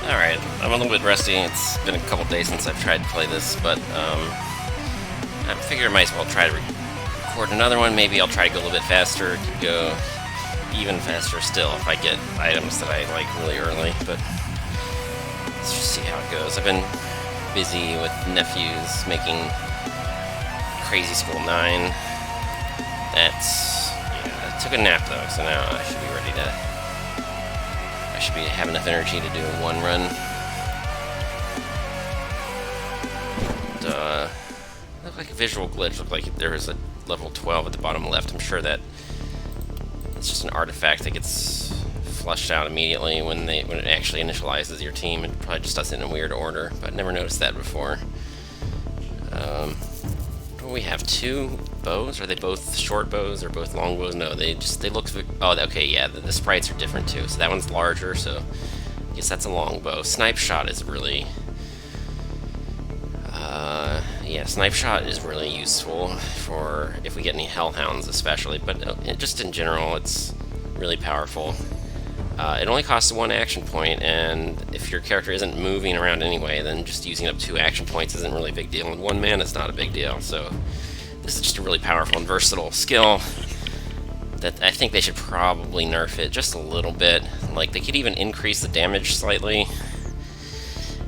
Alright, I'm a little bit rusty. It's been a couple days since I've tried to play this, but I figure I might as well try to record another one. Maybe I'll try to go a little bit faster. It could go even faster still if I get items that I like really early, but let's just see how it goes. I've been busy with nephews making Crazy School 9. I took a nap though, so now I should be ready to have enough energy to do one run. Looked like a visual glitch. Looked like there was a level 12 at the bottom left. I'm sure that it's just an artifact that gets flushed out immediately when it actually initializes your team. It probably just does it in a weird order, but I never noticed that before. We have two bows. Are they both short bows or both long bows? No, they look. Oh, okay, yeah. The sprites are different too. So that one's larger. So I guess that's a long bow. Snipe shot is really. Yeah, snipe shot is really useful for if we get any hellhounds, especially. But just in general, it's really powerful. It only costs 1 action point, and if your character isn't moving around anyway, then just using up 2 action points isn't really a big deal, and 1 mana is not a big deal, so this is just a really powerful and versatile skill that I think they should probably nerf it just a little bit. Like, they could even increase the damage slightly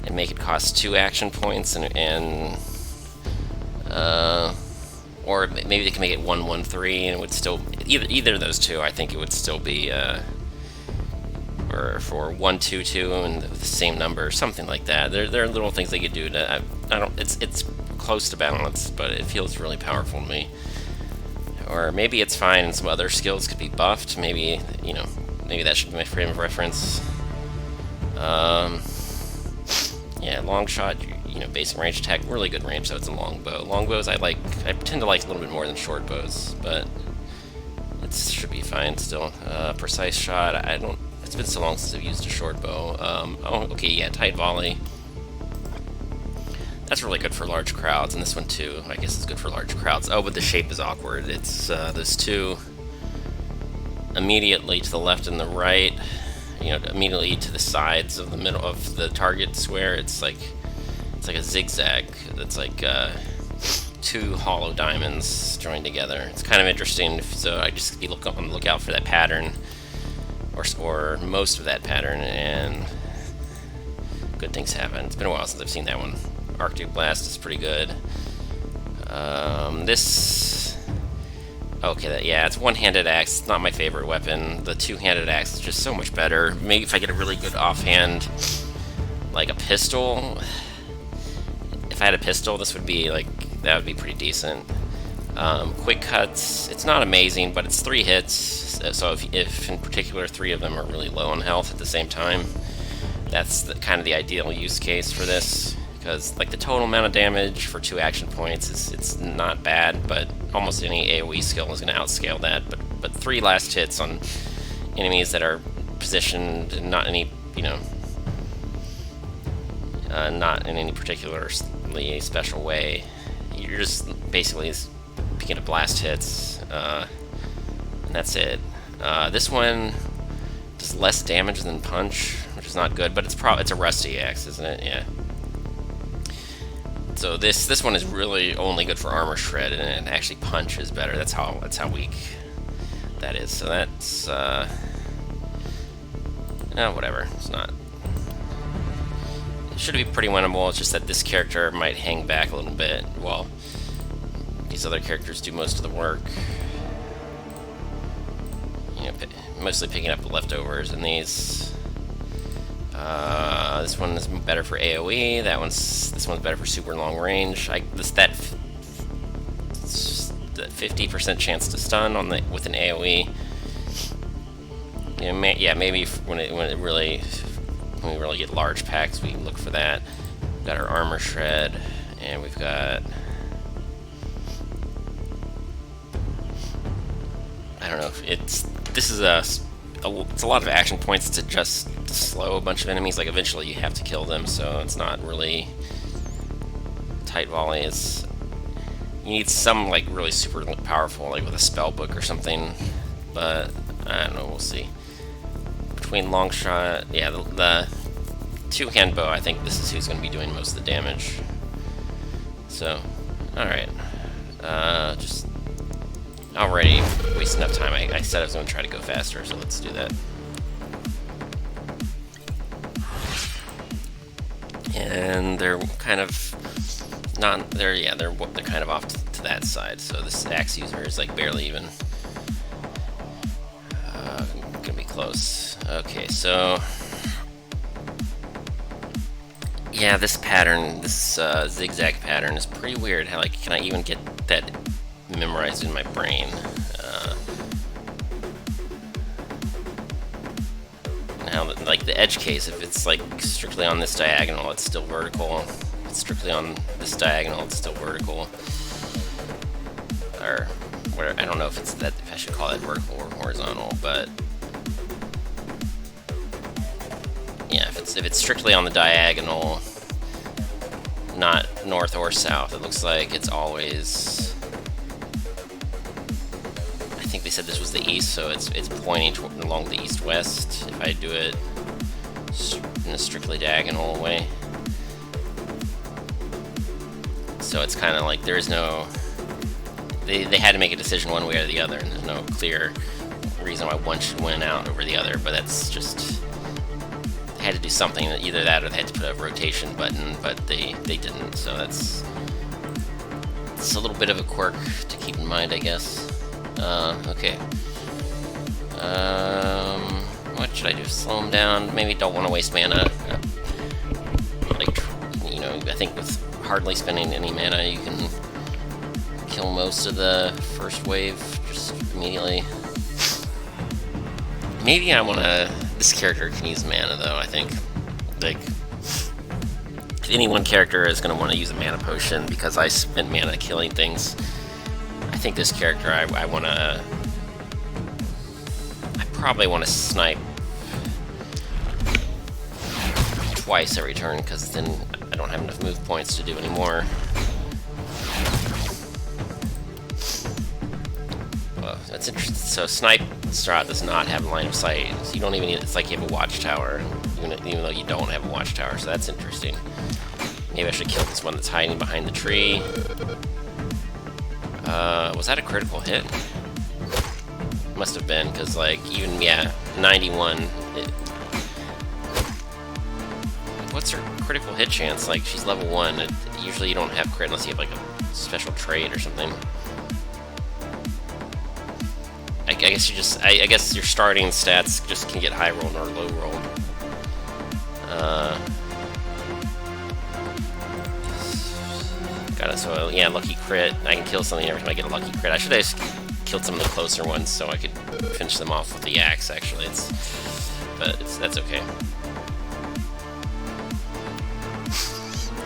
and make it cost 2 action points, or maybe they can make it 1-1-3, and it would still, either of those two, I think it would still be, or for 1-2-2 and the same number, something like that. There are little things they could do to. I don't. It's close to balance, but it feels really powerful to me. Or maybe it's fine, and some other skills could be buffed. Maybe maybe that should be my frame of reference. Yeah, long shot. Basic range attack, really good range. So it's a long bow. Long bows I tend to like a little bit more than short bows, but it should be fine still. Precise shot. I don't. It's been so long since I've used a short bow. Oh, okay, yeah, tight volley. That's really good for large crowds, and this one too, I guess, is good for large crowds. Oh, but the shape is awkward. It's those two immediately to the left and the right, immediately to the sides of the middle of the target square. It's like a zigzag. It's like 2 hollow diamonds joined together. It's kind of interesting, so I just be on the lookout for that pattern. Or most of that pattern, and good things happen. It's been a while since I've seen that one. Arctic Blast is pretty good. Yeah, it's one-handed axe. It's not my favorite weapon. The two-handed axe is just so much better. Maybe if I get a really good offhand, like a pistol. If I had a pistol, that would be pretty decent. Quick cuts, it's not amazing, but it's 3 hits, so if in particular 3 of them are really low on health at the same time, that's kind of the ideal use case for this, because like the total amount of damage for 2 action points it's not bad, but almost any AoE skill is going to outscale that, but 3 last hits on enemies that are positioned not not in any particularly special way, you're just basically picking up blast hits, and that's it. This one does less damage than punch, which is not good, but it's a rusty axe, isn't it? Yeah. So this one is really only good for armor shred, and actually punch is better. That's how weak that is. So that's whatever. It's not. It should be pretty winnable. It's just that this character might hang back a little bit while these other characters do most of the work. Mostly picking up the leftovers, and these. This one is better for AoE. This one's better for super long range. That 50% chance to stun with an AoE. Maybe when we really get large packs, we can look for that. We've got our armor shred, and we've got. I don't know if it's a lot of action points to slow a bunch of enemies. Like eventually you have to kill them, so it's not really tight volley. You need some like really super powerful, like with a spell book or something. But I don't know. We'll see. Between long shot, yeah, two-hand bow, I think this is who's going to be doing most of the damage. So, alright. Just already wasting enough time. I said I was going to try to go faster, so let's do that. And they're kind of not, they're kind of off to that side, so this axe user is like barely even gonna be close. Okay, so yeah, this pattern, this zigzag pattern is pretty weird. How, like, can I even get that memorized in my brain? Now, like the edge case, if it's like strictly on this diagonal, it's still vertical. If it's strictly on this diagonal, it's still vertical. Or where, I don't know if it's that, if I should call it vertical or horizontal, but yeah, if it's strictly on the diagonal, not north or south, it looks like it's always, I think they said this was the east, so it's pointing along the east-west if I do it in a strictly diagonal way. So it's kind of like there is no, they had to make a decision one way or the other, and there's no clear reason why one should win out over the other, but that's just, they had to do something, either that or they had to put a rotation button, but they didn't, so it's a little bit of a quirk to keep in mind, I guess. Okay. What should I do? Slow him down? Maybe don't want to waste mana. Like, you know, I think with hardly spending any mana, you can kill most of the first wave just immediately. Maybe I want to... This character can use mana, though, I think. Like, any one character is going to want to use a mana potion because I spent mana killing things. I think this character, I want to... I probably want to snipe twice every turn, because then I don't have enough move points to do any more. Well, that's interesting. So Snipe Strat does not have line of sight. So you don't even need, it's like you have a watchtower, even though you don't have a watchtower, so that's interesting. Maybe I should kill this one that's hiding behind the tree. Was that a critical hit? Must have been, because, like, even, yeah, 91. What's her critical hit chance? Like, she's level 1. Usually you don't have crit unless you have, like, a special trait or something. I guess you just, I guess your starting stats just can get high rolled or low rolled. Got it, so yeah, lucky crit. I can kill something every time I get a lucky crit. I should have just killed some of the closer ones so I could finish them off with the axe, actually. That's okay.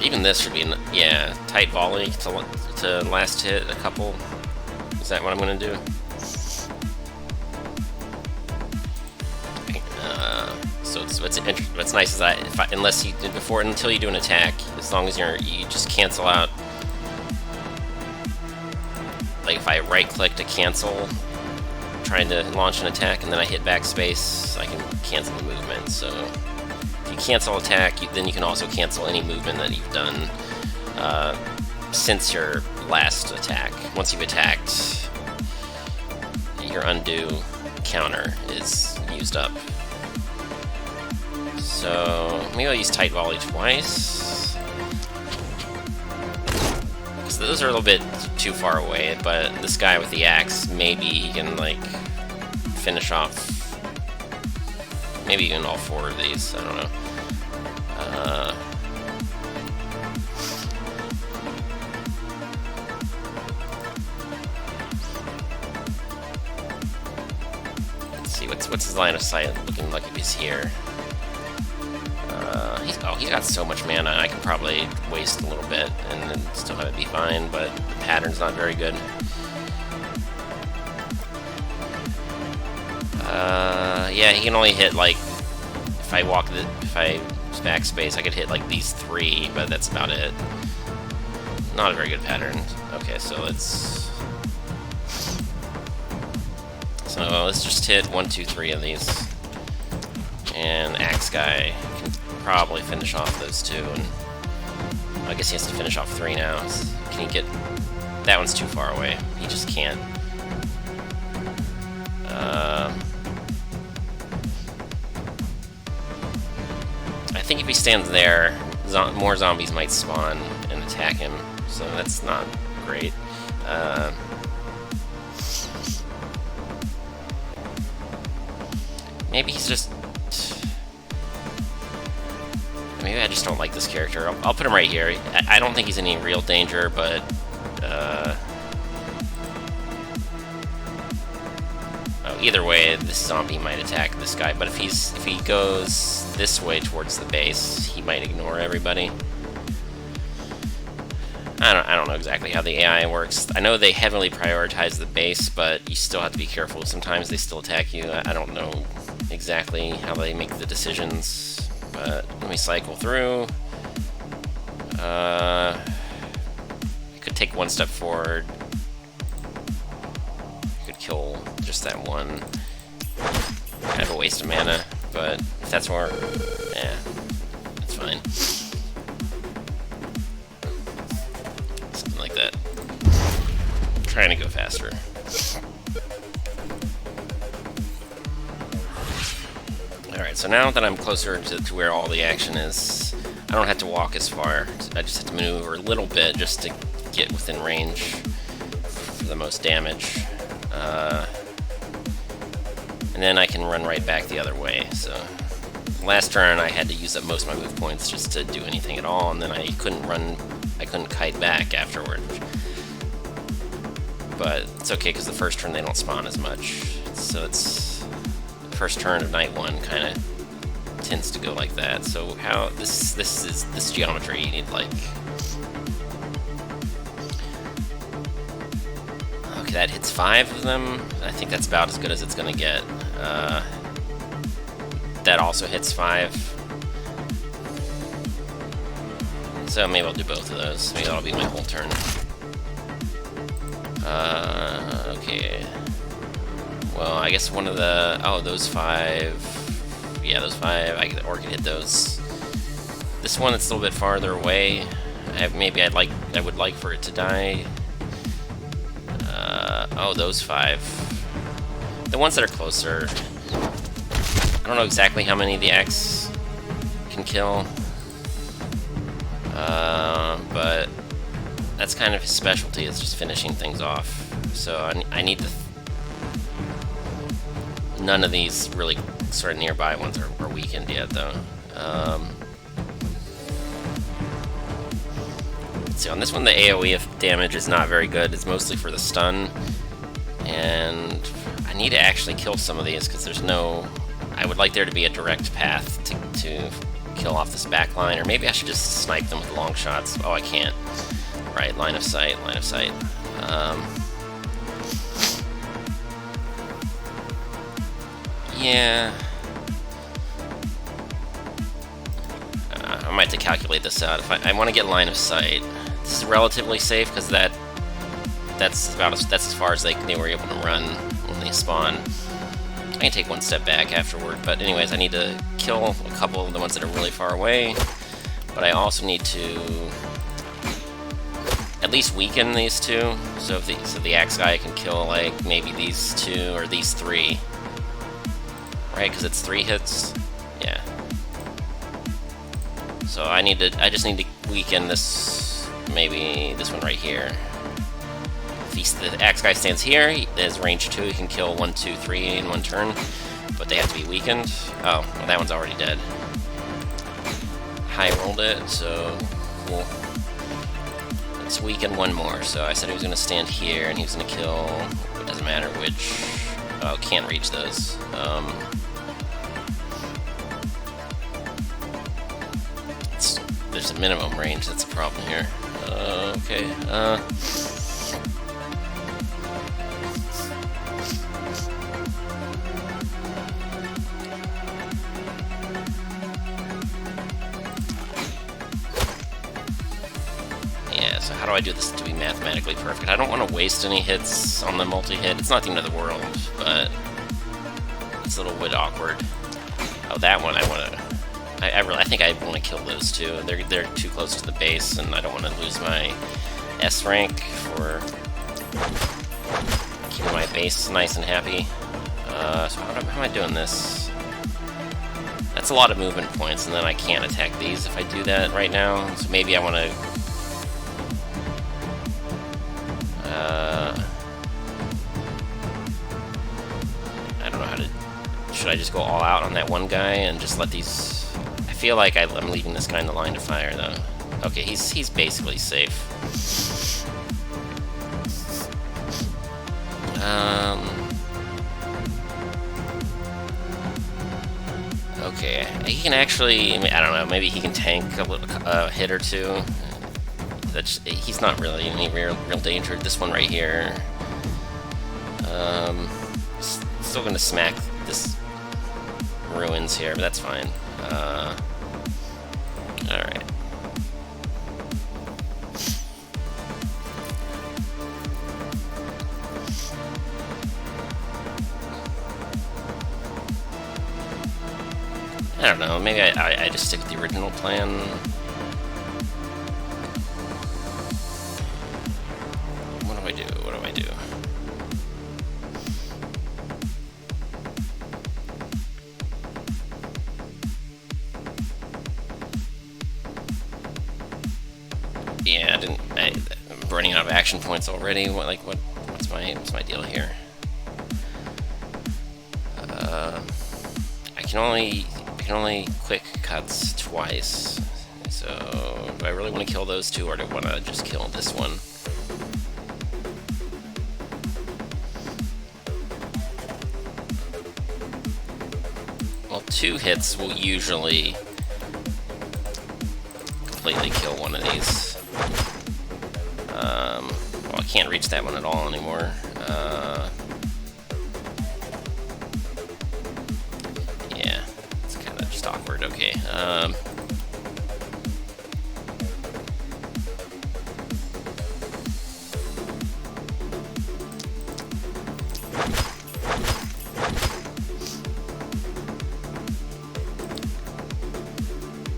Even this should be, yeah, tight volley to last hit a couple. Is that what I'm gonna do? So what's nice is that unless you did before, until you do an attack, as long as you just cancel out. Like if I right click to cancel, trying to launch an attack, and then I hit backspace, I can cancel the movement. So if you cancel attack, then you can also cancel any movement that you've done since your last attack. Once you've attacked, your undo counter is used up. So maybe I'll use tight volley twice. So those are a little bit too far away, but this guy with the axe, maybe he can, like, finish off maybe even all 4 of these. I don't know. Let's see, what's his line of sight looking like if he's here? He's got so much mana, I can probably waste a little bit and then still have it be fine, but the pattern's not very good. Yeah, he can only hit, like, if I backspace, I could hit, like, these 3, but that's about it. Not a very good pattern. Okay, so let's just hit 1, 2, 3 of these. And Axe Guy can probably finish off those two, and I guess he has to finish off 3 now. Can he get... That one's too far away. He just can't. I think if he stands there, more zombies might spawn and attack him, so that's not great. Maybe he's just... Maybe I just don't like this character. I'll put him right here. I don't think he's in any real danger, but... either way, this zombie might attack this guy, but if he goes this way towards the base, he might ignore everybody. I don't know exactly how the AI works. I know they heavily prioritize the base, but you still have to be careful. Sometimes they still attack you. I don't know exactly how they make the decisions, but let me cycle through. I could take one step forward. I could kill just that one. Kind of a waste of mana, but if that's more, yeah, that's fine. Something like that. I'm trying to go faster. Alright, so now that I'm closer to where all the action is, I don't have to walk as far. I just have to maneuver a little bit just to get within range for the most damage. And then I can run right back the other way. So last turn I had to use up most of my move points just to do anything at all, and then I couldn't kite back afterward. But it's okay because the first turn they don't spawn as much. So it's the first turn of night 1 kind of tends to go like that. So how this geometry you need like. Okay, that hits 5 of them. I think that's about as good as it's gonna get. That also hits 5. So maybe I'll do both of those. Maybe that'll be my whole turn. Okay. Well, I guess one of the... Oh, those 5... Yeah, those 5. I could hit those. This one that's a little bit farther away. Maybe I would like for it to die. Oh, those 5. The ones that are closer. I don't know exactly how many the axe can kill. But that's kind of his specialty, is just finishing things off. So I need to... None of these really sort of nearby ones are weakened yet, though. Let's see, on this one the AoE damage is not very good. It's mostly for the stun. And I need to actually kill some of these, because there's no... I would like there to be a direct path to kill off this back line, or maybe I should just snipe them with long shots. Oh, I can't. Right, line of sight, line of sight. Yeah. I might have to calculate this out. If I want to get line of sight, this is relatively safe because that's as far as they were able to run when they spawn. I can take one step back afterward, but anyways, I need to kill a couple of the ones that are really far away, but I also need to at least weaken these two. So if the axe guy can kill like maybe these 2 or these 3, right? Because it's 3 hits. Yeah. So I just need to weaken this, maybe this one right here. The axe guy stands here, he has range 2, he can kill 1, 2, 3 in one turn, but they have to be weakened. Oh, well, that one's already dead. High rolled it, so let's weaken one more. So I said he was going to stand here, and he was going to kill, it doesn't matter which, oh, can't reach those. There's a minimum range, that's a problem here. Okay, so how do I do this to be mathematically perfect? I don't want to waste any hits on the multi-hit. It's not the end of the world, but it's a little bit awkward. Oh, that one I want to... I I think I want to kill those two. They're too close to the base, and I don't want to lose my S rank for keeping my base nice and happy. So how am I doing this? That's a lot of movement points, and then I can't attack these if I do that right now. So maybe I want to. I don't know how to. Should I just go all out on that one guy and just let these? I feel like I'm leaving this guy in the line of fire, though. Okay, he's basically safe. Okay, he can actually, I don't know, maybe he can tank a hit or two. He's not really any real danger. This one right here, still gonna smack this ruins here, but that's fine. Alright. I don't know, maybe I just stick with the original plan. What do I do? What do I do? Yeah, I'm running out of action points already. What's my deal here? I can only quick cuts twice. So do I really want to kill those two, or do I want to just kill this one? Well, 2 hits will usually completely kill one of these. Well, I can't reach that one at all anymore. Yeah, it's kind of just awkward. Okay.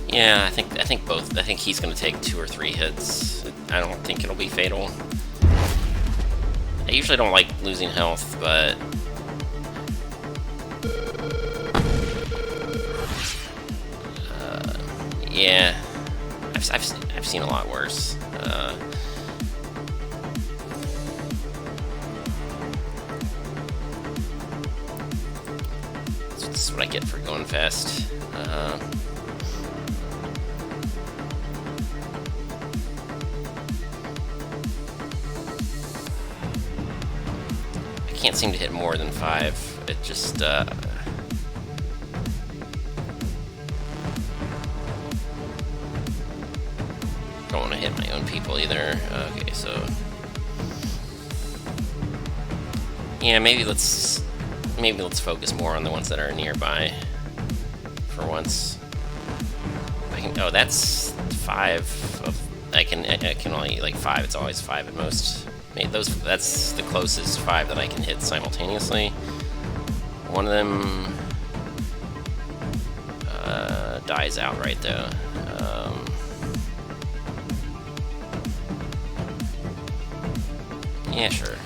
Yeah, I think both. I think he's going to take 2 or 3 hits. I don't think it'll be fatal. I usually don't like losing health, but yeah, I've seen a lot worse. So this is what I get for going fast. Can't seem to hit more than 5. It just don't want to hit my own people either. Okay, so yeah, maybe let's focus more on the ones that are nearby for once. Oh, that's 5 of. I can only like 5. It's always 5 at most. That's the closest 5 that I can hit simultaneously. One of them dies outright though. Yeah, sure.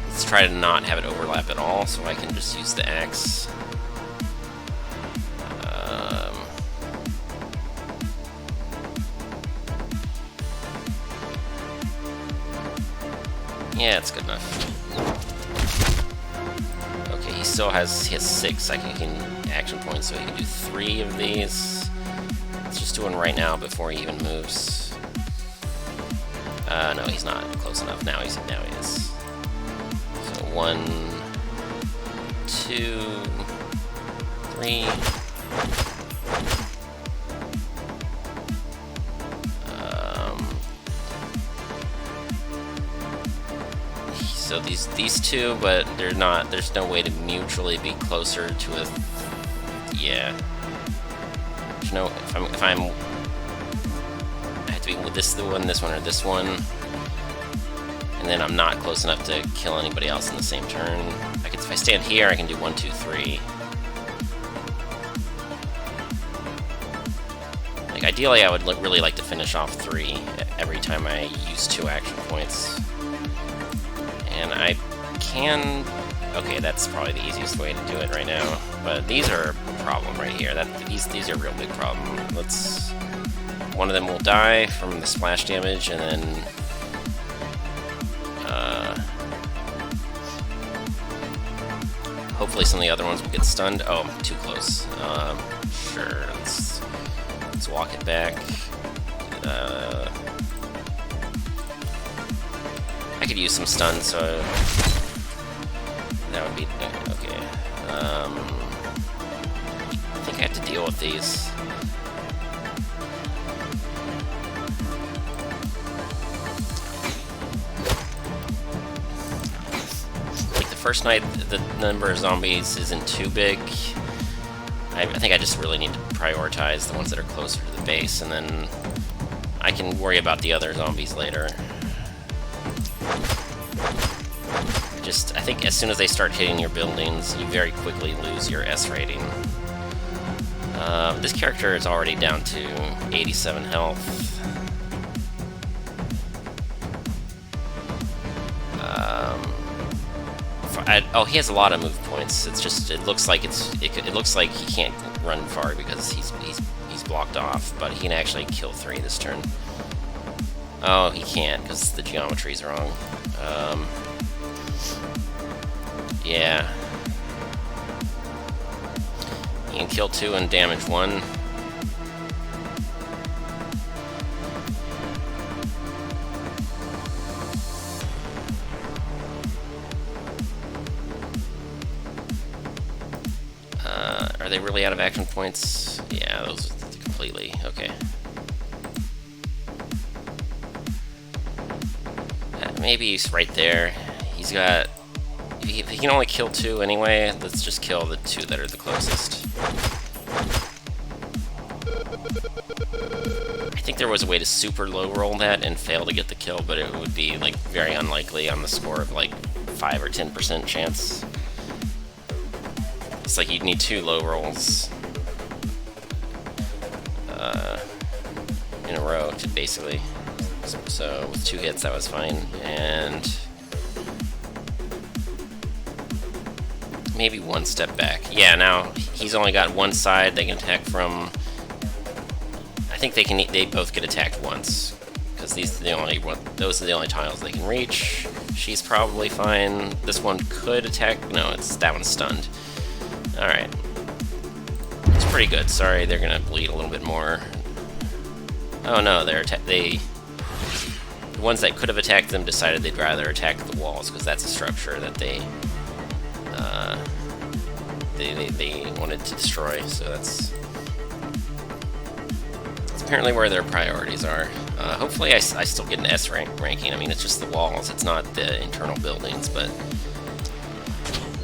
Let's try to not have it overlap at all, so I can just use the axe. Yeah, it's good enough. Okay, he still has his 6 action points, so he can do 3 of these. Let's just do one right now before he even moves. No, he's not close enough. Now he is. So 1, 2, 3. So these 2, but they're not. There's no way to mutually be closer to a. Yeah. You know, if I'm, I have to be with this one, or this one, and then I'm not close enough to kill anybody else in the same turn. If I stand here, I can do 1, 2, 3. Like, ideally, I would really like to finish off 3 every time I use 2 action points. And I can... Okay, that's probably the easiest way to do it right now. But these are a problem right here. These are a real big problem. One of them will die from the splash damage, and then... hopefully some of the other ones will get stunned. Oh, I'm too close. Sure, let's walk it back. I could use some stun, so that would be okay. I think I have to deal with these. Like the first night, the number of zombies isn't too big. I think I just really need to prioritize the ones that are closer to the base, and then I can worry about the other zombies later. I think as soon as they start hitting your buildings, you very quickly lose your S rating. This character is already down to 87 health. Oh, he has a lot of move points. It's just it looks like it looks like he can't run far because he's blocked off, but he can actually kill 3 this turn. Oh, he can't because the geometry's wrong. Yeah. He can kill 2 and damage 1. Are they really out of action points? Yeah, those completely. Okay. Maybe he's right there. He's got... He can only kill 2 anyway. Let's just kill the 2 that are the closest. I think there was a way to super low roll that and fail to get the kill, but it would be like very unlikely on the score of like 5 or 10% chance. It's like you'd need 2 low rolls in a row to basically. So with 2 hits, that was fine, and maybe 1 step back. Yeah, now he's only got 1 side they can attack from. I think they both get attacked once because those are the only tiles they can reach. She's probably fine. This one could attack. No, that one's stunned. All right, it's pretty good. Sorry, they're gonna bleed a little bit more. Oh no, the ones that could have attacked them decided they'd rather attack the walls because that's a structure that they wanted to destroy. So that's apparently where their priorities are. Hopefully I still get an S ranking. I mean, it's just the walls. It's not the internal buildings, but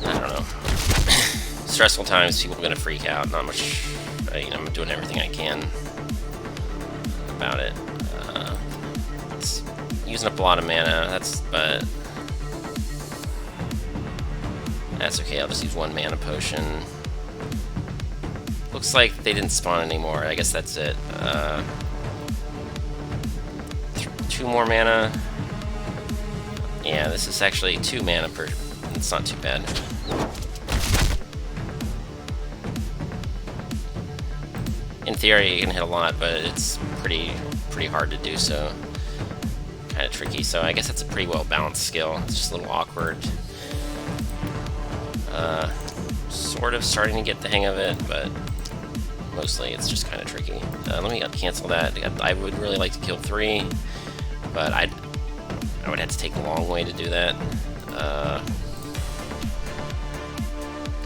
I don't know. Stressful times, people are going to freak out. Not much. I'm doing everything I can about it. It's using up a lot of mana. But that's okay. I'll just use 1 mana potion. Looks like they didn't spawn anymore. I guess that's it. 2 more mana. Yeah, this is actually 2 mana per. It's not too bad. In theory, you can hit a lot, but it's pretty hard to do so. Kind of tricky. So I guess that's a pretty well balanced skill. It's just a little awkward. Sort of starting to get the hang of it, but mostly it's just kind of tricky. Let me cancel that. I would really like to kill 3, but I would have to take a long way to do that.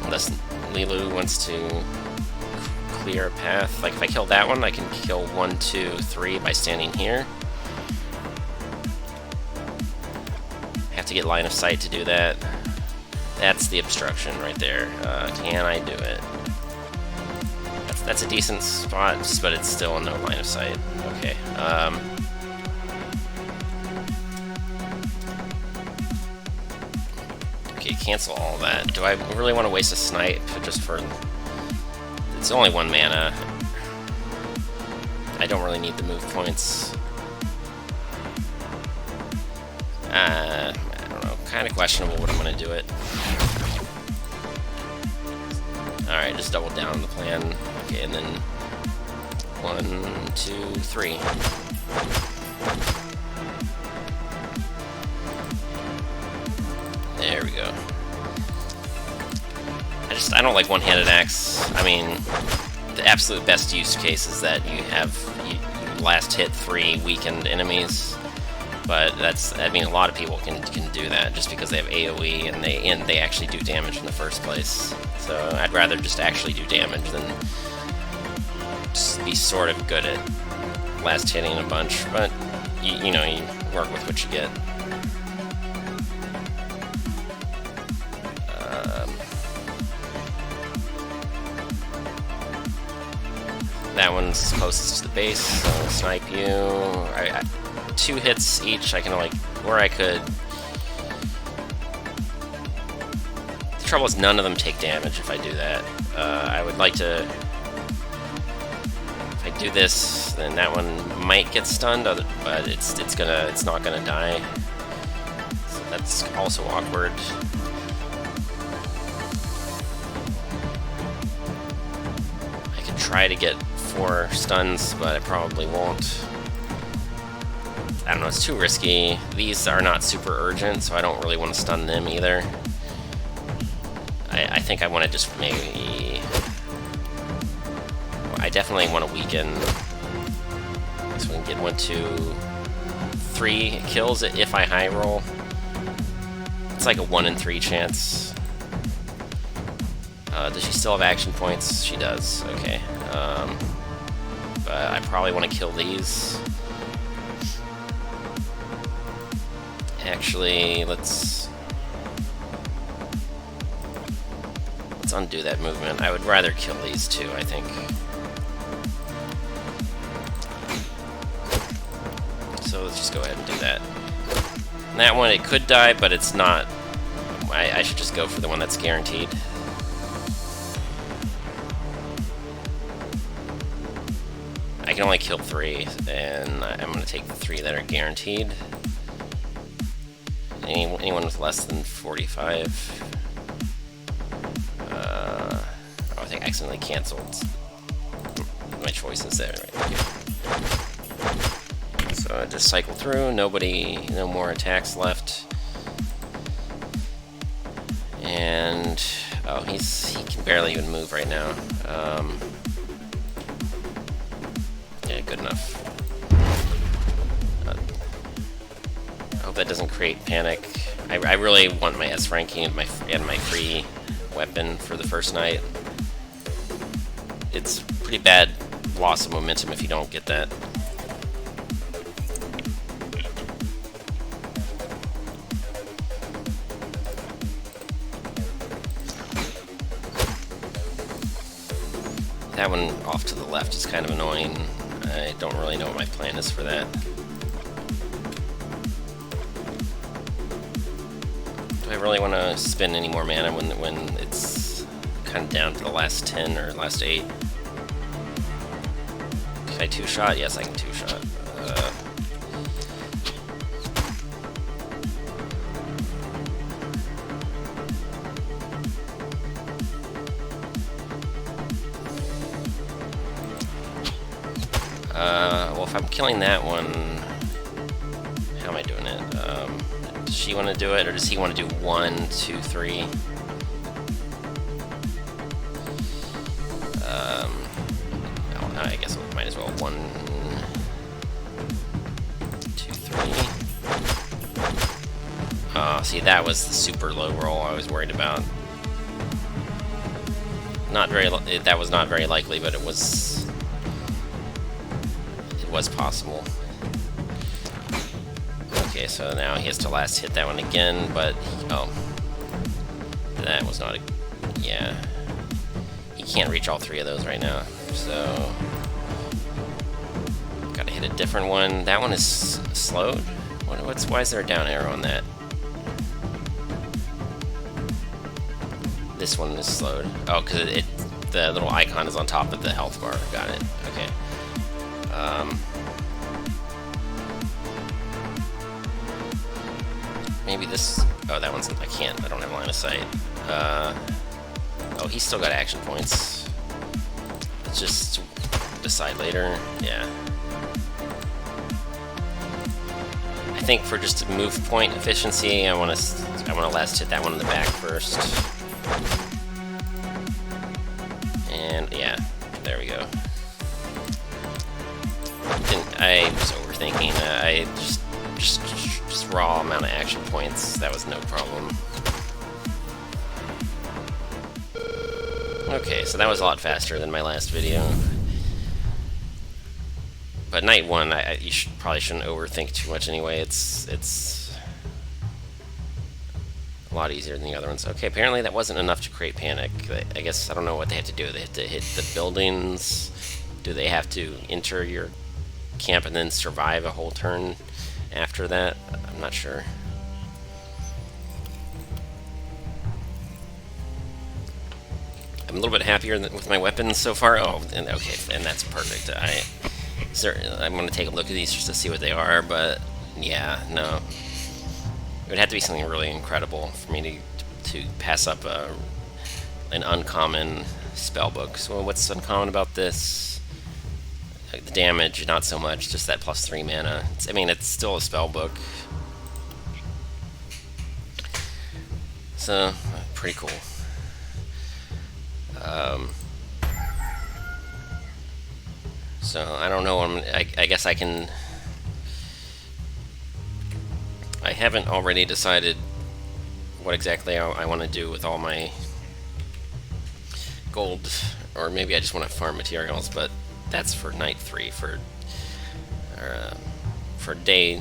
Unless Lilu wants to clear a path. Like if I kill that one, I can kill 1, 2, 3 by standing here. I have to get line of sight to do that. That's the obstruction right there. Can I do it? That's a decent spot, but it's still no line of sight. Okay. Okay, cancel all that. Do I really want to waste a snipe just for... It's only 1 mana. I don't really need the move points. I don't know. Kind of questionable what I'm going to do it. Alright, just double down on the plan. Okay, and then 1, 2, 3. There we go. I don't like one-handed axe. I mean, the absolute best use case is that you have you last hit 3 weakened enemies. But I mean, a lot of people can do that just because they have AoE and they actually do damage in the first place. So I'd rather just actually do damage than just be sort of good at last hitting a bunch. But you know, you work with what you get. That one's closest to the base, so I'll snipe you. 2 hits each, I can or I could... The trouble is none of them take damage if I do that. I would like to... If I do this, then that one might get stunned, but it's not gonna die. So that's also awkward. I could try to get 4 stuns, but I probably won't. I don't know, it's too risky. These are not super urgent, so I don't really want to stun them either. I think I want to just maybe... I definitely want to weaken. So we can get 1, 2, 3 kills if I high roll. It's like a 1 in 3 chance. Does she still have action points? She does, okay. But I probably want to kill these. Actually, let's undo that movement. I would rather kill these 2, I think. So let's just go ahead and do that. And that one, it could die, but it's not. I should just go for the one that's guaranteed. I can only kill 3, and I'm going to take the 3 that are guaranteed. Anyone with less than 45. I think I accidentally canceled my choices there. Right? So I just cycle through. No more attacks left. And he can barely even move right now. Yeah, good enough. That doesn't create panic. I really want my S ranking and my free weapon for the first night. It's pretty bad loss of momentum if you don't get that. That one off to the left is kind of annoying. I don't really know what my plan is for that. Do I really want to spend any more mana when it's kind of down to the last 10 or last 8? Can I 2-shot? Yes, I can 2-shot. Well, if I'm killing that one, how am I doing it? Does she want to do it, or does he want to do 1, 2, 3? I guess we might as well 1, 2, 3. See, that was the super low roll I was worried about. That was not very likely, but it was possible. Okay, so now he has to last hit that one again, but that was not yeah. He can't reach all 3 of those right now, so gotta hit a different one. That one is slowed. Why is there a down arrow on that? This one is slowed. Oh, because the little icon is on top of the health bar. Got it. Okay. Maybe this... Oh, that one's... I can't. I don't have line of sight. Oh, he's still got action points. Let's just decide later. Yeah. I think for just move point efficiency, I want to last hit that one in the back first. And yeah, there we go. I was overthinking. I just raw amount of action points. That was no problem. Okay, so that was a lot faster than my last video. But night one, you probably shouldn't overthink too much anyway. It's a lot easier than the other ones. Okay, apparently that wasn't enough to create panic. I guess I don't know what they have to do. They have to hit the buildings. Do they have to enter your camp and then survive a whole turn after that? I'm not sure. I'm a little bit happier with my weapons so far. Oh, and okay, and that's perfect. I'm going to take a look at these just to see what they are, but yeah, no. It would have to be something really incredible for me to pass up an uncommon spellbook. So what's uncommon about this? Like the damage, not so much, just that +3 mana. I mean, it's still a spellbook. So, pretty cool. So I don't know. I guess I can. I haven't already decided what exactly I want to do with all my gold, or maybe I just want to farm materials. But that's for night 3. For day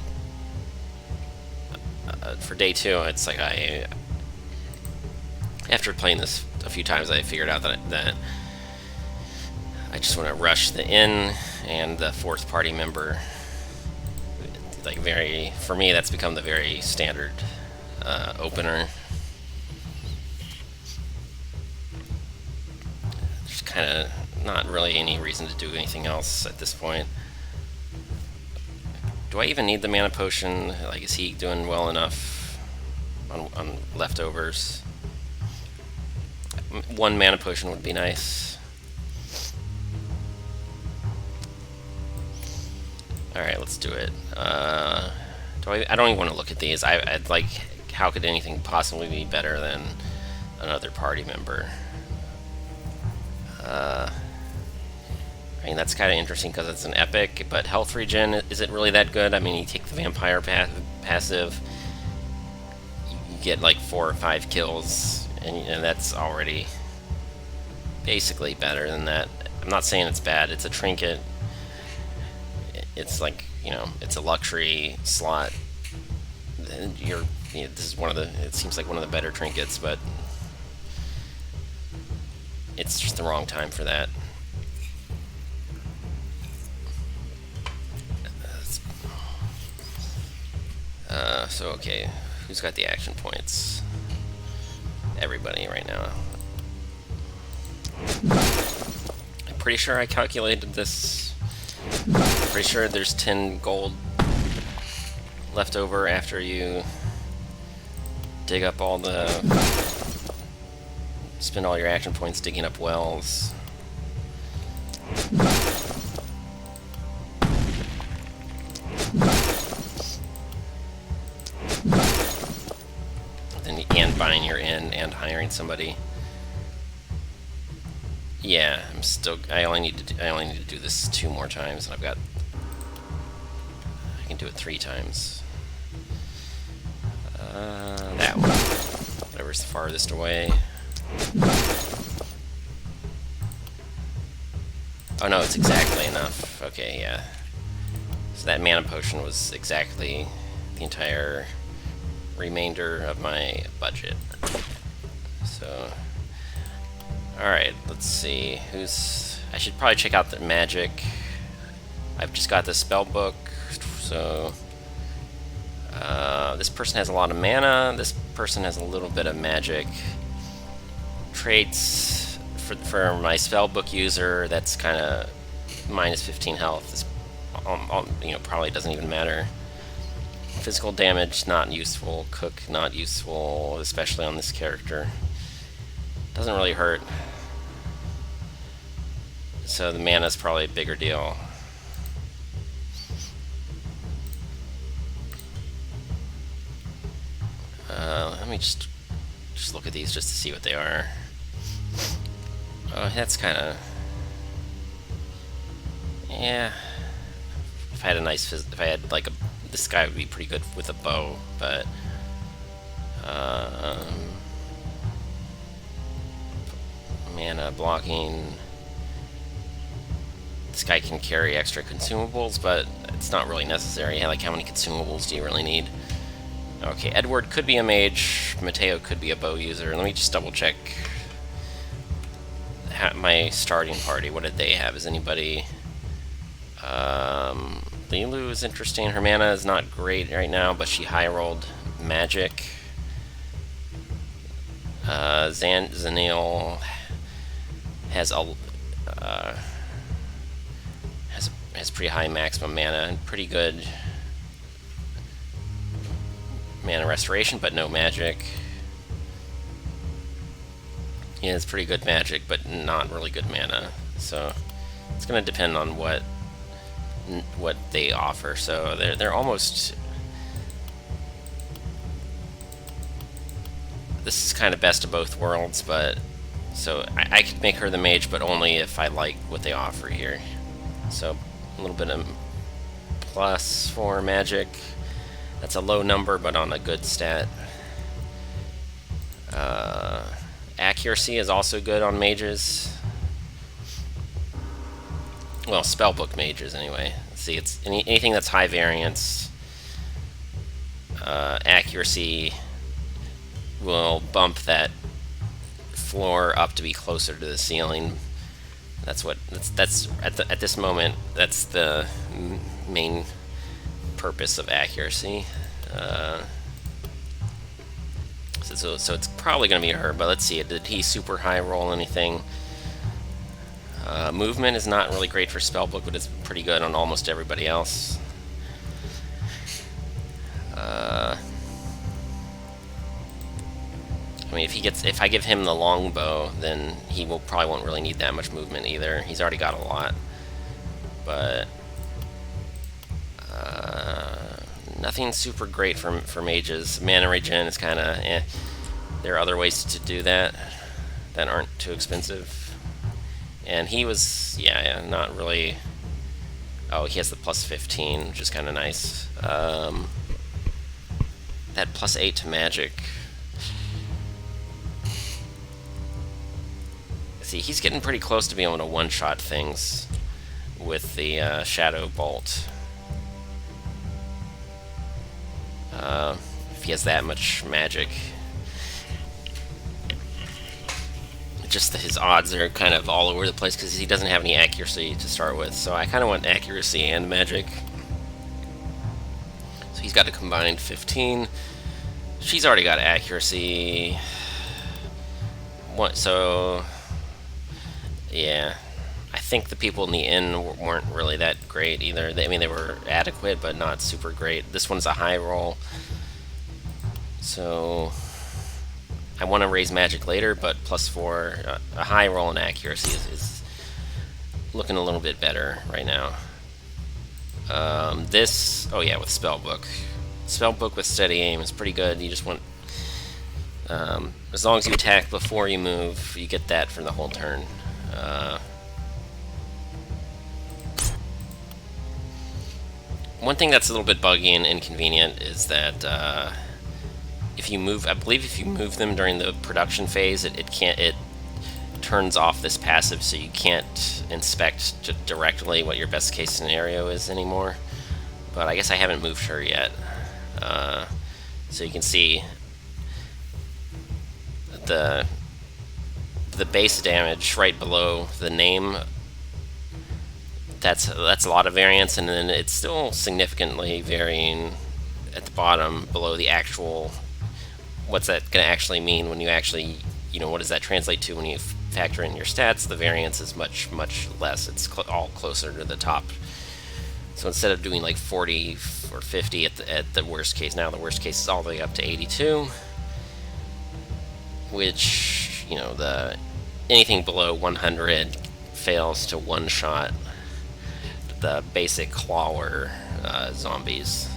2, it's like after playing this a few times, I figured out that I just want to rush the inn and the 4th party member. Like for me, that's become the very standard opener. There's kind of not really any reason to do anything else at this point. Do I even need the mana potion? Like, is he doing well enough on leftovers? 1 mana potion would be nice. Alright, let's do it. I don't even want to look at these. I'd like, how could anything possibly be better than another party member? I mean, that's kind of interesting because it's an epic, but health regen, is it really that good? I mean, you take the vampire passive, you get like 4 or 5 kills, and that's already basically better than that. I'm not saying it's bad. It's a trinket. It's like, you know, it's a luxury slot. This is one of the, it seems like one of the better trinkets, but it's just the wrong time for that. So okay, who's got the action points? Everybody right now. I'm pretty sure I calculated this. Pretty sure there's 10 gold left over after you dig up all the... spend all your action points digging up wells. And buying your inn and hiring somebody. Yeah, I only need to do this 2 more times, and I can do it 3 times. That one. Whatever's the farthest away. Oh no, it's exactly enough. Okay, yeah. So that mana potion was exactly the entire remainder of my budget. So, alright, let's see. I should probably check out the magic. I've just got the spell book, so this person has a lot of mana, this person has a little bit of magic. traits for my spellbook user, that's kind of minus 15 health. It's, probably doesn't even matter. Physical damage, not useful. Cook, not useful, especially on this character. Doesn't really hurt. So the mana's probably a bigger deal. Let me just look at these just to see what they are. Oh, that's kind of... Yeah. If I had a nice... If I had, like, this guy would be pretty good with a bow, but... mana, blocking... This guy can carry extra consumables, but it's not really necessary. Yeah, like, how many consumables do you really need? Okay, Edward could be a mage, Mateo could be a bow user. Let me just double check my starting party. What did they have? Is anybody... Lilu is interesting. Her mana is not great right now, but she high-rolled magic. Zanil has a... has pretty high maximum mana and pretty good mana restoration, but no magic. He has pretty good magic, but not really good mana. So it's going to depend on what they offer. So they're almost... This is kind of best of both worlds, but... So I could make her the mage, but only if I like what they offer here. So a little bit of plus for magic. That's a low number, but on a good stat. Accuracy is also good on mages. Well, spellbook mages anyway. Let's see, it's anything that's high variance. Accuracy will bump that floor up to be closer to the ceiling. That's at this moment, that's the main purpose of accuracy. So it's probably going to be her, but let's see. Did he super high roll anything? Movement is not really great for spellbook, but it's pretty good on almost everybody else. I mean, if I give him the longbow, then he probably won't really need that much movement either. He's already got a lot, but nothing super great for mages. Mana regen is kind of eh. There are other ways to do that aren't too expensive. And he was, yeah, not really. Oh, he has the plus 15, which is kind of nice. That plus 8 to magic. See, he's getting pretty close to being able to one-shot things with the Shadow Bolt. If he has that much magic. Just his odds are kind of all over the place because he doesn't have any accuracy to start with. So I kind of want accuracy and magic. So he's got a combined 15. She's already got accuracy. So yeah, I think the people in the inn weren't really that great either. I mean, they were adequate, but not super great. This one's a high roll. So I want to raise magic later, but plus 4, a high roll in accuracy is looking a little bit better right now. Oh yeah, with spellbook. Spellbook with steady aim is pretty good. You just want, as long as you attack before you move, you get that for the whole turn. One thing that's a little bit buggy and inconvenient is that if you move, I believe if you move them during the production phase, it turns off this passive, so you can't inspect directly what your best case scenario is anymore. But I guess I haven't moved her yet, so you can see the base damage right below the name. That's a lot of variance, and then it's still significantly varying at the bottom below the actual. What's that going to actually mean when you actually you know, what does that translate to when you factor in your stats? The variance is much, much less. It's all closer to the top. So instead of doing like 40 or 50 at the worst case, now the worst case is all the way up to 82, which, you know, anything below 100 fails to one-shot the basic clawer zombies.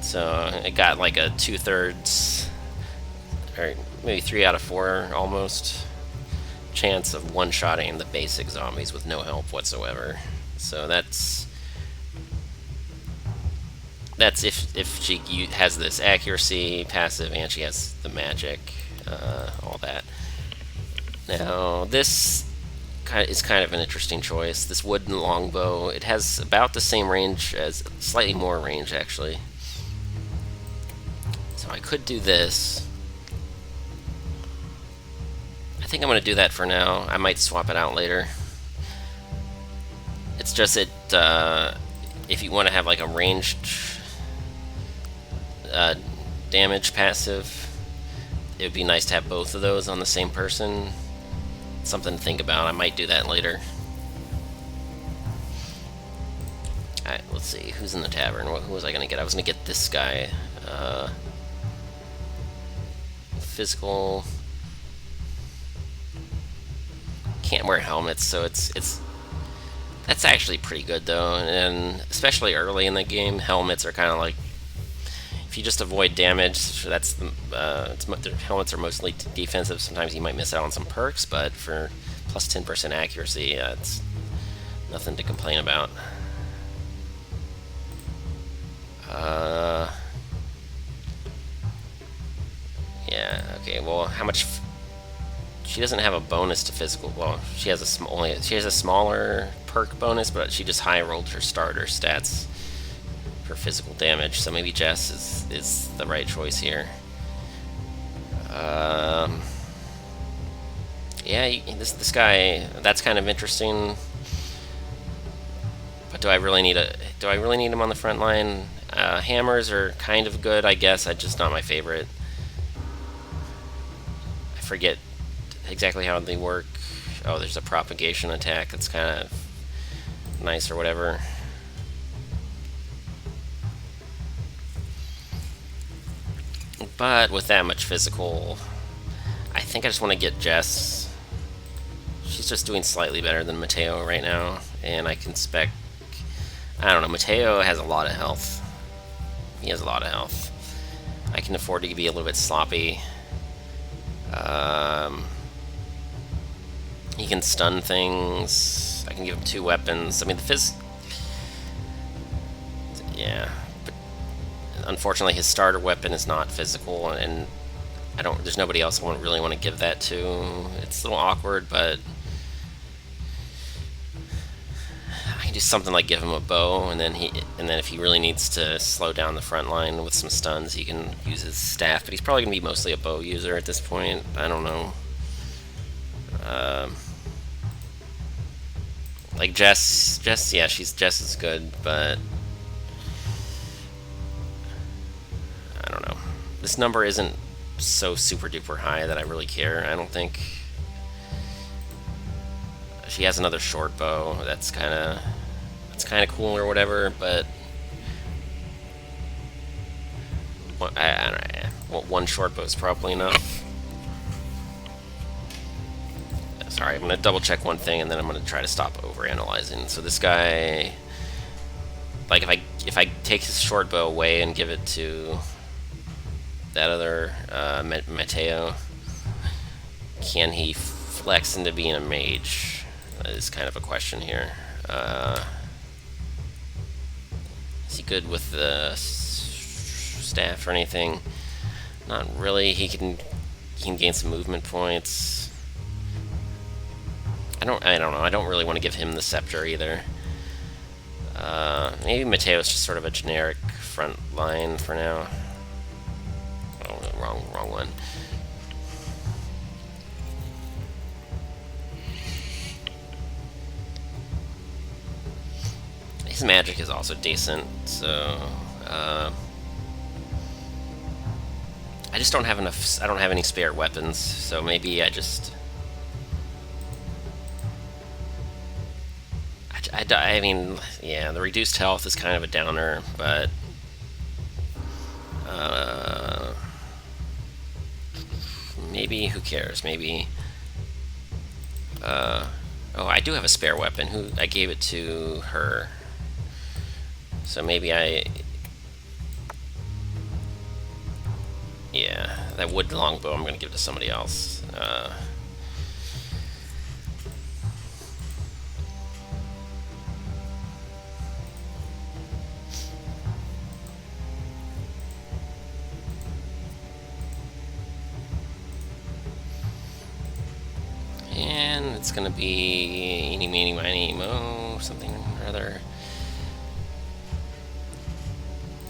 So it got like a 2/3, or maybe 3 out of 4 almost, chance of one-shotting the basic zombies with no help whatsoever. So that's if she has this accuracy passive and she has the magic, all that. Now this is kind of an interesting choice. This wooden longbow, it has about the same range as, slightly more range actually. So I could do this. I think I'm going to do that for now. I might swap it out later. It's just if you want to have like a ranged damage passive, it would be nice to have both of those on the same person. Something to think about. I might do that later. Alright, let's see. Who's in the tavern? Who was I going to get? I was going to get this guy. Physical. Can't wear helmets, so it's that's actually pretty good though, and especially early in the game, helmets are kind of like, if you just avoid damage, that's the helmets are mostly defensive. Sometimes you might miss out on some perks, but for plus 10% accuracy, it's nothing to complain about. Yeah. Okay. Well, how much? She doesn't have a bonus to physical. Well, she has a smaller perk bonus, but she just high rolled her starter stats for physical damage. So maybe Jess is the right choice here. Yeah, this guy, that's kind of interesting. But do I really need him on the front line? Hammers are kind of good, I guess. Just not my favorite. I forget exactly how they work. Oh, there's a propagation attack that's kind of nice or whatever. But with that much physical, I think I just want to get Jess. She's just doing slightly better than Mateo right now, and I can spec. I don't know, Mateo has a lot of health. He has a lot of health. I can afford to be a little bit sloppy. He can stun things. I can give him 2 weapons. I mean, yeah, but unfortunately his starter weapon is not physical, and there's nobody else I really want to give that to. It's a little awkward, but I can do something like give him a bow, and then if he really needs to slow down the front line with some stuns, he can use his staff. But he's probably gonna be mostly a bow user at this point. I don't know. Like Jess, yeah, Jess is good, but I don't know. This number isn't so super duper high that I really care. I don't think. She has another short bow. That's kind of cool or whatever, but I don't know. One short bow is probably enough. Sorry, I'm going to double check one thing, and then I'm going to try to stop overanalyzing. So this guy, like if I take his short bow away and give it to that other Mateo, can he flex into being a mage? That is kind of a question here. Is he good with the staff or anything? Not really. He can gain some movement points. I don't know. I don't really want to give him the scepter either. Maybe Mateo's just sort of a generic front line for now. Oh, wrong one. His magic is also decent, so I I just don't have enough. I don't have any spare weapons, so maybe I just. I mean, yeah, the reduced health is kind of a downer, but uh, maybe who cares? Maybe. Oh, I do have a spare weapon. Who I gave it to her, so maybe I. Yeah, that wood longbow I'm gonna give to somebody else. And it's gonna be eeny meeny miny mo something or other.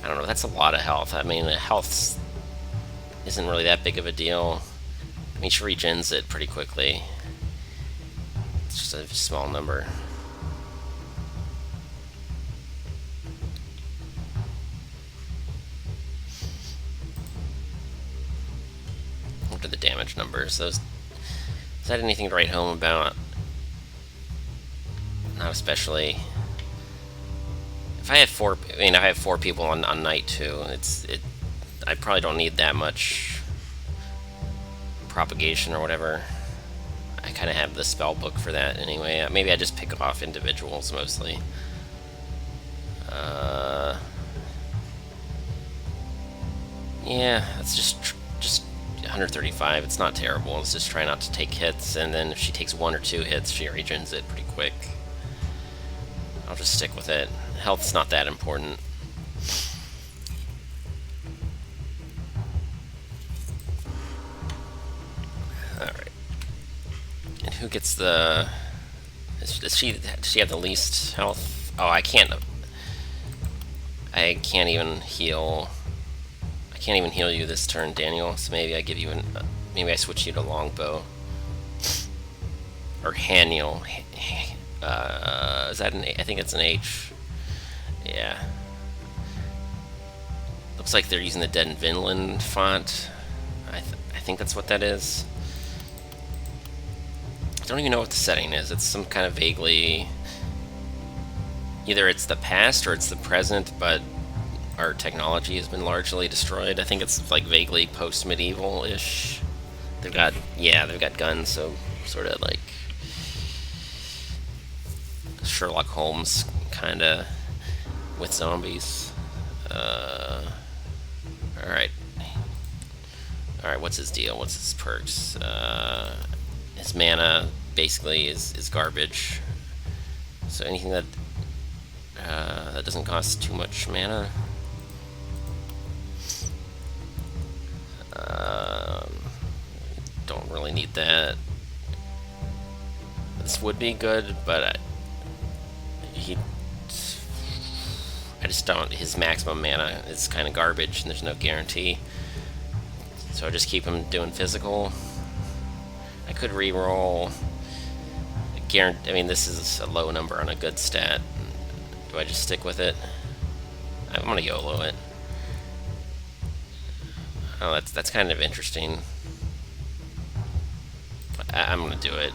I don't know. That's a lot of health. I mean, the health isn't really that big of a deal. I mean, she regens it pretty quickly. It's just a small number. What are the damage numbers? Those. Is that anything to write home about? Not especially. If I have four, I mean, I have 4 people on night 2. I probably don't need that much propagation or whatever. I kind of have the spell book for that anyway. Maybe I just pick off individuals mostly. Yeah, that's just 135. It's not terrible. Let's just try not to take hits, and then if she takes 1 or 2 hits, she regens it pretty quick. I'll just stick with it. Health's not that important. Alright. And who gets the... Does she have the least health? Oh, I can't even heal... I can't even heal you this turn, Daniel, so maybe I give you maybe I switch you to longbow. Or Haniel. Is that an A? I think it's an H. Yeah. Looks like they're using the Dead in Vinland font. I think that's what that is. I don't even know what the setting is. It's some kind of vaguely... Either it's the past or it's the present, but our technology has been largely destroyed. I think it's like vaguely post-medieval-ish. They've got guns, so sort of like Sherlock Holmes kind of with zombies. Alright, what's his deal? What's his perks? His mana basically is garbage. So anything that doesn't cost too much mana. Don't really need that. This would be good, but I just don't. His maximum mana is kind of garbage, and there's no guarantee. So I just keep him doing physical. I could re-roll. I mean, this is a low number on a good stat. Do I just stick with it? I'm gonna YOLO it. Oh, that's kind of interesting. I'm gonna do it.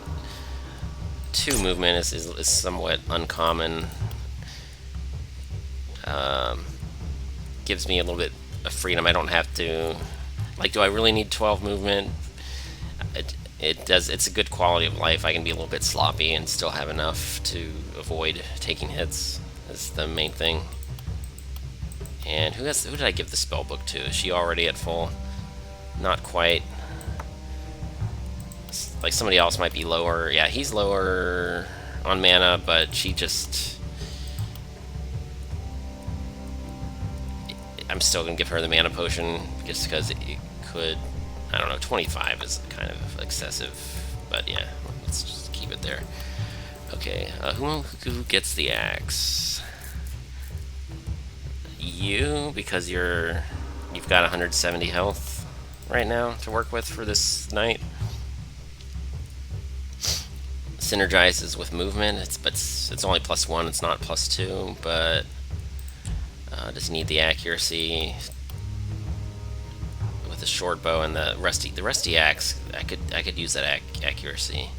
2 movement is somewhat uncommon. Gives me a little bit of freedom. I don't have to... Like, do I really need 12 movement? It does. It's a good quality of life. I can be a little bit sloppy and still have enough to avoid taking hits. That's the main thing. And who did I give the spell book to? Is she already at full? Not quite. Like somebody else might be lower. Yeah, he's lower on mana, but she just... I'm still gonna give her the mana potion just because it could... I don't know, 25 is kind of excessive, but yeah, let's just keep it there. Okay, who gets the axe? You, because you've got 170 health right now to work with for this night. Synergizes with movement. It's only +1. It's not +2, but just need the accuracy with the short bow and the rusty axe. I could use that accuracy.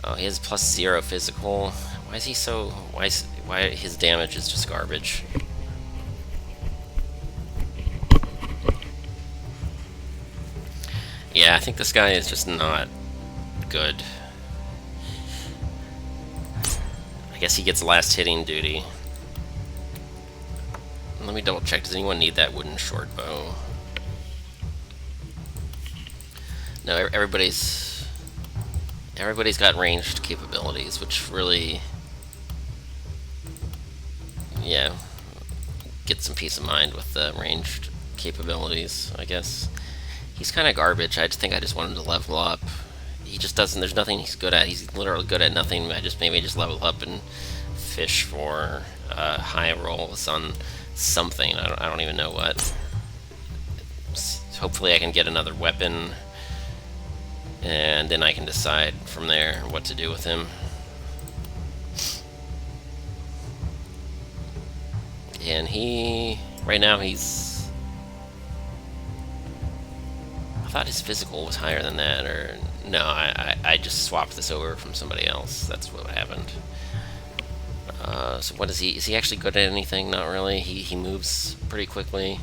Oh, he has +0 physical. Why is he so? Why his damage is just garbage? Yeah, I think this guy is just not good. I guess he gets last hitting duty. Let me double check. Does anyone need that wooden short bow? No, everybody's got ranged capabilities, which really, yeah, get some peace of mind with the ranged capabilities, I guess. He's kind of garbage. I just want him to level up. He just doesn't. There's nothing he's good at. He's literally good at nothing. Maybe just level up and fish for high rolls on something. I don't even know what. Hopefully, I can get another weapon, and then I can decide from there what to do with him. And right now he's. I thought his physical was higher than that, or no, I just swapped this over from somebody else. That's what happened. So what is he? Is he actually good at anything? Not really. He moves pretty quickly.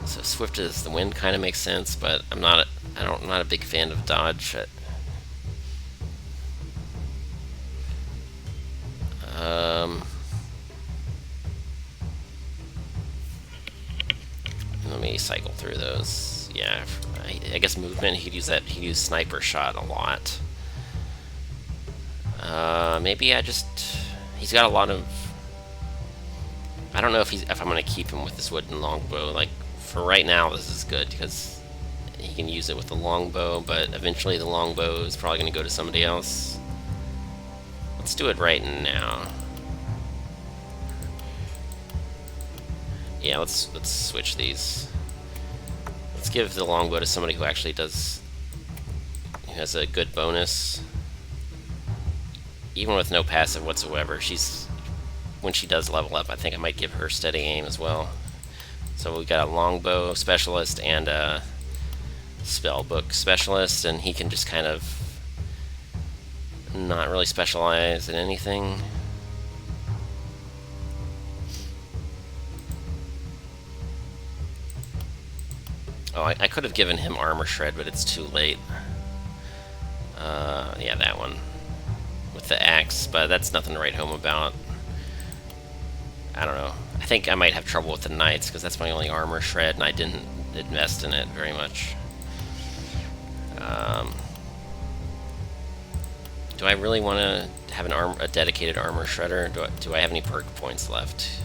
So swift as the wind kind of makes sense, but I'm not a big fan of dodge. Let me cycle through those. Yeah, I guess movement. He'd use sniper shot a lot. Maybe he's got a lot of. I don't know if I'm gonna keep him with this wooden longbow. Like for right now, this is good because he can use it with the longbow, but eventually the longbow is probably gonna go to somebody else. Let's do it right now. Yeah, let's switch these. Let's give the longbow to somebody who actually who has a good bonus. Even with no passive whatsoever, when she does level up, I think I might give her steady aim as well. So we got a longbow specialist and a spellbook specialist, and he can just kind of not really specialize in anything. Oh, I could have given him armor shred, but it's too late. Yeah, that one. With the axe, but that's nothing to write home about. I don't know. I think I might have trouble with the knights, because that's my only armor shred, and I didn't invest in it very much. Do I really want to have a dedicated armor shredder? Do I have any perk points left?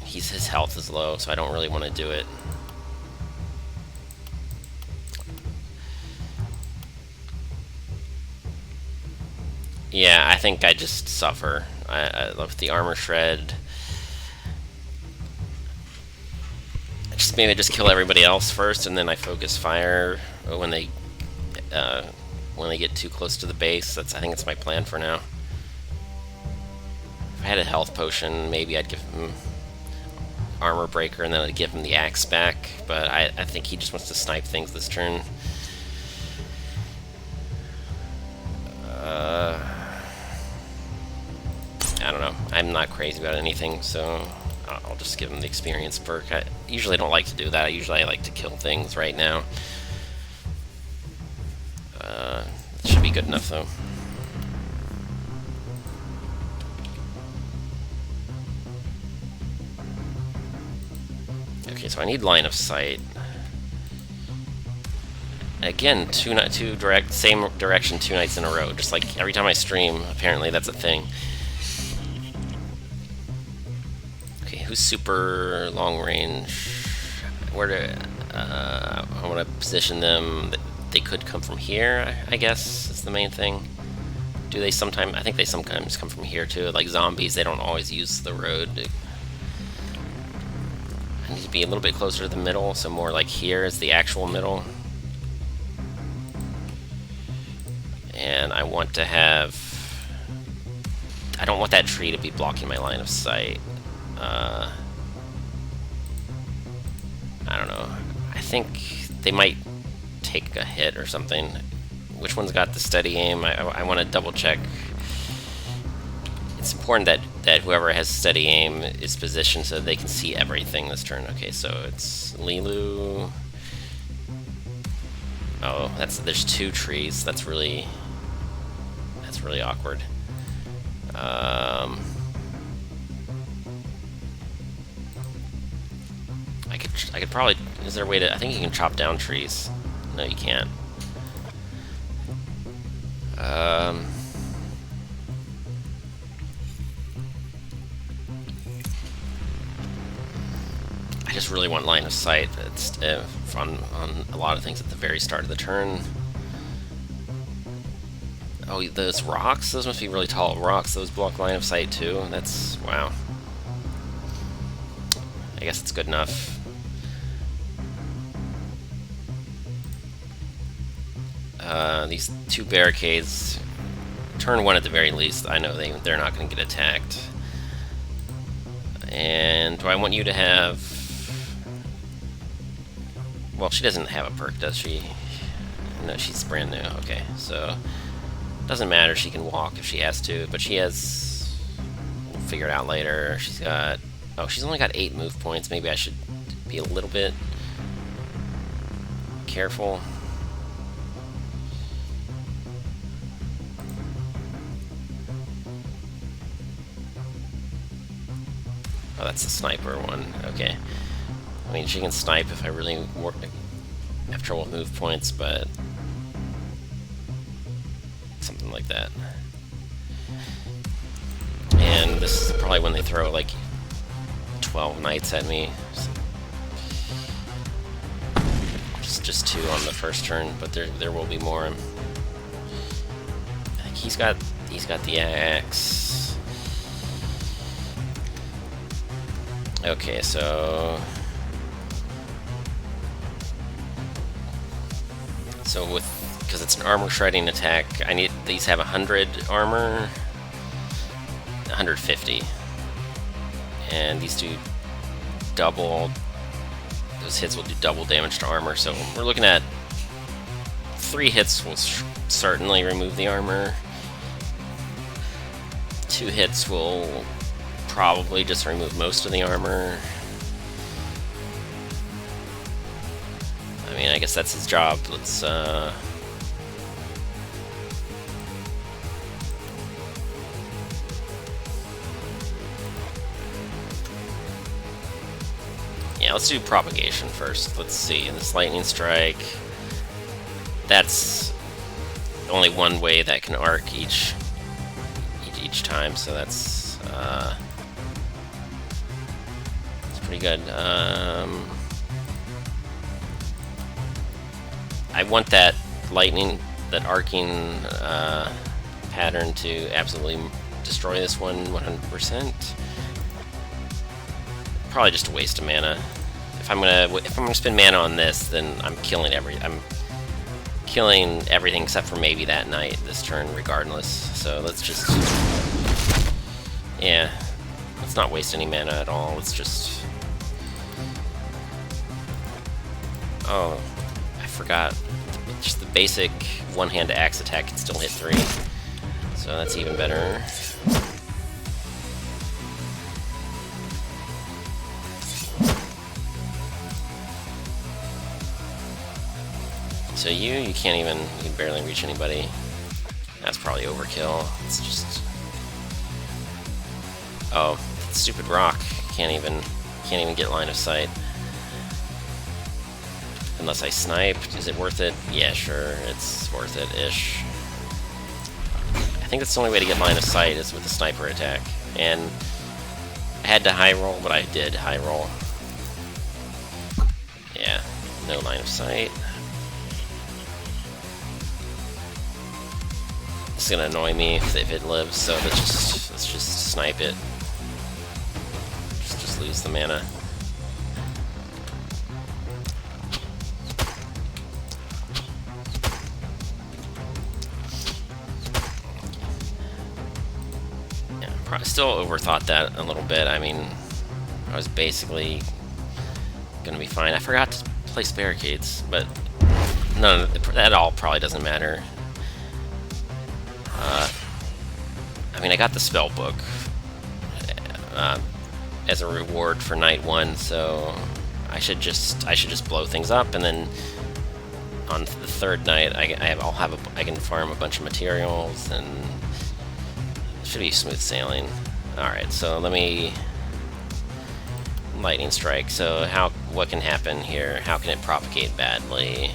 His health is low, so I don't really want to do it. Yeah, I think I just suffer. I love the armor shred. Maybe just kill everybody else first, and then I focus fire when they get too close to the base. I think that's my plan for now. If I had a health potion, maybe I'd give him armor breaker, and then I'd give him the axe back. But I think he just wants to snipe things this turn. I don't know. I'm not crazy about anything, so I'll just give him the experience perk. I usually don't like to do that. I like to kill things right now. It should be good enough, though. Okay, so I need line of sight. Again, same direction 2 nights in a row. Just like every time I stream, apparently that's a thing. Okay, who's super long range? I want to position them. They could come from here, I guess, is the main thing. Do they sometimes? I think they sometimes come from here too. Like zombies, they don't always use the road. I need to be a little bit closer to the middle, so more like here is the actual middle. And I want to have I don't want that tree to be blocking my line of sight. I don't know. I think they might take a hit or something. Which one's got the steady aim? I want to double check. It's important that whoever has steady aim is positioned so they can see everything this turn. Okay, so it's Lilu. Oh, there's 2 trees. That's really awkward. I could probably. Is there a way to? I think you can chop down trees. No, you can't. I just really want line of sight. It's on a lot of things at the very start of the turn. Oh, those rocks? Those must be really tall rocks. Those block line of sight too. That's wow. I guess it's good enough. These 2 barricades, turn 1 at the very least. I know they're not going to get attacked. And do I want you to have? Well, she doesn't have a perk, does she? No, she's brand new. Okay, so doesn't matter. She can walk if she has to, but she has. We'll figure it out later. She's got. Oh, she's only got 8 move points. Maybe I should be a little bit careful. Oh, that's the sniper one. Okay. I mean, she can snipe if I really have trouble with move points, but something like that. And this is probably when they throw like 12 knights at me. Just 2 on the first turn, but there will be more. I think he's got the axe. Okay, so because it's an armor shredding attack, I need these have 100 armor, 150, and these do double. Those hits will do double damage to armor. So we're looking at 3 hits will certainly remove the armor. 2 hits will probably just remove most of the armor. I mean, I guess that's his job. Let's yeah, let's do propagation first. Let's see, this lightning strike. That's only one way that can arc each time, so that's pretty good. I want that lightning, that arcing pattern to absolutely destroy this one 100%. Probably just a waste of mana. If I'm gonna spend mana on this, then I'm killing everything except for maybe that knight this turn, regardless. So let's just, yeah, let's not waste any mana at all. Let's just. Oh, I forgot. Just the basic one-hand axe attack can still hit 3, so that's even better. So you can barely reach anybody. That's probably overkill. It's just, oh, that stupid rock can't even get line of sight. Unless I sniped. Is it worth it? Yeah, sure, it's worth it-ish. I think that's the only way to get line of sight is with the sniper attack. And I had to high roll, but I did high roll. Yeah, no line of sight. It's gonna annoy me if it lives, so let's just snipe it. Just lose the mana. still overthought that a little bit. I mean, I was basically gonna be fine. I forgot to place barricades, but no, that all probably doesn't matter. I mean, I got the spell book as a reward for night 1, so I should just blow things up, and then on the 3rd night I can farm a bunch of materials, and it should be smooth sailing. All right, so let me lightning strike. So what can happen here? How can it propagate badly?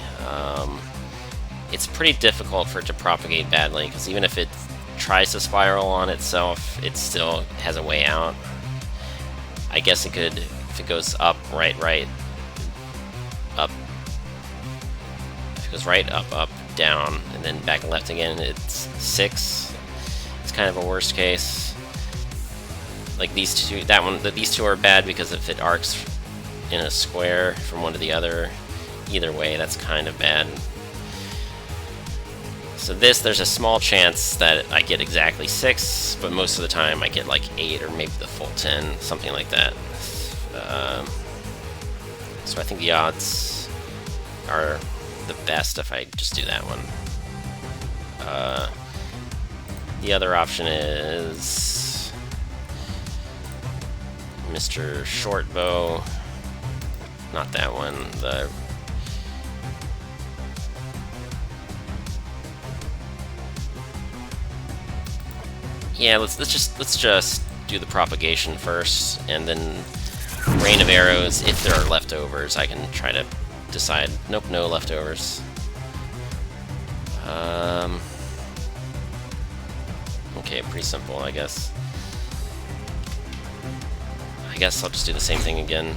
It's pretty difficult for it to propagate badly, because even if it tries to spiral on itself, it still has a way out. I guess it could, if it goes up, right, up. If it goes right, up, down, and then back and left again, it's 6. It's kind of a worst case. Like these two, these two are bad because if it arcs in a square from one to the other, either way, that's kind of bad. So there's a small chance that I get exactly 6, but most of the time I get like 8 or maybe the full 10, something like that. So I think the odds are the best if I just do that one. The other option is Mr. Shortbow. Not that one. Yeah, let's just do the propagation first, and then rain of arrows. If there are leftovers, I can try to decide. Nope, no leftovers. Okay, pretty simple, I guess. I guess I'll just do the same thing again.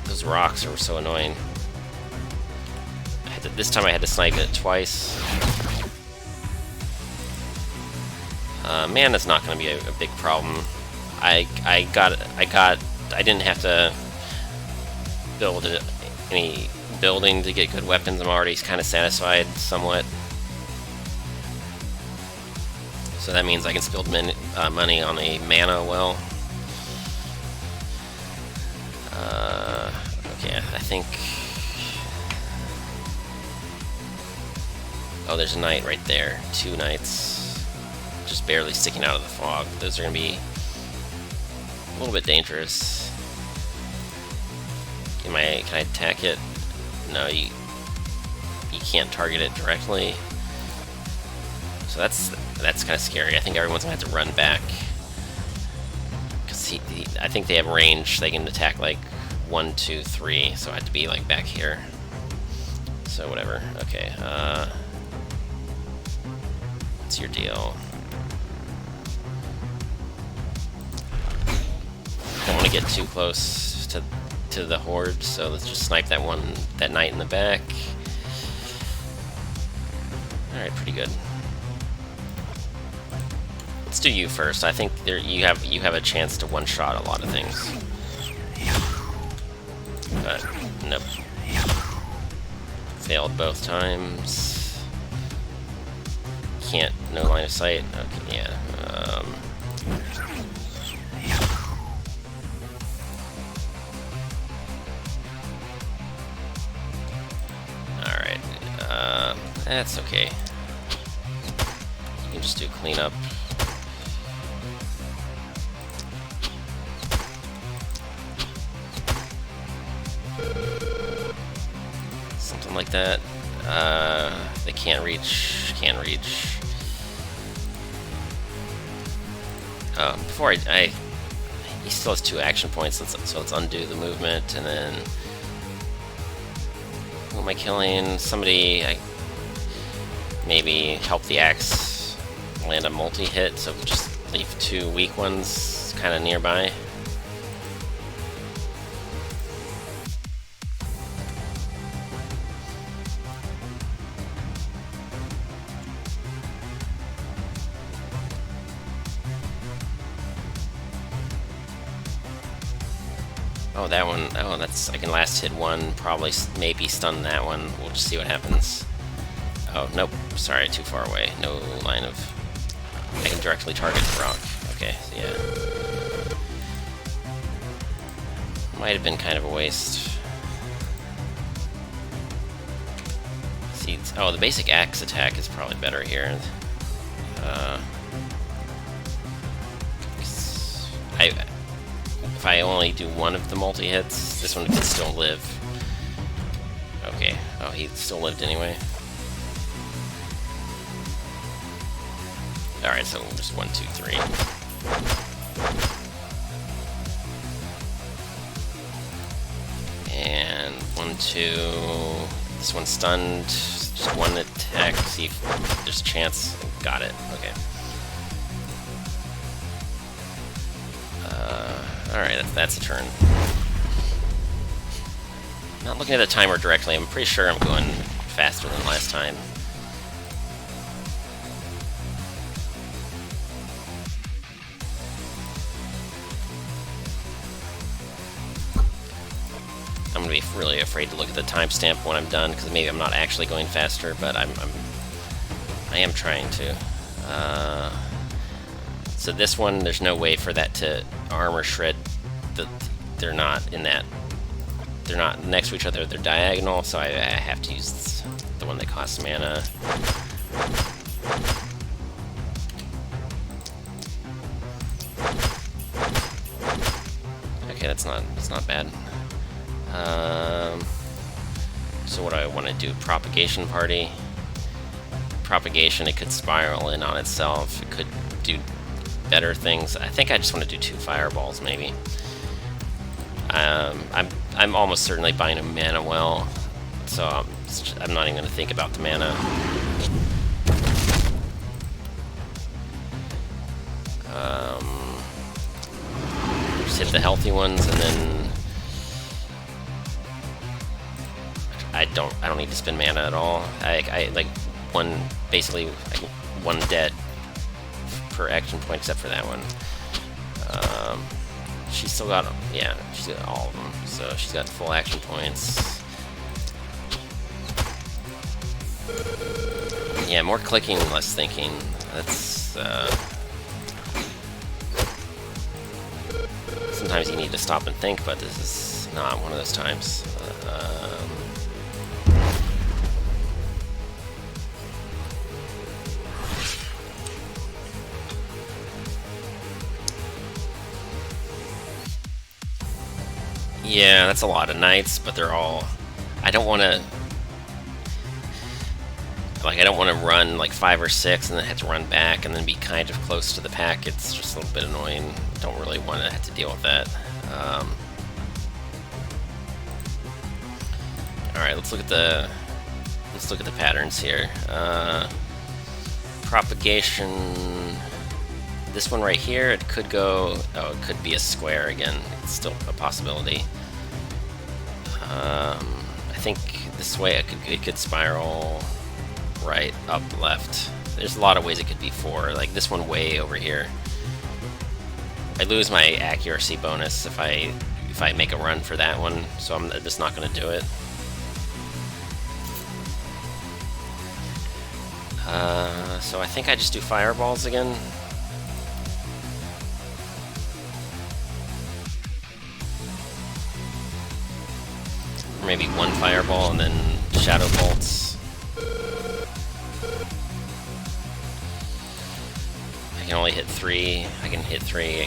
Those rocks are so annoying. This time I had to snipe it twice. Man, that's not going to be a big problem. I didn't have to build any building to get good weapons. I'm already kind of satisfied somewhat. So that means I can spend money on a mana well. Okay, I think... Oh, there's a knight right there. 2 knights. Just barely sticking out of the fog. Those are going to be a little bit dangerous. Can I attack it? No, you can't target it directly. So that's kind of scary. I think everyone's going to have to run back. Because I think they have range. They can attack like 1, 2, 3. So I have to be like back here. So whatever. Okay. What's your deal? Don't want to get too close to the horde, so let's just snipe that knight in the back. Alright, pretty good. Let's do you first. I think you have a chance to one-shot a lot of things. But nope. Failed both times. Can't, no line of sight. Okay, yeah. Alright. That's okay. You can just do cleanup. Something like that. They can't reach. Before he still has 2 action points, so let's undo the movement, and then who am I killing? Somebody. Maybe help the axe land a multi-hit, so we'll just leave 2 weak ones kind of nearby. Oh, that one. Oh, I can last hit 1. Probably, maybe stun that one. We'll just see what happens. Oh, nope. Sorry, too far away. No line of... I can directly target the rock. Okay, yeah. Might have been kind of a waste. See, oh, the basic axe attack is probably better here. If I only do one of the multi-hits, this one could still live. Okay. Oh, he still lived anyway. Alright, so just 1, 2, 3. And 1, 2. This one's stunned. Just one attack. See if there's a chance. Got it. Okay. Alright, that's a turn. Not looking at the timer directly. I'm pretty sure I'm going faster than last time. I'm gonna be really afraid to look at the timestamp when I'm done, because maybe I'm not actually going faster, but I am trying to. So this one, there's no way for that to armor shred. They're not in that. They're not next to each other. They're diagonal, so I have to use the one that costs mana. Okay, that's not bad. So what do I want to do? Propagation party. Propagation, it could spiral in on itself. It could do better things. I think I just want to do 2 fireballs, maybe. I'm almost certainly buying a mana well, so I'm not even going to think about the mana. Just hit the healthy ones, and then I don't need to spend mana at all. I like basically one dead per action point, except for that one. She's still got, yeah, she's got all of them, so she's got full action points. Yeah, more clicking, less thinking. That's, sometimes you need to stop and think, but this is not one of those times. Yeah, that's a lot of knights, but they're all... I don't want to... Like, I don't want to run like 5 or 6 and then have to run back and then be kind of close to the pack. It's just a little bit annoying. Don't really want to have to deal with that. Alright, let's look at the patterns here. Propagation... This one right here, it could go... Oh, it could be a square again. It's still a possibility. I think this way it could spiral right, up, left. There's a lot of ways it could be 4. Like this one way over here. I lose my accuracy bonus if I make a run for that one, so I'm just not going to do it. So I think I just do fireballs again. Or maybe 1 fireball and then shadow bolts. I can only hit 3. I can hit 3.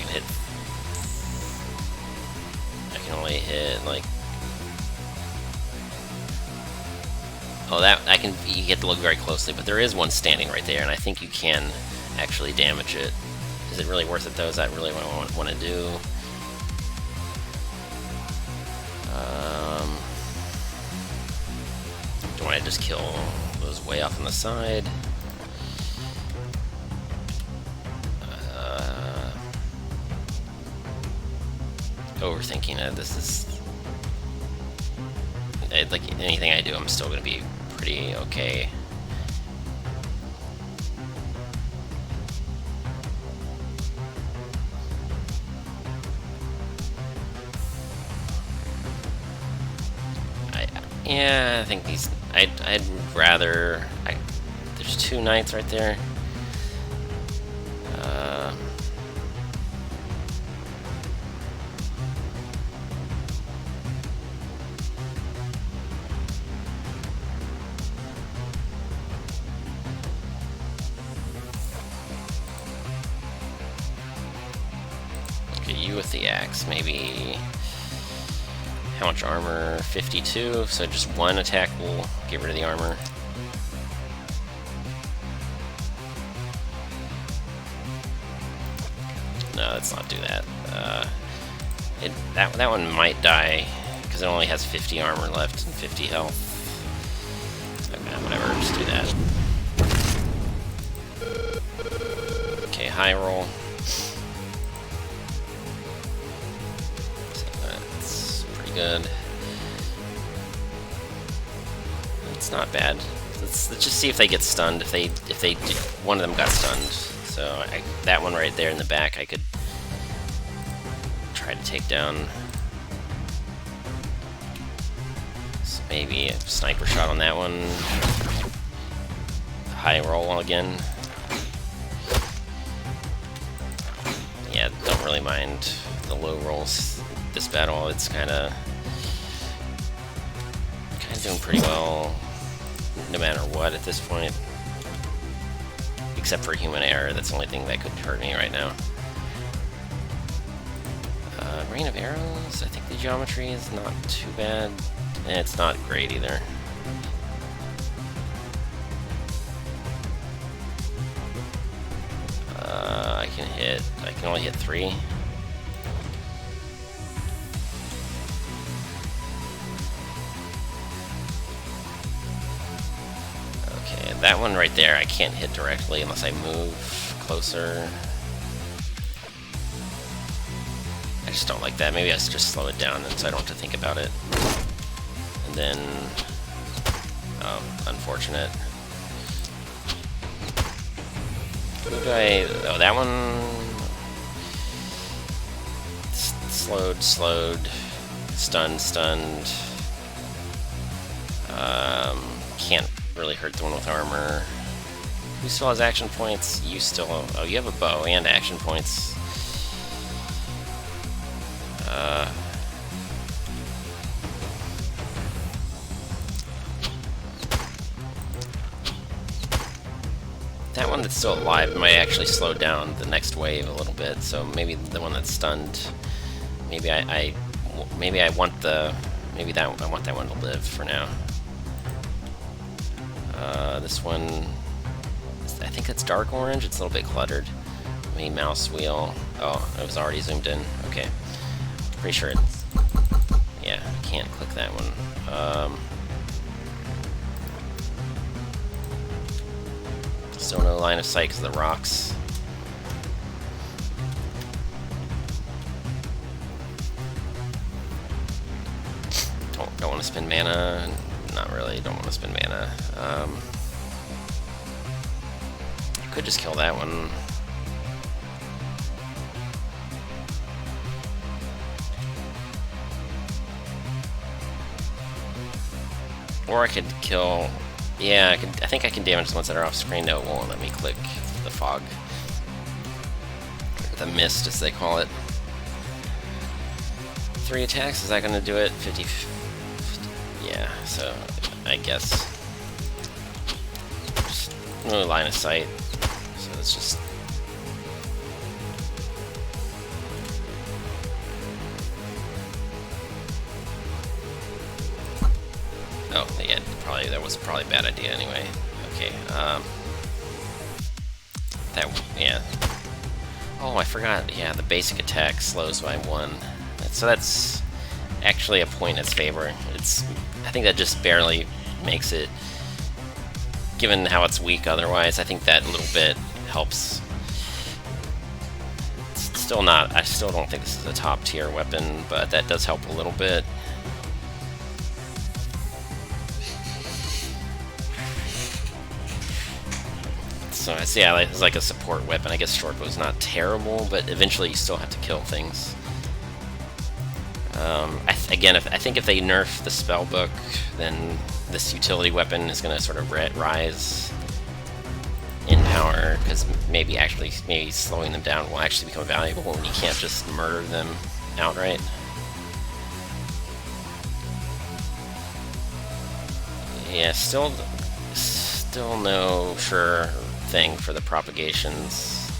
I can only hit like... Oh, that I can. You get to look very closely, but there is one standing right there, and I think you can actually damage it. Is it really worth it though? Is that really what I want to do? Do I just kill those way off on the side? Overthinking it. This is like anything I do, I'm still going to be pretty okay. Yeah, I think these... I'd rather... There's 2 knights right there. do with the axe? Maybe... How much armor? 52, so just one attack will get rid of the armor. No, let's not do that. That one might die, because it only has 50 armor left and 50 health. Okay, whatever, just do that. Okay, high roll. That's pretty good. It's not bad. Let's just see if they get stunned. If they one of them got stunned. So that one right there in the back, I could try to take down. So maybe a sniper shot on that one. High roll again. Yeah, don't really mind the low rolls this battle. It's kind of doing pretty well, no matter what at this point. Except for human error, that's the only thing that could hurt me right now. Rain of arrows, I think the geometry is not too bad. It's not great either. I can only hit 3. Okay, that one right there I can't hit directly unless I move closer. I just don't like that. Maybe I should just slow it down so I don't have to think about it. And then... oh, unfortunate. Who do I... oh, that one... Slowed. Stunned. Can't really hurt the one with armor. Who still has action points? You still... oh, you have a bow and action points. That one that's still alive might actually slow down the next wave a little bit, so maybe the one that's stunned, maybe I want that one to live for now. This one, I think it's dark orange. It's a little bit cluttered. Maybe mouse wheel. Oh, it was already zoomed in. Okay, pretty sure it's... yeah, I can't click that one. Still no line of sight because of the rocks. Don't want to spend mana. Not really. Don't want to spend mana. I could just kill that one. Or I could kill... yeah, I think I can damage the ones that are off screen. No, it won't let me click the fog. The mist, as they call it. 3 attacks, is that going to do it? 50... yeah, so I guess... just no line of sight. So it's just... oh, yeah, that was probably a bad idea anyway. Okay, yeah. Oh, I forgot, yeah, the basic attack slows by 1. So that's actually a point in its favor. I think that just barely makes it, given how it's weak otherwise. I think that little bit helps. It's still not, I still don't think this is a top tier weapon, but that does help a little bit. So I see, yeah, it's like a support weapon. I guess shortbow's not terrible, but eventually you still have to kill things. Again, I think if they nerf the spellbook, then this utility weapon is going to sort of rise in power, because maybe slowing them down will actually become valuable when you can't just murder them outright. Yeah, still no sure thing for the propagations.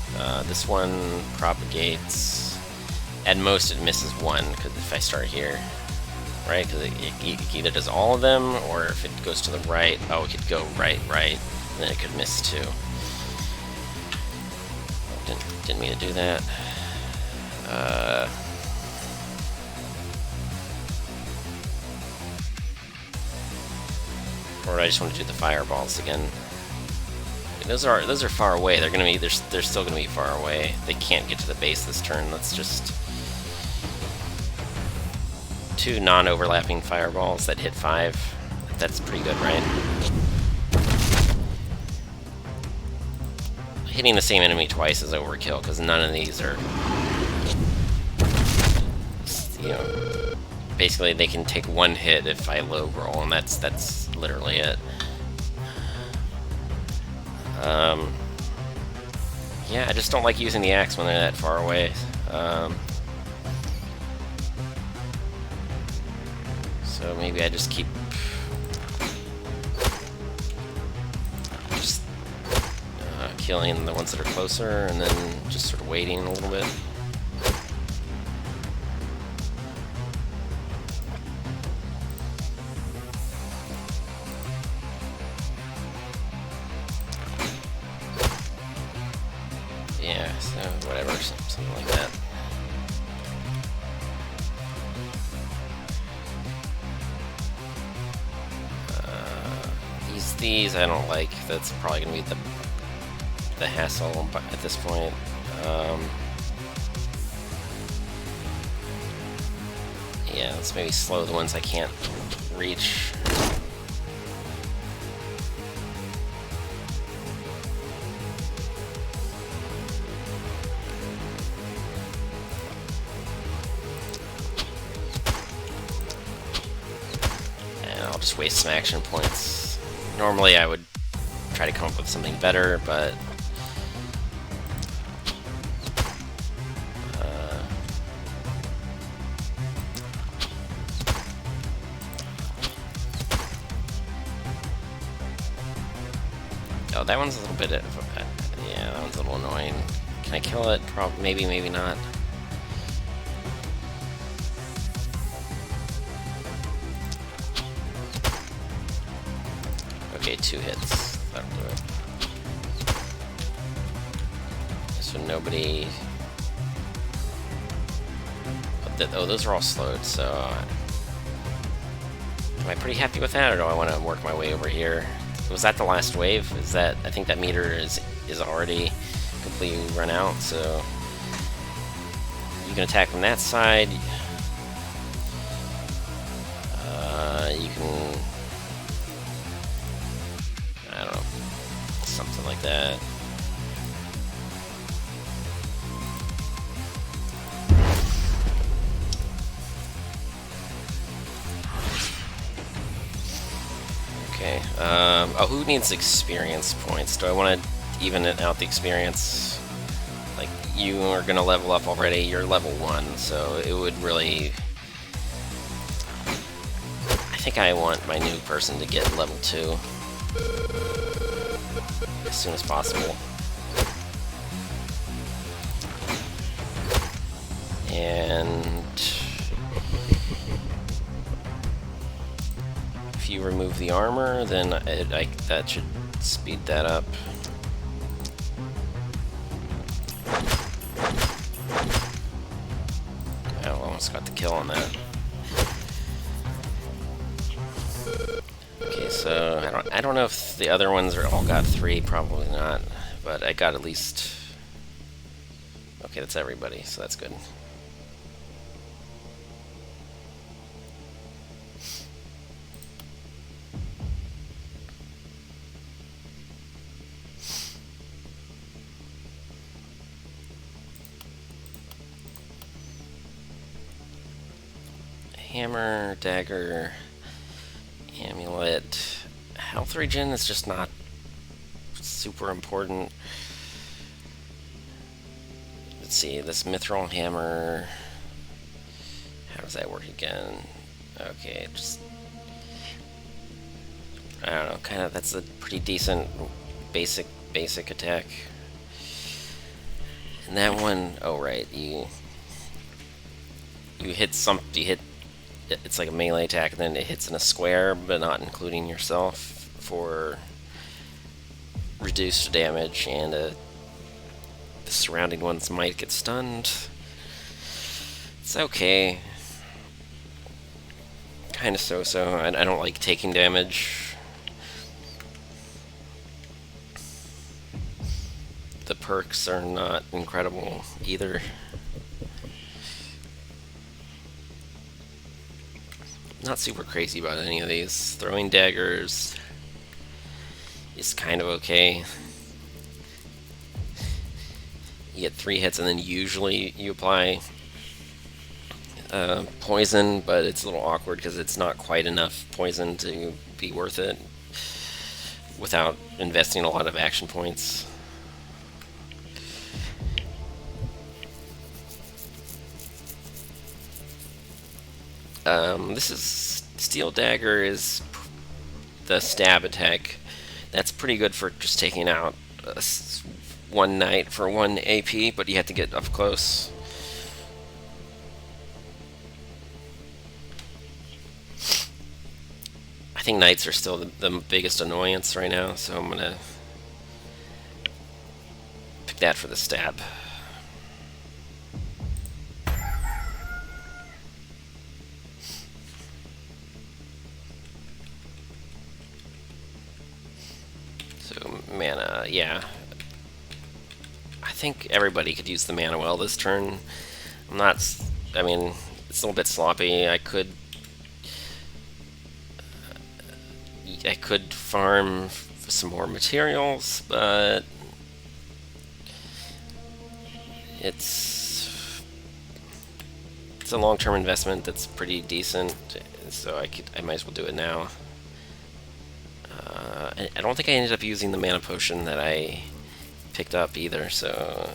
This one propagates At most, it misses one, because if I start here, right? Because it either does all of them, or if it goes to the right, oh, it could go right, and then it could miss two. Didn't mean to do that. Or I just want to do the fireballs again. Those are far away. They're still gonna be far away. They can't get to the base this turn. That's just two non-overlapping fireballs that hit 5. That's pretty good, right? Hitting the same enemy twice is overkill because none of these are, you know, basically they can take one hit if I low roll, and that's literally it. Yeah, I just don't like using the axe when they're that far away. So maybe I just keep killing the ones that are closer, and then just sort of waiting a little bit. Yeah, so whatever, something like that. These I don't like. That's probably gonna be the hassle at this point. Yeah, let's maybe slow the ones I can't reach. And I'll just waste some action points. Normally I would try to come up with something better, but oh, that one's a little bit, yeah, that one's a little annoying. Can I kill it? Maybe, maybe not. Okay, 2 hits. That'll do it. So nobody... Oh, those are all slowed, so... Am I pretty happy with that, or do I want to work my way over here? Was that the last wave? Is that... I think that meter is already completely run out, so... You can attack from that side. You can... I don't know. Something like that. Okay. Oh, who needs experience points? Do I want to even it out the experience? Like, you are going to level up already. You're level 1, so it would really... I think I want my new person to get level 2 as soon as possible. And... if you remove the armor, then that should speed that up. I almost got the kill on that. Okay, so I don't know if the other ones are all got 3, probably not, but I got at least... Okay, that's everybody, so that's good. Hammer, dagger, amulet. Health regen is just not super important. Let's see, this mithril hammer. How does that work again? Okay, just... I don't know, kind of, that's a pretty decent basic attack. And that one, oh right, you... you hit it's like a melee attack, and then it hits in a square, but not including yourself for reduced damage, and the surrounding ones might get stunned. It's okay. Kind of so-so. I don't like taking damage. The perks are not incredible either. Not super crazy about any of these. Throwing daggers is kind of okay. You get 3 hits, and then usually you apply poison, but it's a little awkward because it's not quite enough poison to be worth it without investing a lot of action points. This is Steel Dagger is the stab attack. That's pretty good for just taking out one knight for 1 AP, but you have to get up close. I think knights are still the biggest annoyance right now, so I'm gonna pick that for the stab. So mana, yeah. I think everybody could use the mana well this turn. I mean, it's a little bit sloppy. I could farm some more materials, but it's a long-term investment that's pretty decent, so I might as well do it now. I don't think I ended up using the mana potion that I picked up either, so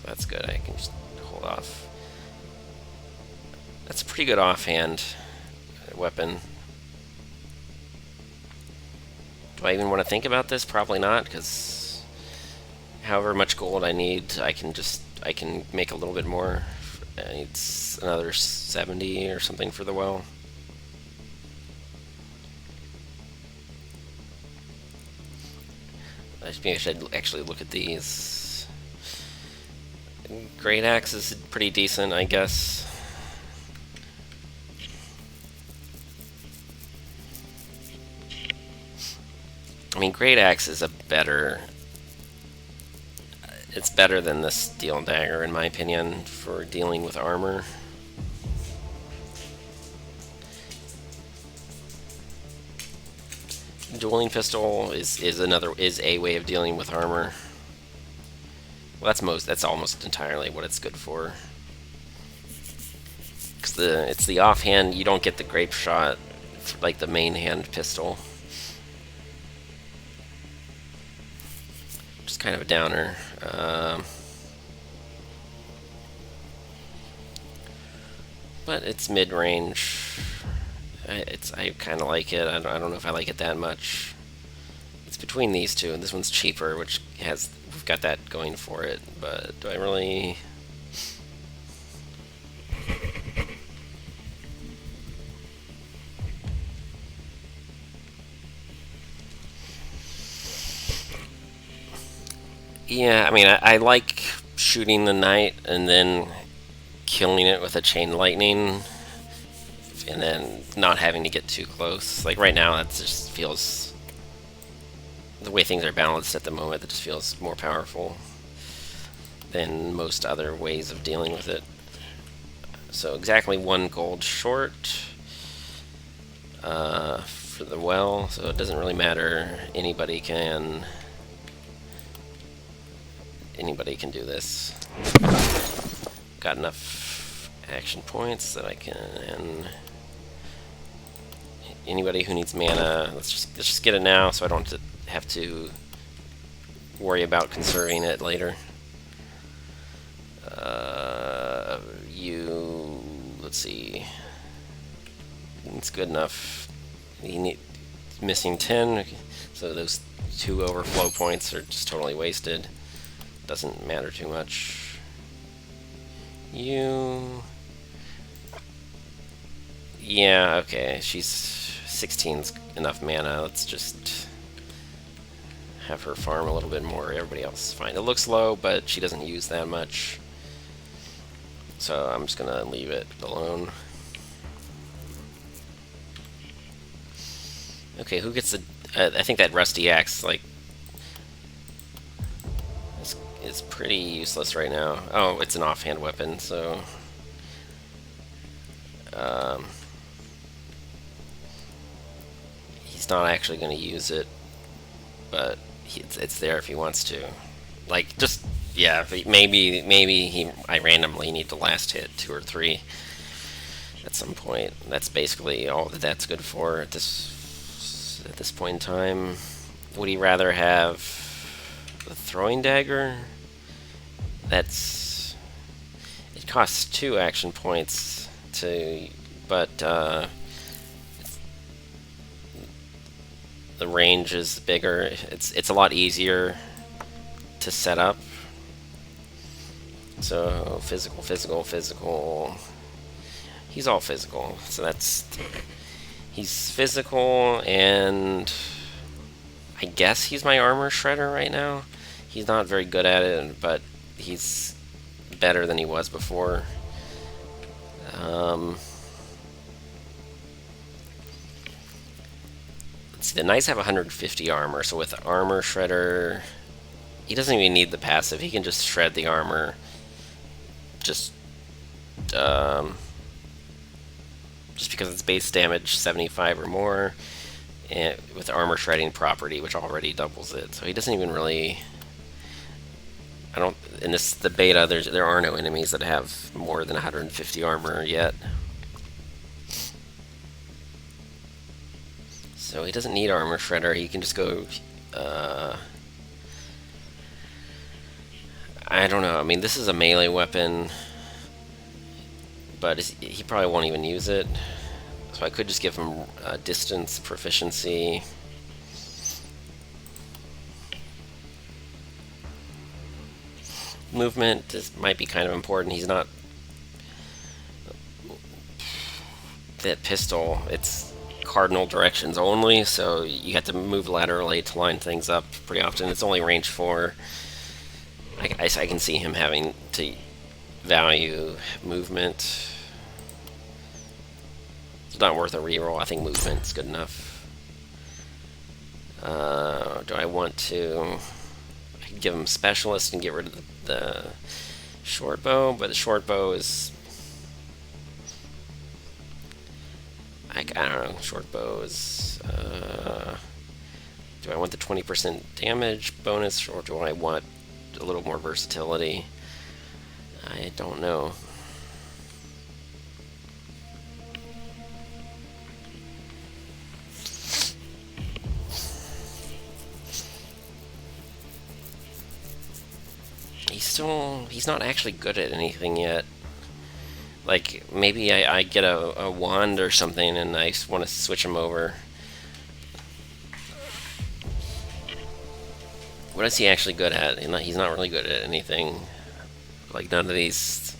that's good. I can just hold off. That's a pretty good offhand weapon. Do I even want to think about this? Probably not, because however much gold I need, I can make a little bit more. I need another 70 or something for the well. Maybe I should actually look at these. Great Axe is pretty decent, I guess. I mean, Great Axe is it's better than the Steel Dagger, in my opinion, for dealing with armor. Dueling Pistol is a way of dealing with armor. Well, that's almost entirely what it's good for. Because it's the offhand, you don't get the grape shot like the main hand pistol. Just kind of a downer. But it's mid-range. I kind of like it. I don't know if I like it that much. It's between these two. This one's cheaper, which we've got that going for it. But do I really? Yeah, I mean, I like shooting the knight and then killing it with a chain lightning, and then not having to get too close. Like right now, that just feels, the way things are balanced at the moment, that just feels more powerful than most other ways of dealing with it. So exactly 1 gold short for the well, so it doesn't really matter. Anybody can do this. Got enough action points that I can. Anybody who needs mana, let's just get it now, so I don't have to worry about conserving it later. Let's see. It's good enough. You need missing 10, so those 2 overflow points are just totally wasted. doesn't matter too much. You... Yeah, okay, she's 16's enough mana. Let's just have her farm a little bit more. Everybody else is fine. It looks low, but she doesn't use that much. So I'm just gonna leave it alone. Okay, who gets the... I think that rusty axe, like, is pretty useless right now. Oh, it's an offhand weapon, so... he's not actually going to use it, but it's there if he wants to. Like, just... Yeah, maybe I randomly need the last hit, 2 or 3, at some point. That's basically all that that's good for at this point in time. Would he rather have the throwing dagger? It costs 2 action points to, but the range is bigger. It's a lot easier to set up. So physical, physical, physical. He's all physical, so he's physical, and I guess he's my armor shredder right now. He's not very good at it, but he's better than he was before. Let's see, the knights have 150 armor, so with the armor shredder, he doesn't even need the passive. He can just shred the armor. Just because it's base damage 75 or more, and with the armor shredding property, which already doubles it. So he doesn't even really... in the beta, there are no enemies that have more than 150 armor yet. So he doesn't need armor shredder. He can just go... I don't know. I mean, this is a melee weapon, but he probably won't even use it. So I could just give him distance proficiency. Movement might be kind of important. He's not... That pistol, it's cardinal directions only, so you have to move laterally to line things up pretty often. It's only range 4. I can see him having to value movement. It's not worth a reroll. I think movement's good enough. Do I want to... I can give him specialist and get rid of the short bow, but the short bow is... I don't know. Short bow is... do I want the 20% damage bonus, or do I want a little more versatility? I don't know. He's not actually good at anything yet. Like, maybe I get a wand or something and I want to switch him over. What is he actually good at? He's not really good at anything. Like, none of these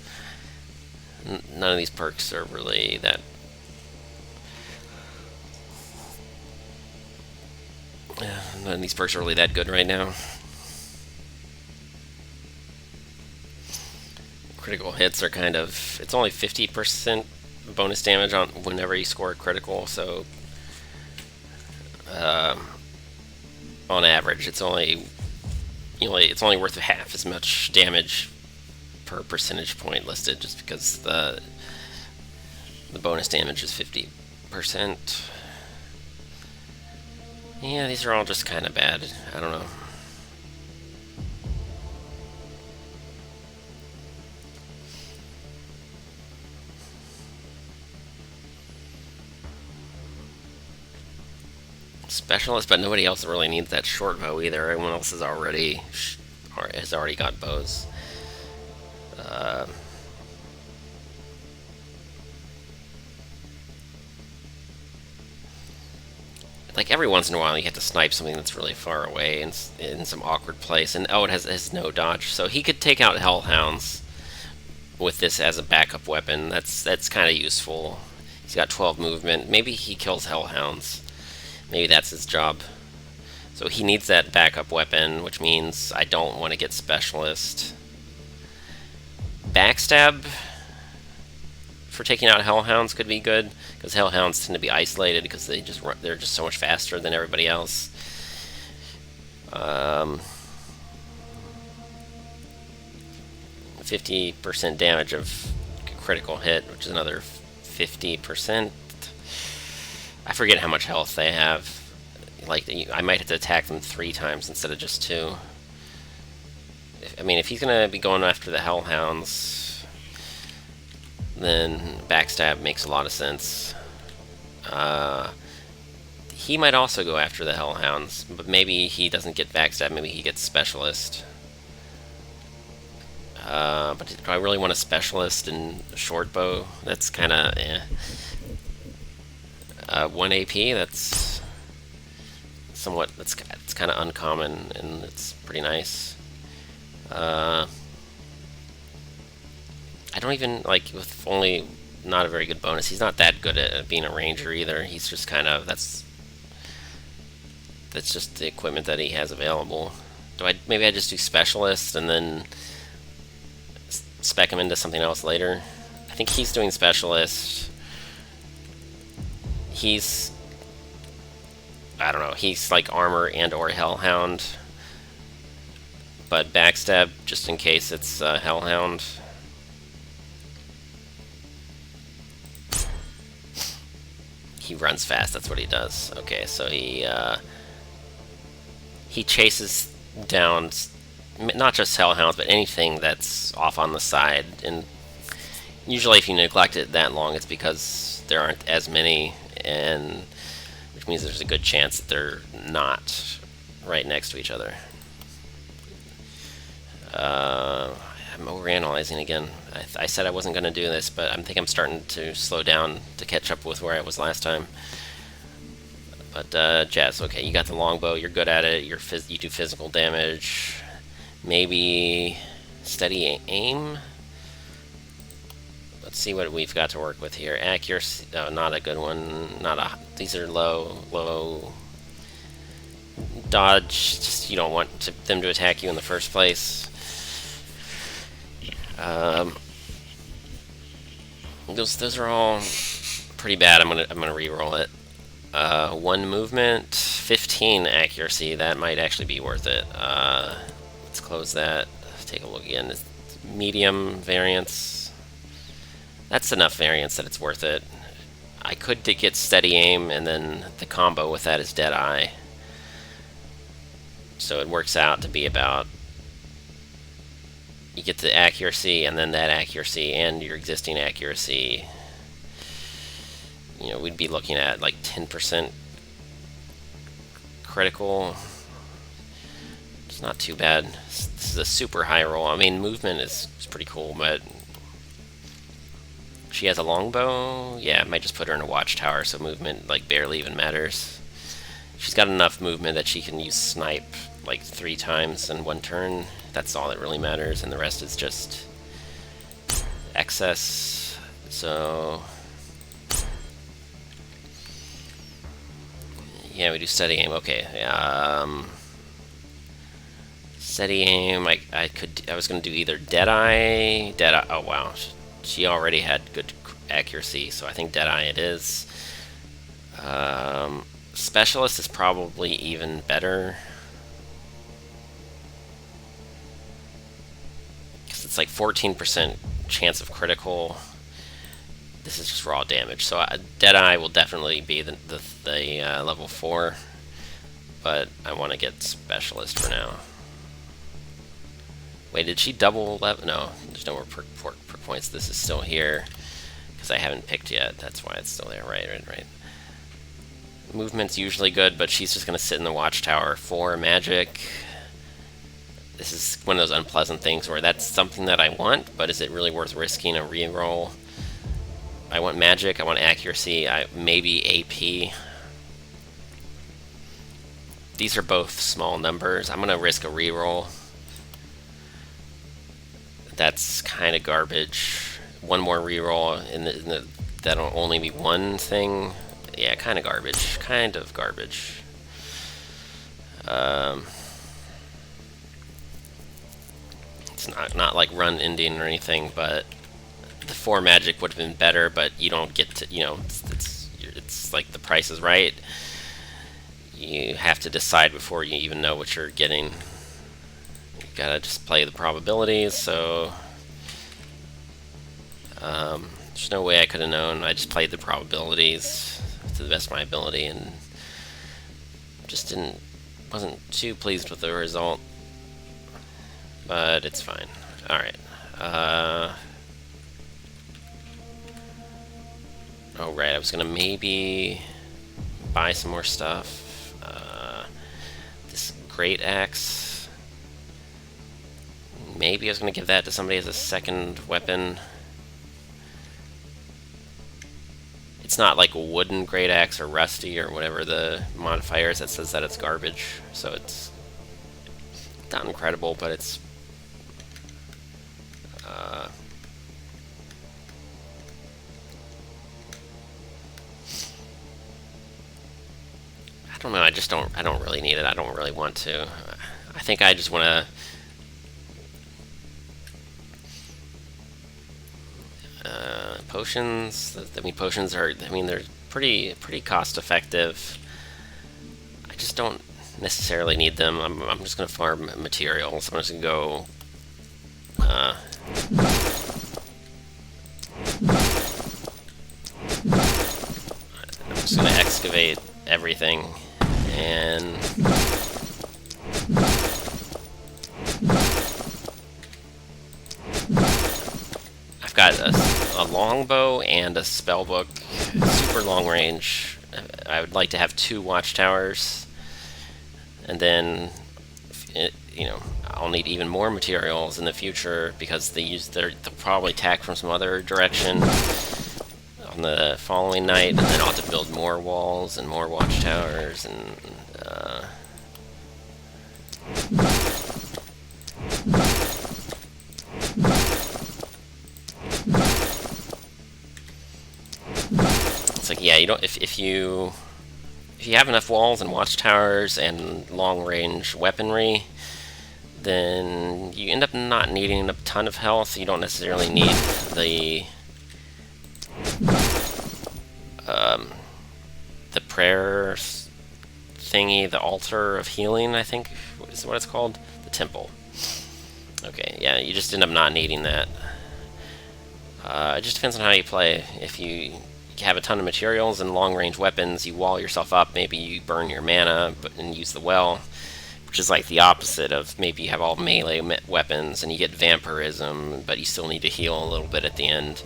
perks are really that... None of these perks are really that good right now. Critical hits are kind of... It's only 50% bonus damage on whenever you score a critical, so... on average, it's only worth half as much damage per percentage point listed, just because the bonus damage is 50%. Yeah, these are all just kind of bad. I don't know. Specialist, but nobody else really needs that short bow either. Everyone else has already got bows. like every once in a while you have to snipe something that's really far away and in some awkward place. And oh, it has no dodge, so he could take out hellhounds with this as a backup weapon. That's kind of useful. He's got 12 movement. Maybe he kills hellhounds. Maybe that's his job. So he needs that backup weapon, which means I don't want to get specialist. Backstab for taking out hellhounds could be good, because hellhounds tend to be isolated because they're just so much faster than everybody else. 50% damage of critical hit, which is another 50%. I forget how much health they have. Like, I might have to attack them 3 times instead of just 2. I mean, if he's gonna be going after the hellhounds, then backstab makes a lot of sense. He might also go after the hellhounds, but maybe he doesn't get backstab. Maybe he gets specialist. But do I really want a specialist in short bow? That's kind of 1 AP. That's somewhat. It's kind of uncommon, and it's pretty nice. I don't even like, with only not a very good bonus. He's not that good at being a ranger either. He's just kind of that's just the equipment that he has available. Maybe I just do specialist and then spec him into something else later. I think he's doing specialist. I don't know, he's like armor and or hellhound, but backstab just in case it's hellhound. He runs fast, that's what he does. Okay, so he chases down not just hellhounds, but anything that's off on the side. And usually if you neglect it that long, it's because there aren't as many, and which means there's a good chance that they're not right next to each other. I'm overanalyzing again. I said I wasn't going to do this, but I think I'm starting to slow down to catch up with where I was last time. But Jazz, okay, you got the longbow. You're good at it. You do physical damage. Maybe steady aim. Let's see what we've got to work with here. Accuracy. Oh, not a good one. These are low. Dodge. Just, you don't want them to attack you in the first place. Those are all pretty bad. I'm gonna re-roll it. 1 movement, 15 accuracy. That might actually be worth it. Let's close that. Take a look again. It's medium variance. That's enough variance that it's worth it. I could get steady aim, and then the combo with that is dead eye. So it works out to be about, you get the accuracy, and then that accuracy, and your existing accuracy. You know, we'd be looking at like 10% critical. It's not too bad. This is a super high roll. I mean, movement is pretty cool, but she has a longbow. Yeah, I might just put her in a watchtower, so movement like barely even matters. She's got enough movement that she can use snipe like 3 times in 1 turn. That's all that really matters, and the rest is just excess. So yeah, we do steady aim. Okay. Steady aim. I was gonna do either Deadeye. Oh wow, she already had good accuracy, so I think Deadeye it is. Specialist is probably even better, because it's like 14% chance of critical. This is just raw damage, so Deadeye will definitely be the level 4, but I want to get Specialist for now. Wait, did she double level? No, there's no more perk points. This is still here, because I haven't picked yet. That's why it's still there. Right. Movement's usually good, but she's just going to sit in the watchtower for magic. This is one of those unpleasant things where that's something that I want, but is it really worth risking a reroll? I want magic, I want accuracy, maybe AP. These are both small numbers. I'm gonna risk a reroll. That's kind of garbage. One more reroll, that'll only be one thing. Yeah, kind of garbage. Kind of garbage. It's not like run ending or anything, but the 4 magic would have been better. But you don't get to, it's like the price is right. You have to decide before you even know what you're getting. You gotta just play the probabilities. So there's no way I could have known. I just played the probabilities to the best of my ability, and just wasn't too pleased with the result. But it's fine. All right. Oh right, I was gonna maybe buy some more stuff. This great axe. Maybe I was gonna give that to somebody as a second weapon. It's not like a wooden great axe or rusty or whatever the modifier is that says that it's garbage. So it's not incredible, but it's I don't know. I don't really need it. I don't really want to. I think I just want to. Potions. I mean, potions are. I mean, they're pretty cost effective. I just don't necessarily need them. I'm just gonna farm materials. I'm just gonna go. I'm just gonna excavate everything. And I've got a longbow and a spellbook, super long range. I would like to have 2 watchtowers, and then I'll need even more materials in the future because they'll probably attack from some other direction on the following night, and then I'll have to build more walls and more watchtowers, and it's like, yeah, you don't if you have enough walls and watchtowers and long range weaponry, then you end up not needing a ton of health. You don't necessarily need the prayer thingy, the altar of healing, I think is what it's called, the temple. Okay, yeah, you just end up not needing that. It just depends on how you play. If you have a ton of materials and long-range weapons, you wall yourself up. Maybe you burn your mana and use the well, which is like the opposite of maybe you have all melee weapons and you get vampirism, but you still need to heal a little bit at the end.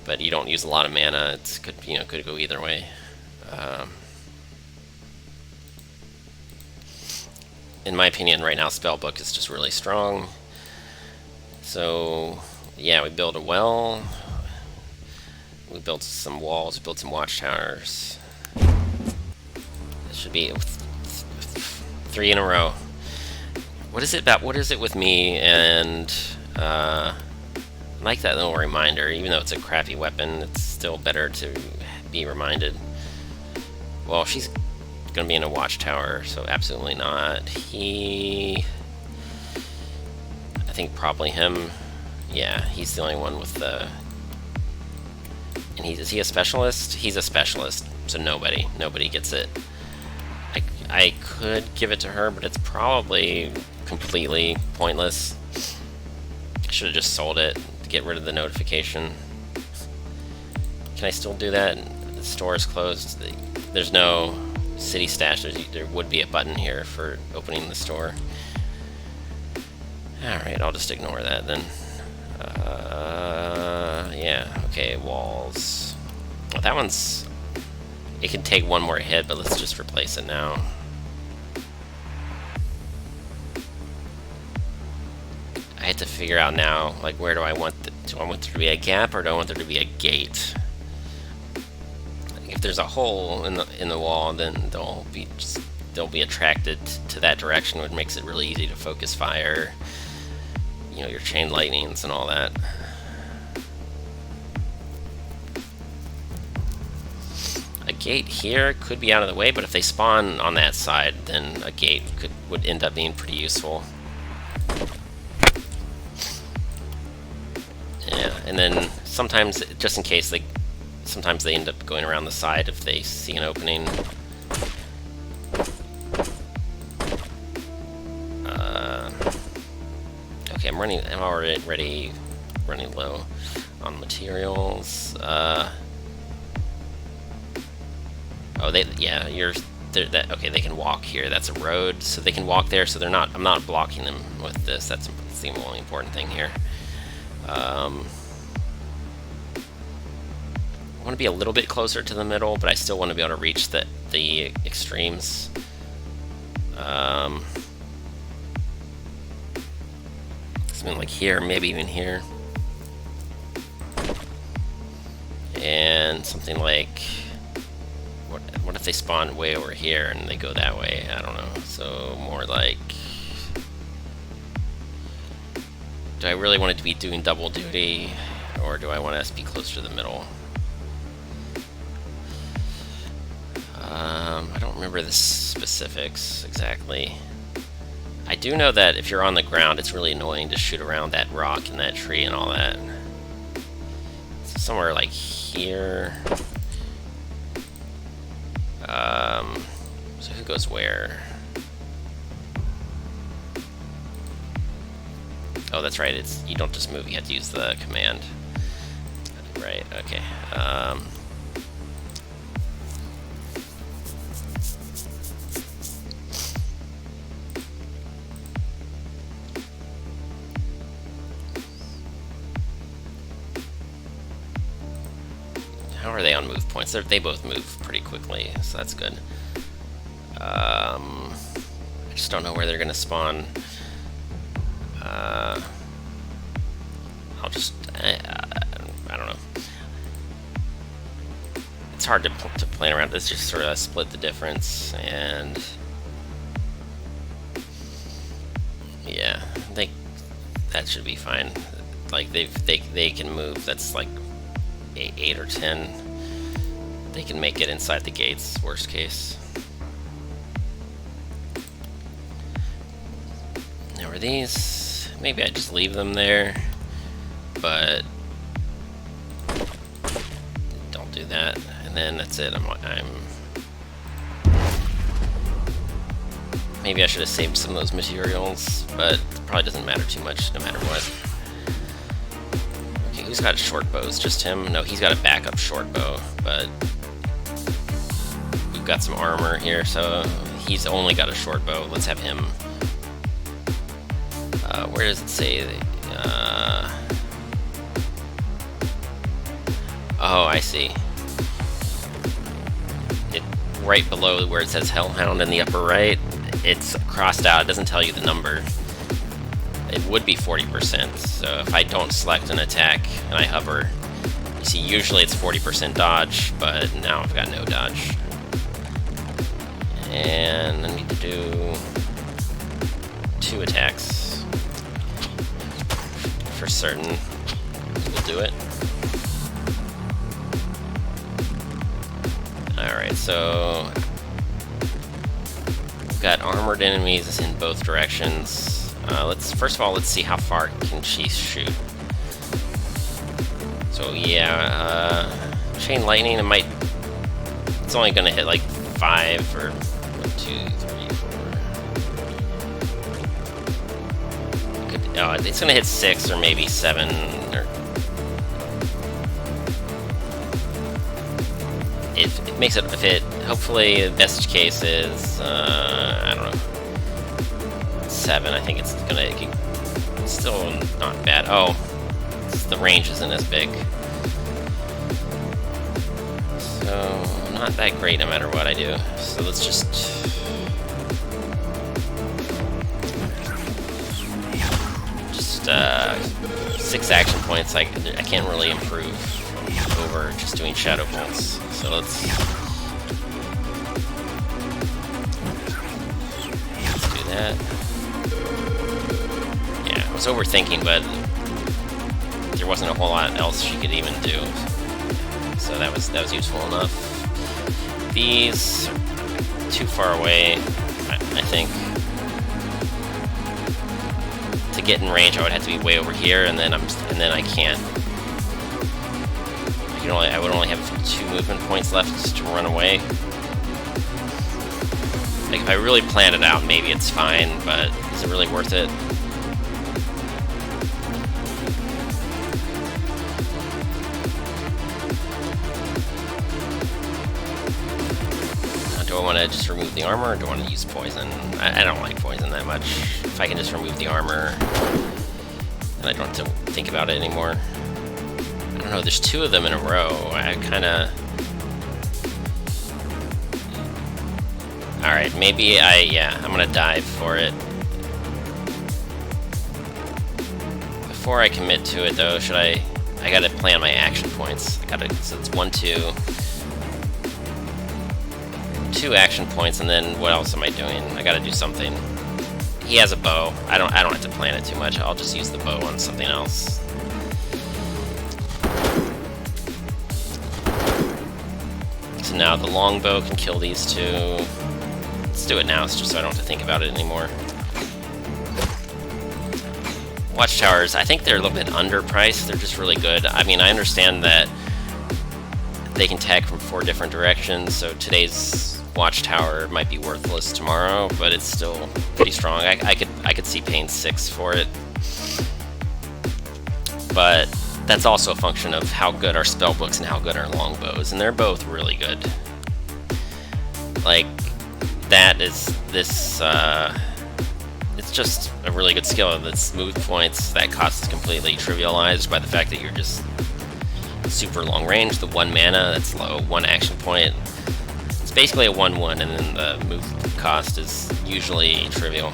But you don't use a lot of mana. It could go either way. In my opinion, right now, Spellbook is just really strong. So, yeah, we build a well. We built some walls. We built some watchtowers. It should be 3 in a row. What is it with me and I like that little reminder. Even though it's a crappy weapon, it's still better to be reminded. Well, she's gonna be in a watchtower, so absolutely not. I think probably him. Yeah, he's the only one with the. And is he a specialist? He's a specialist, so nobody gets it. I could give it to her, but it's probably completely pointless. I should have just sold it to get rid of the notification. Can I still do that? The store is closed. There's no city stash. There would be a button here for opening the store. Alright, I'll just ignore that then. Yeah, okay, walls. Well, that one's... It can take one more hit, but let's just replace it now. I had to figure out now, like, where do I want do I want there to be a gap, or do I want there to be a gate? If there's a hole in the wall, then there'll be just they'll be attracted to that direction, which makes it really easy to focus fire, you know, your chain lightnings and all that. A gate here could be out of the way, but if they spawn on that side, then a gate would end up being pretty useful. Yeah, and then sometimes, just in case, sometimes they end up going around the side if they see an opening. Okay, I'm already running low on materials. Oh, okay, they can walk here. That's a road, so they can walk there. So I'm not blocking them with this. That's the only important thing here. I want to be a little bit closer to the middle, but I still want to be able to reach the extremes. Something like here, maybe even here. And something like, what if they spawn way over here and they go that way? I don't know. So more like, do I really want it to be doing double duty, or do I want us to be closer to the middle? I don't remember the specifics exactly. I do know that if you're on the ground, it's really annoying to shoot around that rock and that tree and all that. So somewhere like here. So who goes where? Oh, that's right. You don't just move. You have to use the command. Right. Okay. How are they on move points? They both move pretty quickly, so that's good. I just don't know where they're going to spawn. I don't know. It's hard to plan around. Let's just sort of split the difference, and yeah, that should be fine. Like they can move. That's like 8 or 10. They can make it inside the gates, worst case. Now are these, maybe I just leave them there, but don't do that. And then that's it. Maybe I should have saved some of those materials, but it probably doesn't matter too much no matter what. Who's got short bows? Just him? No, he's got a backup short bow, but we've got some armor here, so he's only got a short bow. Let's have him. Where does it say? Oh, I see. Right below where it says Hellhound in the upper right, it's crossed out. It doesn't tell you the number. It would be 40%, so if I don't select an attack and I hover, you see usually it's 40% dodge, but now I've got no dodge. And I need to do 2 attacks. For certain, we'll do it. Alright, so we've got armored enemies in both directions. First of all, let's see how far can she shoot. So yeah, chain lightning, it's only gonna hit like 5 or 1, 2, 3, 4. It's gonna hit 6 or maybe 7 or. It makes it, hopefully the best case is, I don't know, 7. I think it's still not bad. Oh, the range isn't as big. So, not that great no matter what I do. So let's just. 6 action points. I can't really improve over just doing shadow bolts. So let's that. Yeah, I was overthinking, but there wasn't a whole lot else she could even do. So that was useful enough. These too far away, I think. To get in range, I would have to be way over here, and then I can't. I would only have 2 movement points left to run away. Like, if I really plan it out, maybe it's fine, but is it really worth it? Do I want to just remove the armor, or do I want to use poison? I don't like poison that much. If I can just remove the armor, and I don't have to think about it anymore. I don't know, there's 2 of them in a row. I kinda... Alright, maybe yeah, I'm gonna dive for it. Before I commit to it, though, should I gotta plan my action points. So it's 1, 2... 2 action points, and then what else am I doing? I gotta do something. He has a bow. I don't have to plan it too much. I'll just use the bow on something else. So now the longbow can kill these 2. Let's do it now, just so I don't have to think about it anymore. Watchtowers, I think they're a little bit underpriced. They're just really good. I mean, I understand that they can tag from 4 different directions, so today's watchtower might be worthless tomorrow, but it's still pretty strong. I could see paying 6 for it. But that's also a function of how good our spellbooks and how good our longbows, and they're both really good. Like, that is this, it's just a really good skill. The smooth points, that cost is completely trivialized by the fact that you're just super long range. The 1 mana, that's low, 1 action point. It's basically a 1/1, and then the move cost is usually trivial.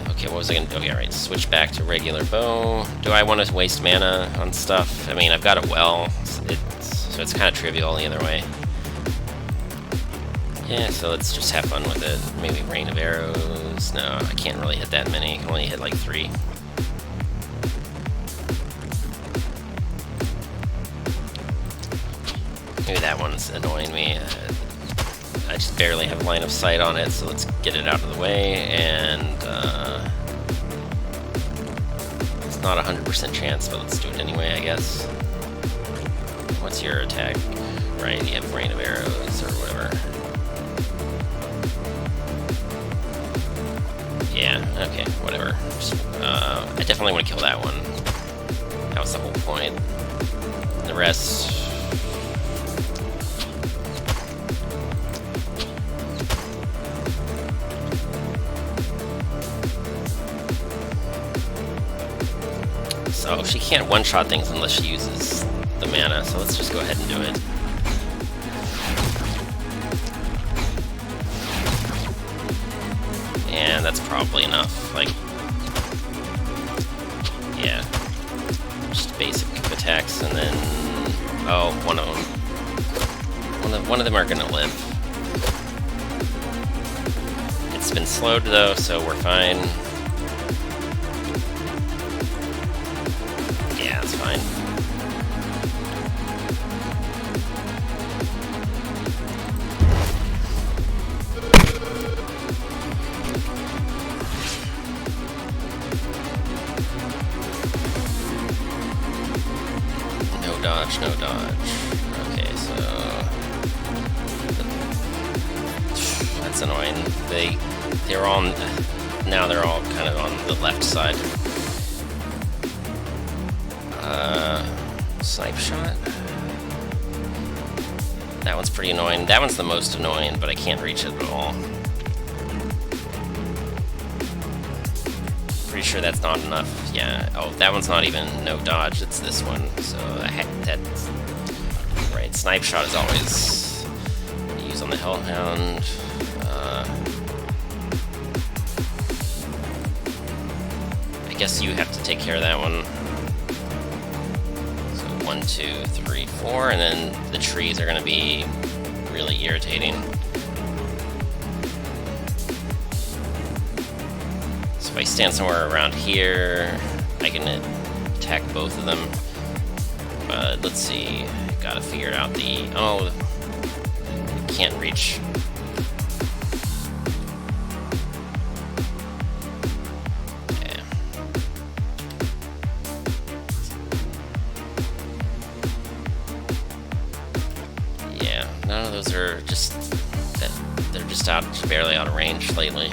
Okay, what was I gonna do? Okay, alright, switch back to regular bow. Do I want to waste mana on stuff? I mean, I've got a well, so it's kind of trivial either way. Yeah, so let's just have fun with it. Maybe rain of arrows. No, I can't really hit that many. I can only hit like 3. Maybe that one's annoying me. I just barely have line of sight on it, so let's get it out of the way, and it's not a 100% chance, but let's do it anyway, I guess. What's your attack? Right, you have rain of arrows, or whatever. Yeah, okay, whatever. I definitely want to kill that one. That was the whole point. The rest... So she can't one-shot things unless she uses the mana, so let's just go ahead and do it. And that's probably enough, like... Yeah. Just basic attacks, and then... Oh, one of them. One of them are gonna live. It's been slowed, though, so we're fine. Yeah, that's fine. No dodge, no dodge. Okay, so... That's annoying. They're all... Now they're all kind of on the left side. Snipe shot? That one's pretty annoying. That one's the most annoying, but I can't reach it at all. Pretty sure that's not enough. Yeah. Oh, that one's not even no dodge. It's this one. So that's right. Snipe shot is always used on the Hellhound. I guess you have to take care of that one. 1, 2, 3, 4, and then the trees are going to be really irritating. I stand somewhere around here, I can attack both of them. But let's see, gotta figure out the... oh, can't reach. Yeah. Yeah, none of those are just... they're just barely out of range lately.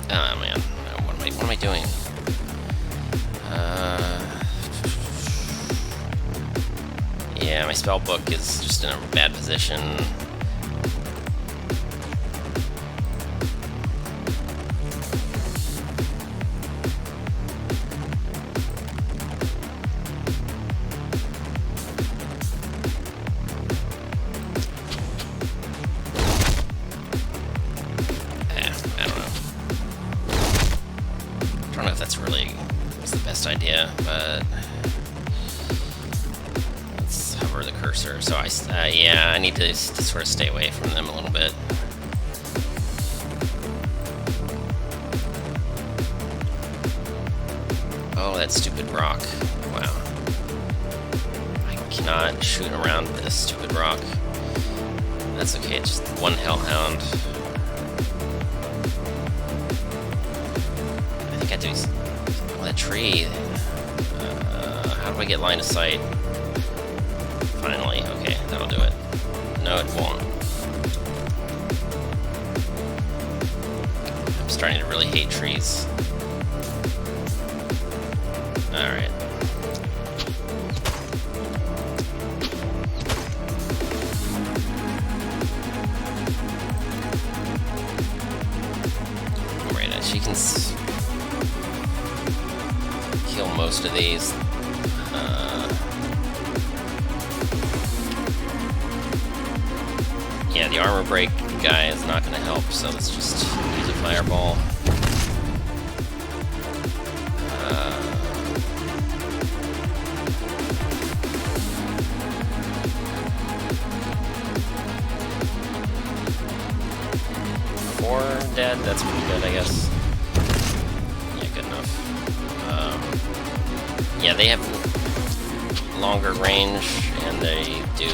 Oh man, what am I doing? Yeah, my spell book is just in a bad position. I don't know if that's really the best idea, but let's hover the cursor. So yeah, I need to sort of stay away from them a little bit. Oh, that stupid rock. Wow. I cannot shoot around this stupid rock. That's okay, just one hellhound. I do. Oh, that tree. How do I get line of sight? Finally, okay, that'll do it. No, it won't. I'm starting to really hate trees. Alright. Right, she can kill most of these. Yeah, the armor break guy is not going to help, so let's just use a fireball. Four dead, that's pretty good, I guess. Yeah, good enough. Yeah, they have longer range, and they do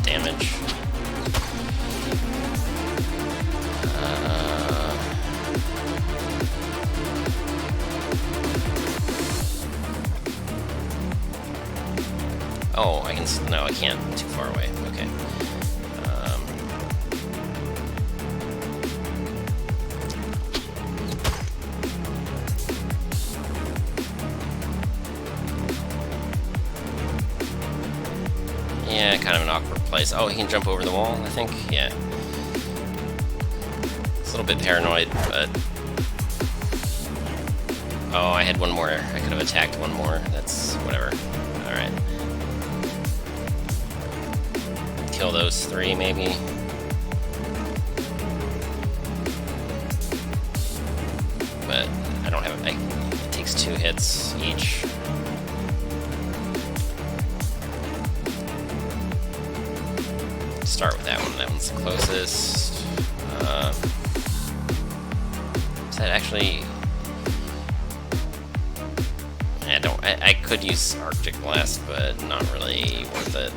damage. Oh, I can... no, I can't. Too far away. Okay. Yeah, kind of an awkward place. Oh, he can jump over the wall, I think? Yeah. It's a little bit paranoid, but... oh, I had one more. I could have attacked one more. That's... whatever. Alright. Kill those three, maybe? But I don't have... it takes 2 hits each. Start with that one. That one's the closest. Is that actually... I could use Arctic Blast, but not really worth it.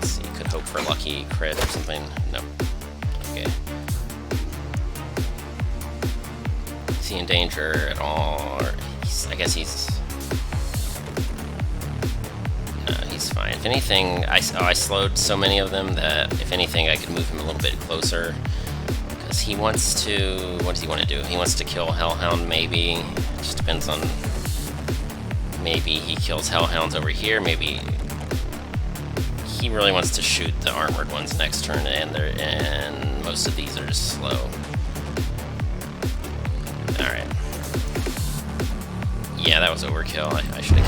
Let's see, could hope for a lucky crit or something. No. Okay. Is he in danger at all? Or I guess he's... no, he's fine. If anything, I slowed so many of them that if anything I could move him a little bit closer. Because he wants to... what does he want to do? He wants to kill Hellhound, maybe. It just depends on... maybe he kills Hellhounds over here, maybe... he really wants to shoot the armored ones next turn, and most of these are just slow. Alright. Yeah, that was overkill. I should have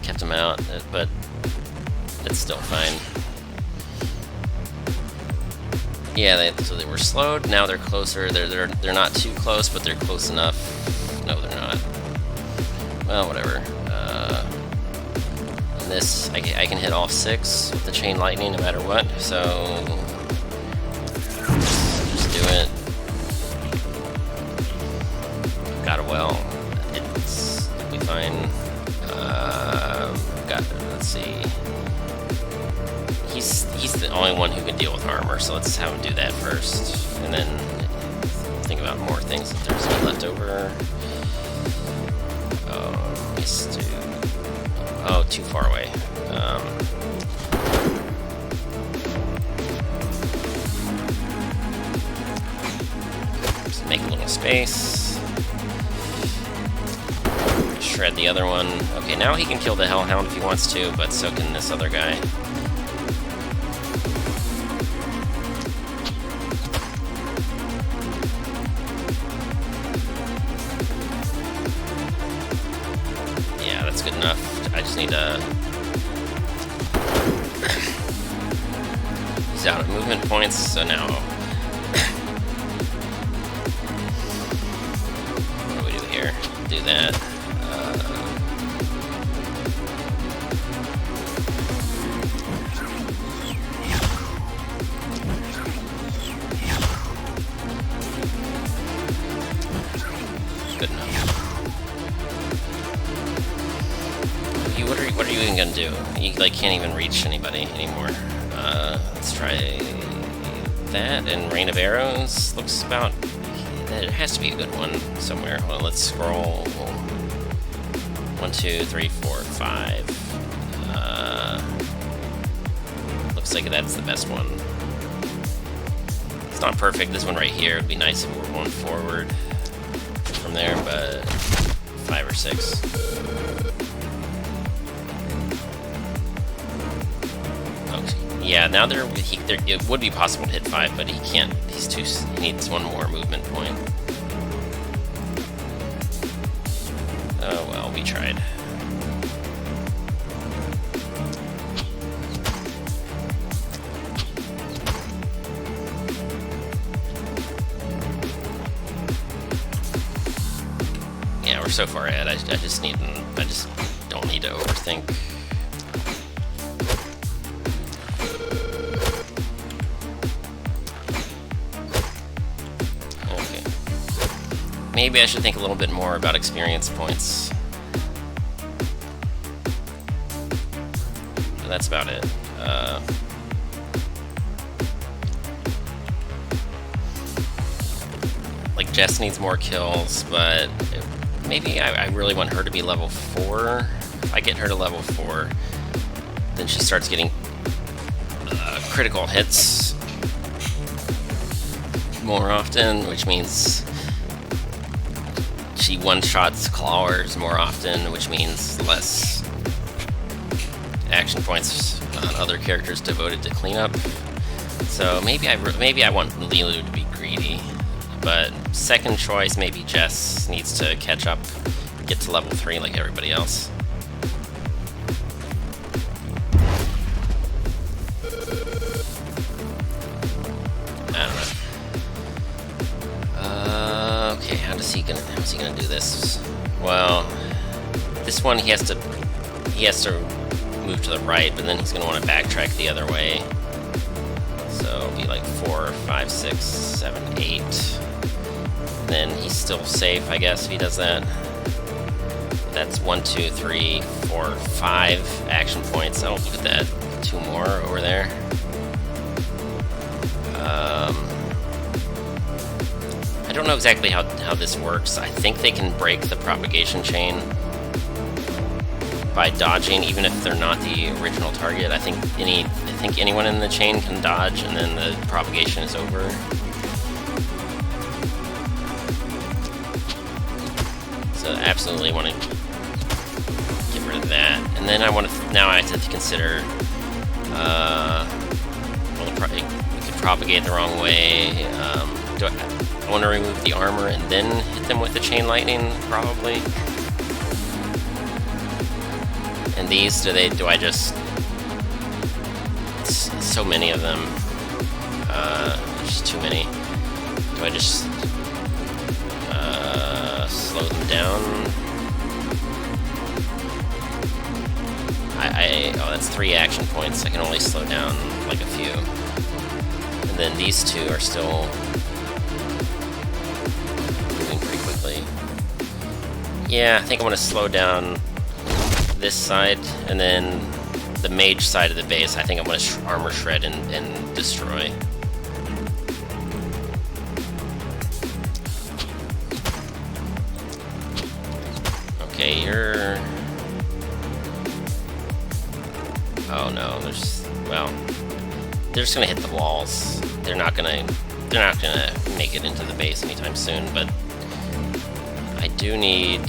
kept him out, but it's still fine. Yeah, so they were slowed. Now they're closer. They're not too close, but they're close enough. No, they're not. Well, whatever. And this, I can hit all 6 with the chain lightning no matter what. So just do it. Got a well. It's be fine. Let's see. He's the only one who can deal with armor, so let's have him do that first, and then think about more things if there's any left over. Oh, missed. Oh, too far away. Just make a little space. Shred the other one. Okay, now he can kill the Hellhound if he wants to, but so can this other guy. Yeah, that's good enough. I just need to... He's out of movement points, so now... What do we do here? Do that. Good enough. What are you even gonna do? You like can't even reach anybody anymore. Let's try that, and Rain of Arrows looks about... There has to be a good one somewhere. Well, let's scroll. 1, 2, 3, 4, 5. Looks like that's the best one. It's not perfect. This one right here would be nice if we were going forward from there, but 5 or 6. Yeah, now it would be possible to hit 5, but he can't. He needs one more movement point. Oh well, we tried. Yeah, we're so far ahead. I just don't need to overthink. Maybe I should think a little bit more about experience points. But that's about it. Like, Jess needs more kills, but maybe I really want her to be level 4. If I get her to level 4, then she starts getting critical hits more often, which means she one-shots clawers more often, which means less action points on other characters devoted to cleanup. So maybe I want Lilu to be greedy, but second choice, maybe Jess needs to catch up, get to level 3 like everybody else. Okay, how's he gonna do this? Well, this one he has to move to the right, but then he's gonna want to backtrack the other way. So it'll be like 4, 5, 6, 7, 8. Then he's still safe, I guess, if he does that. That's 1, 2, 3, 4, 5 action points. Oh, look at that. 2 more over there. I don't know exactly how this works. I think they can break the propagation chain by dodging, even if they're not the original target. I think anyone in the chain can dodge, and then the propagation is over. So I absolutely want to get rid of that. And then now I have to consider, well, we could propagate the wrong way. I want to remove the armor and then hit them with the chain lightning, probably. And these, do I just... So many of them. there's too many. Do I just slow them down? Oh, that's 3 action points. I can only slow down like a few. And then these two are still moving pretty quickly. Yeah, I think I'm gonna slow down this side, and then the mage side of the base, I think I'm gonna armor shred and destroy. Okay, you're... Oh no, well, they're just gonna hit the walls. They're not gonna make it into the base anytime soon, but I do need...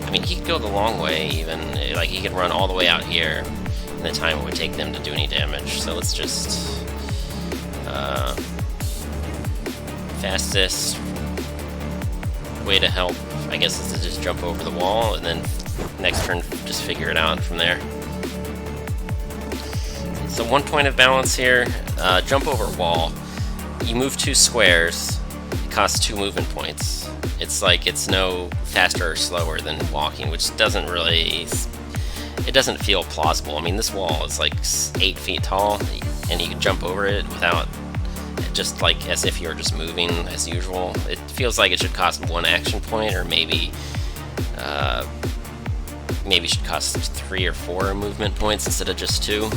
I mean, he could go the long way, even. Like, he could run all the way out here in the time it would take them to do any damage. So let's just... fastest way to help, I guess, is to just jump over the wall, and then next turn, just figure it out from there. So 1 point of balance here, jump over wall. You move 2 squares, it costs 2 movement points. It's like it's no faster or slower than walking, which doesn't really... It doesn't feel plausible. I mean, this wall is like 8 feet tall, and you can jump over it without... just like as if you're just moving as usual. It feels like it should cost 1 action point, or maybe maybe should cost 3 or 4 movement points instead of just 2.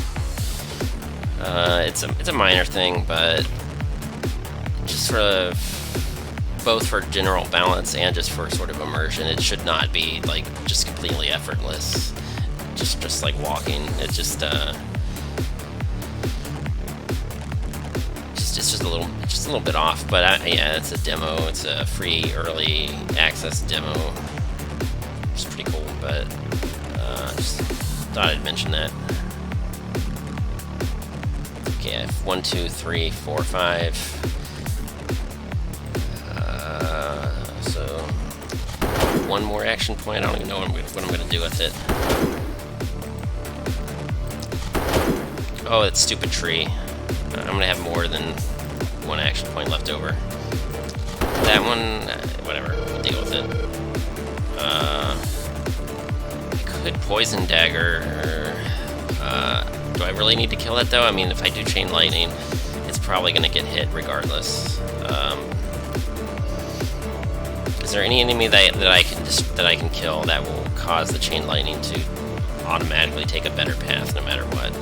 It's a minor thing, but just for both for general balance and just for sort of immersion, it should not be like just completely effortless. Just like walking, it just it's just a little bit off. But yeah, it's a demo. It's a free early access demo. It's pretty cool, but just thought I'd mention that. Okay, I have 1, 2, 3, 4, 5. So 1 more action point. I don't even know what I'm going to do with it. Oh, that stupid tree. I'm going to have more than 1 action point left over. That one, whatever, we'll deal with it. I could poison dagger. Do I really need to kill it though? I mean, if I do chain lightning, it's probably going to get hit regardless. Is there any enemy that I can kill that will cause the chain lightning to automatically take a better path no matter what?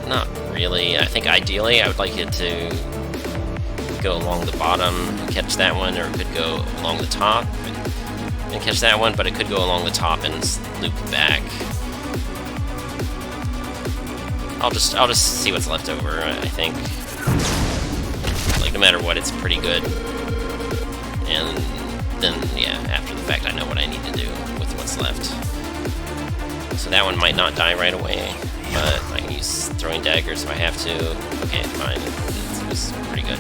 Not really. I think ideally I would like it to go along the bottom and catch that one, or it could go along the top and catch that one, but it could go along the top and loop back. I'll just see what's left over. I think, like, no matter what, it's pretty good. And then, yeah, after the fact, I know what I need to do with what's left. So that one might not die right away, but I can use throwing daggers if I have to. Okay, fine. It was pretty good.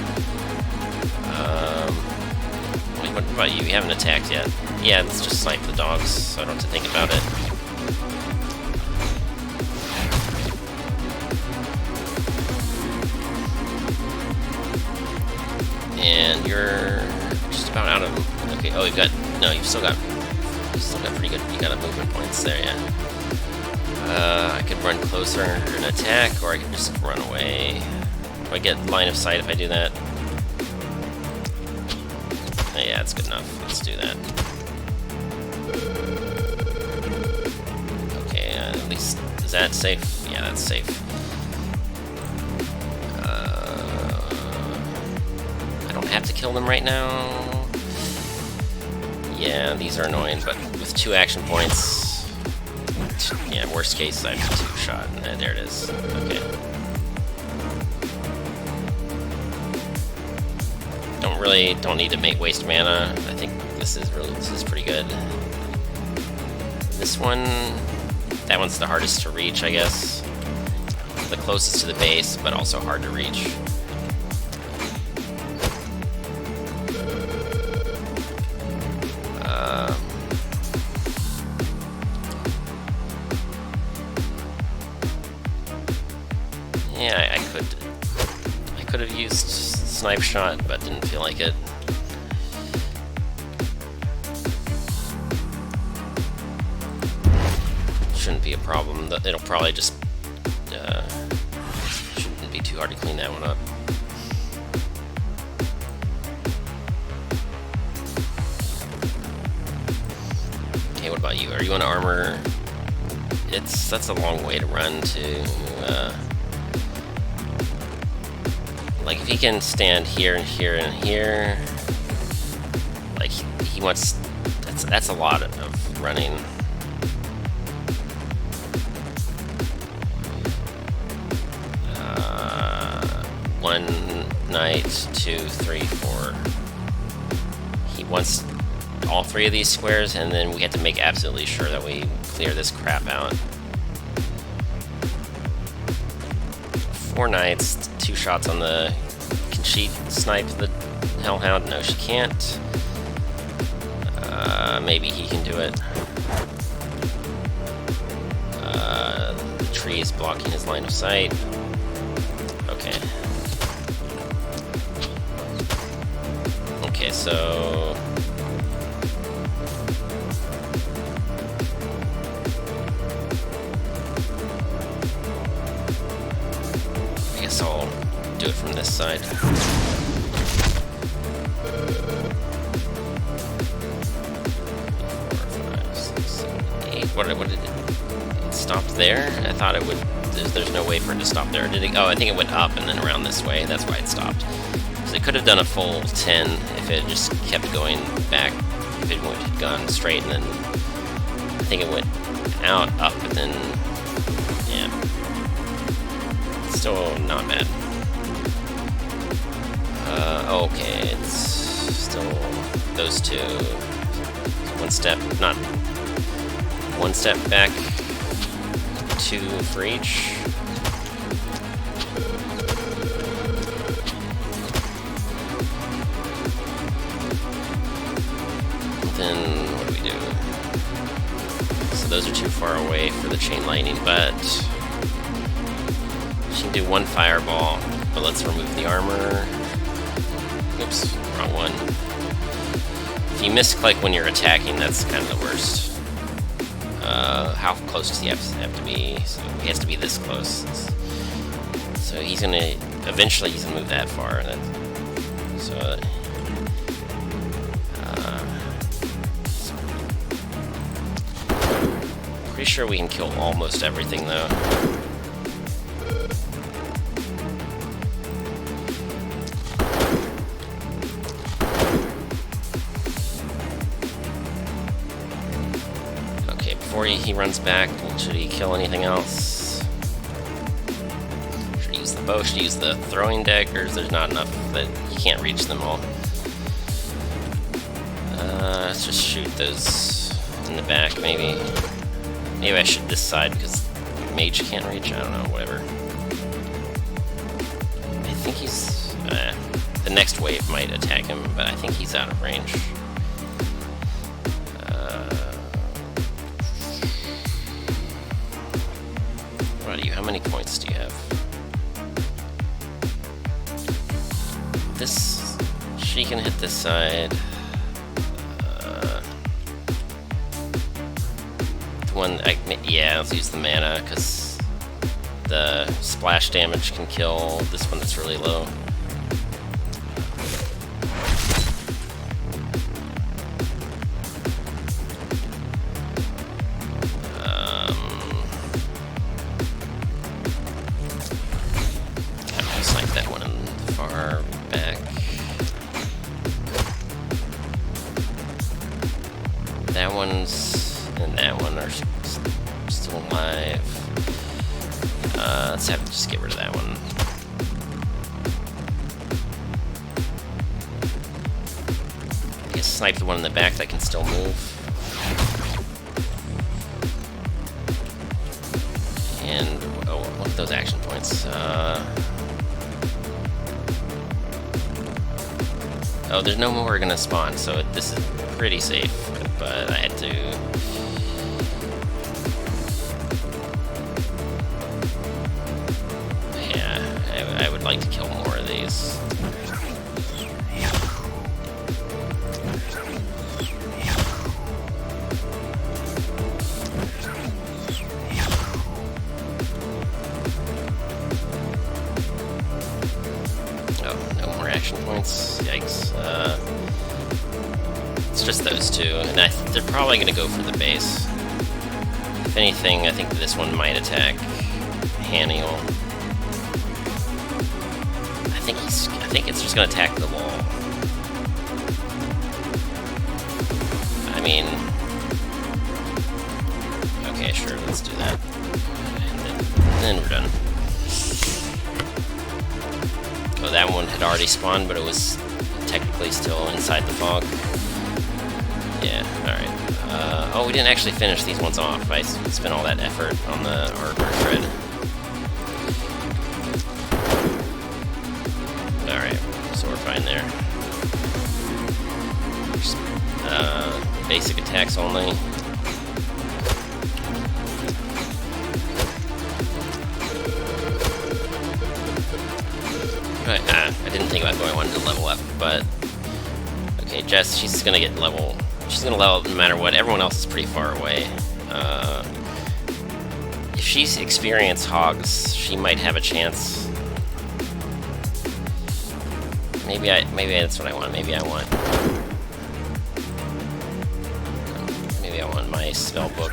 What about you? You haven't attacked yet. Yeah, let's just snipe the dogs, so I don't have to think about it. And you're just about out of... Okay, oh, you've still got pretty good, you got movement points there, yeah. I could run closer and attack, or I could just run away. Do I get line of sight if I do that? Yeah, that's good enough. Let's do that. Okay, at least, is that safe? Yeah, that's safe. I don't have to kill them right now. Yeah, these are annoying, but with 2 action points, yeah, worst case, I have 2 shot. There it is. Okay. Don't need to waste mana. I think this is pretty good. This one, that one's the hardest to reach, I guess. The closest to the base, but also hard to reach. Yeah, I could Could have used snipe shot, but didn't feel like it. Shouldn't be a problem. It'll probably just shouldn't be too hard to clean that one up. Okay, what about you? Are you on armor? That's a long way to run to. Like if he can stand here and here and here, like he wants. That's a lot of running. One knight, 2, 3, 4. He wants all 3 of these squares, and then we have to make absolutely sure that we clear this crap out. 4 knights, 2 shots on the. Can she snipe the Hellhound? No, she can't. Maybe he can do it. The tree is blocking his line of sight. Okay. Okay, so I guess I'll do it from this side. 4, 5, 6, 7, 8. What did it stop there? I thought it would. There's no way for it to stop there. Did it? Oh, I think it went up and then around this way. That's why it stopped. So it could have done a full 10 if it just kept going back. If it had gone straight and then I think it went out, up, and then yeah. Still not bad. Okay, it's still those 2. One step, not one step back, 2 for each. Then what do we do? So those are too far away for the chain lightning, but she can do 1 fireball. But let's remove the armor. Oops, wrong one. If you misclick when you're attacking, that's kind of the worst. How close does he have to be? So he has to be this close. So he's gonna eventually move that far. So. Pretty sure we can kill almost everything though. Okay, before he runs back, should he kill anything else? Should he use the bow? Should he use the throwing daggers? There's not enough that you can't reach them all. Let's just shoot those in the back, maybe. Maybe I should this side because mage can't reach. I don't know, whatever. I think he's. The next wave might attack him, but I think he's out of range. What are you? How many points do you have? This. She can hit this side. Yeah, let's use the mana because the splash damage can kill this one that's really low. I'm just like that one in the far back. That one's and that one are still alive. Let's have to just get rid of that one. I guess snipe the one in the back that can still move. And oh, look at those action points. Oh, there's no more gonna spawn, so this is pretty safe. But I had to. I would like to kill more of these. probably going to go for the base. If anything, I think this one might attack Haniel. I think it's just going to attack the wall. I mean... Okay, sure, let's do that. And then we're done. Oh, that one had already spawned, but it was technically still inside the fog. Yeah, alright. Oh, we didn't actually finish these ones off. I spent all that effort on the armor shred. Alright, so we're fine there. Just, basic attacks only. I didn't think about going one to level up, but okay, Jess, she's gonna get level. She's gonna level up no matter what. Everyone else is pretty far away. If she's experienced hogs, she might have a chance. Maybe that's what I want. Maybe I want my spell book.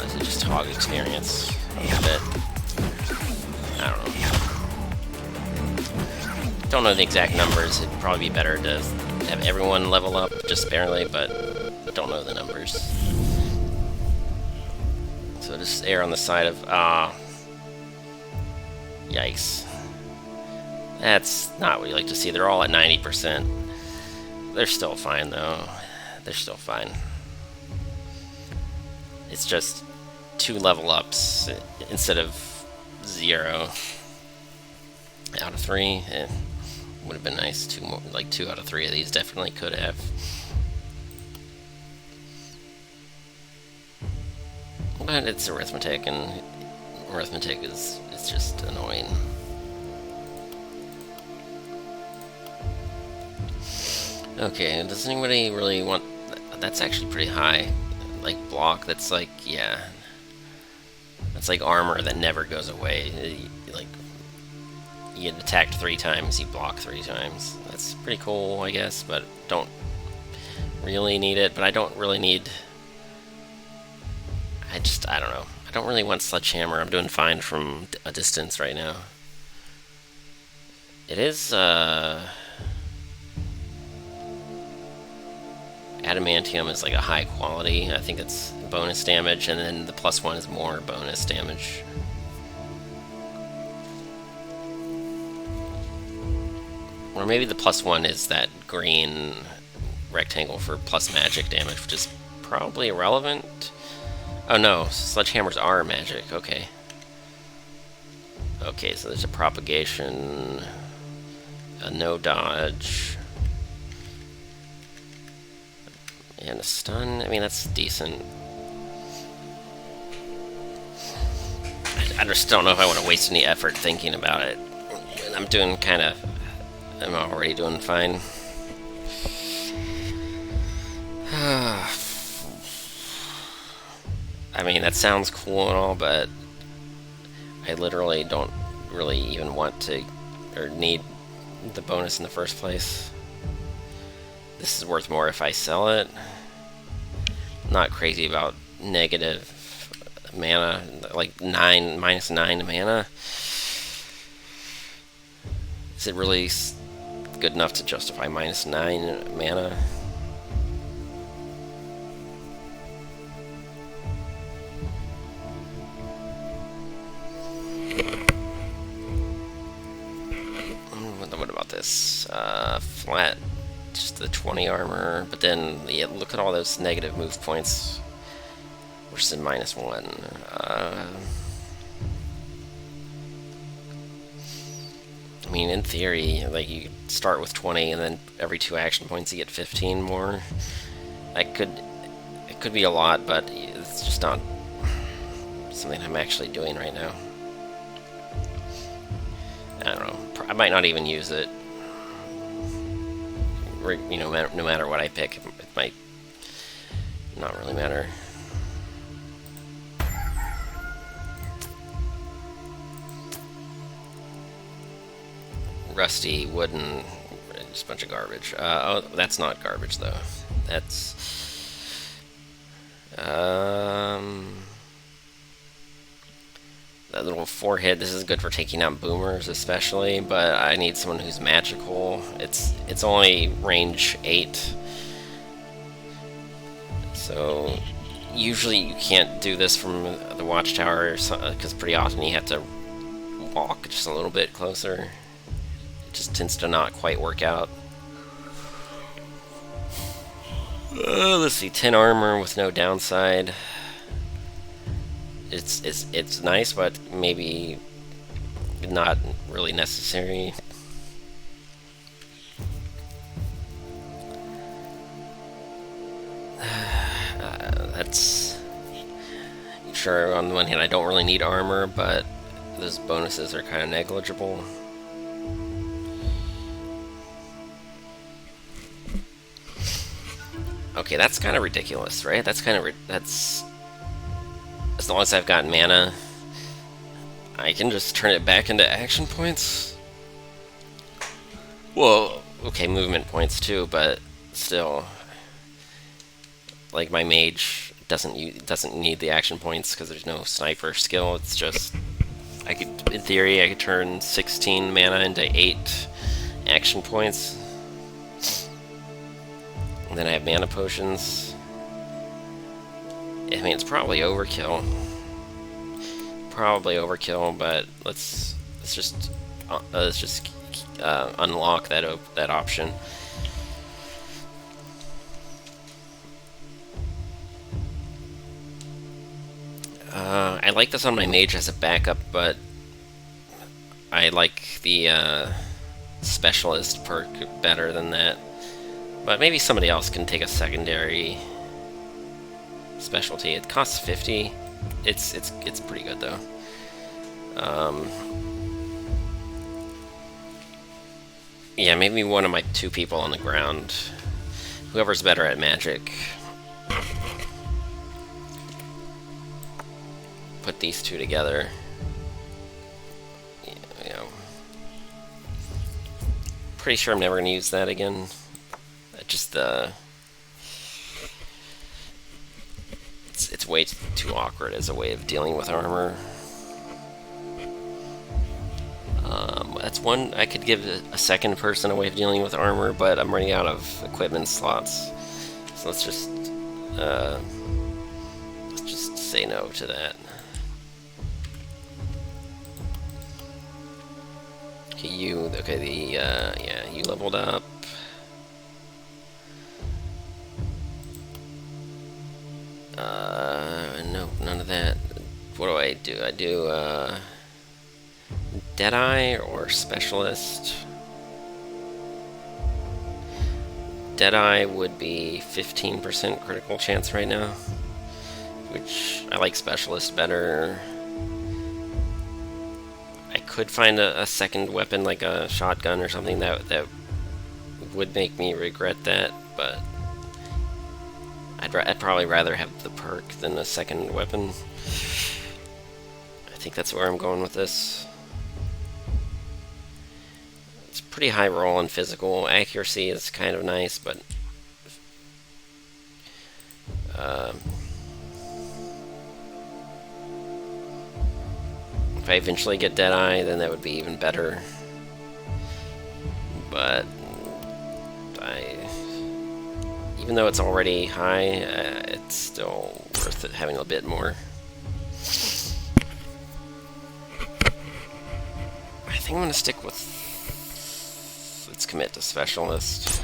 Is it just hog experience a little bit? I don't know. Don't know the exact numbers. It'd probably be better to have everyone level up just barely, but don't know the numbers. So just err on the side of yikes. That's not what you like to see. They're all at 90%. They're still fine though. They're still fine. It's just 2 level ups instead of 0 out of 3. It would have been nice. 2 more, like 2 out of 3 of these definitely could have. But it's arithmetic, and arithmetic is just annoying. Okay, does anybody really want... That's actually pretty high. Like, block, that's like, yeah. That's like armor that never goes away. Like, you get attacked 3 times, you block 3 times. That's pretty cool, I guess, but don't really need it. But I don't really need... I don't know. I don't really want Sledgehammer. I'm doing fine from a distance right now. It is, Adamantium is like a high quality. I think it's bonus damage, and then the +1 is more bonus damage. Or maybe the +1 is that green rectangle for plus magic damage, which is probably irrelevant. Oh no, sledgehammers are magic, okay. Okay, so there's a propagation, a no dodge, and a stun. I mean, that's decent. I just don't know if I want to waste any effort thinking about it. I'm doing kind of... I'm already doing fine. I mean, that sounds cool and all, but I literally don't really even want to or need the bonus in the first place. This is worth more if I sell it. Not crazy about negative mana, like -9 mana. Is it really good enough to justify -9 mana? What about this? Flat, just the 20 armor, but then yeah, look at all those negative move points versus -1. I mean, in theory, like, you start with 20 and then every 2 action points you get 15 more. It could be a lot, but it's just not something I'm actually doing right now. I don't know. I might not even use it. You know, no matter what I pick, it might not really matter. Rusty, wooden, just a bunch of garbage. Oh, that's not garbage, though. That's that little 4-hit. This is good for taking out boomers, especially. But I need someone who's magical. It's only range 8, so usually you can't do this from the watchtower because pretty often you have to walk just a little bit closer. It just tends to not quite work out. Let's see, 10 armor with no downside. It's nice, but maybe not really necessary. That's sure. On the one hand, I don't really need armor, but those bonuses are kind of negligible. Okay, that's kind of ridiculous, right? That's kind of that's as long as I've got mana, I can just turn it back into action points. Well, okay, movement points too, but still, like my mage doesn't need the action points because there's no sniper skill. It's just in theory, I could turn 16 mana into 8 action points. And then I have mana potions. I mean, it's probably overkill. But let's just unlock that option. I like this on my mage as a backup, but I like the specialist perk better than that. But maybe somebody else can take a secondary specialty. It costs 50. It's pretty good though. Yeah, maybe one of my 2 people on the ground. Whoever's better at magic. Put these 2 together. Yeah. Pretty sure I'm never gonna use that again. Just it's way too awkward as a way of dealing with armor. That's one I could give a second person a way of dealing with armor, but I'm running out of equipment slots, so let's just say no to that. Okay, you leveled up. No, none of that. What do? I do, Deadeye or Specialist? Deadeye would be 15% critical chance right now, which I like Specialist better. I could find a second weapon, like a shotgun or something, that would make me regret that, but I'd probably rather have the perk than a second weapon. I think that's where I'm going with this. It's pretty high roll in physical. Accuracy is kind of nice, but if I eventually get Deadeye, then that would be even better. But even though it's already high, it's still worth it having a bit more. I think I'm gonna stick with. Let's commit to Specialist.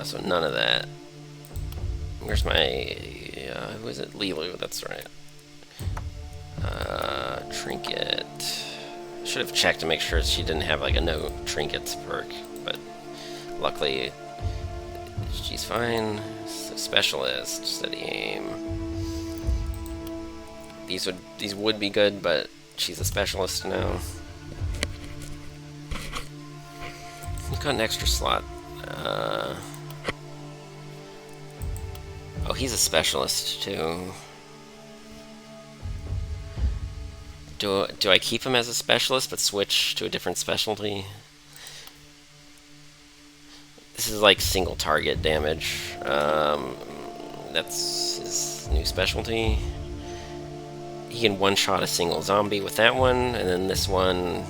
So none of that. Where's my? Who is it? Lilu. That's right. Trinket. Should have checked to make sure she didn't have like a no trinkets perk, but luckily she's fine. So Specialist, steady aim. These would be good, but she's a Specialist now. We've got an extra slot. Oh, he's a Specialist too. Do I keep him as a Specialist but switch to a different specialty? This is like single target damage. That's his new specialty. He can one-shot a single zombie with that one, and then this one,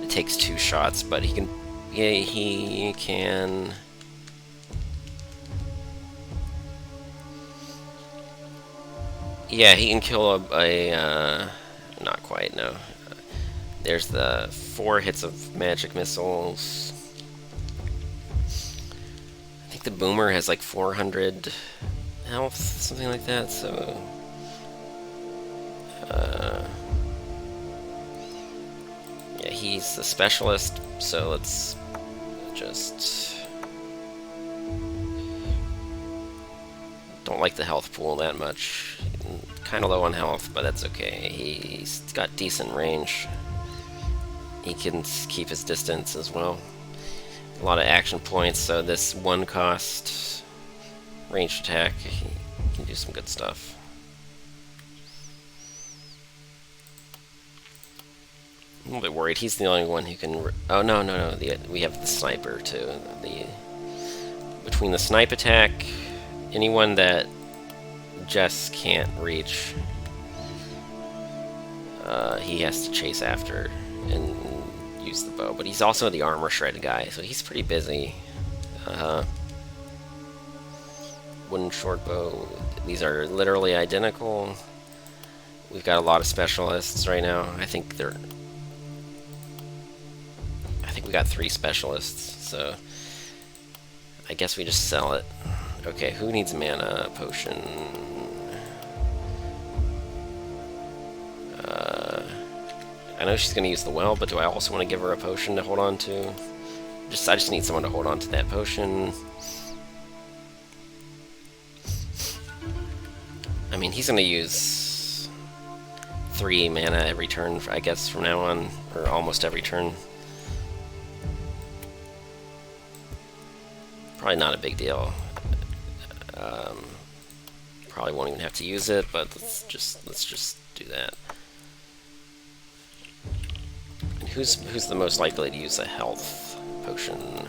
it takes 2 shots, but he can, yeah, he can. Yeah, he can kill not quite, no. There's the 4 hits of magic missiles. I think the boomer has like 400 health, something like that, so... yeah, he's the specialist, so let's just... Don't like the health pool that much. Kind of low on health, but that's okay. He's got decent range. He can keep his distance as well. A lot of action points, so this 1 cost ranged attack, he can do some good stuff. I'm a little bit worried. He's the only one who can... Oh, no. We have the sniper, too. Between the snipe attack, anyone that Jess can't reach, he has to chase after and use the bow. But he's also the armor shred guy, so he's pretty busy. Wooden short bow. These are literally identical. We've got a lot of specialists right now. I think we got 3 specialists, so I guess we just sell it. Okay, who needs mana potion? I know she's gonna use the well, but do I also want to give her a potion to hold on to? I just need someone to hold on to that potion. I mean, he's gonna use 3 mana every turn, I guess, from now on, or almost every turn. Probably not a big deal. Probably won't even have to use it, but let's just do that. And who's the most likely to use a health potion?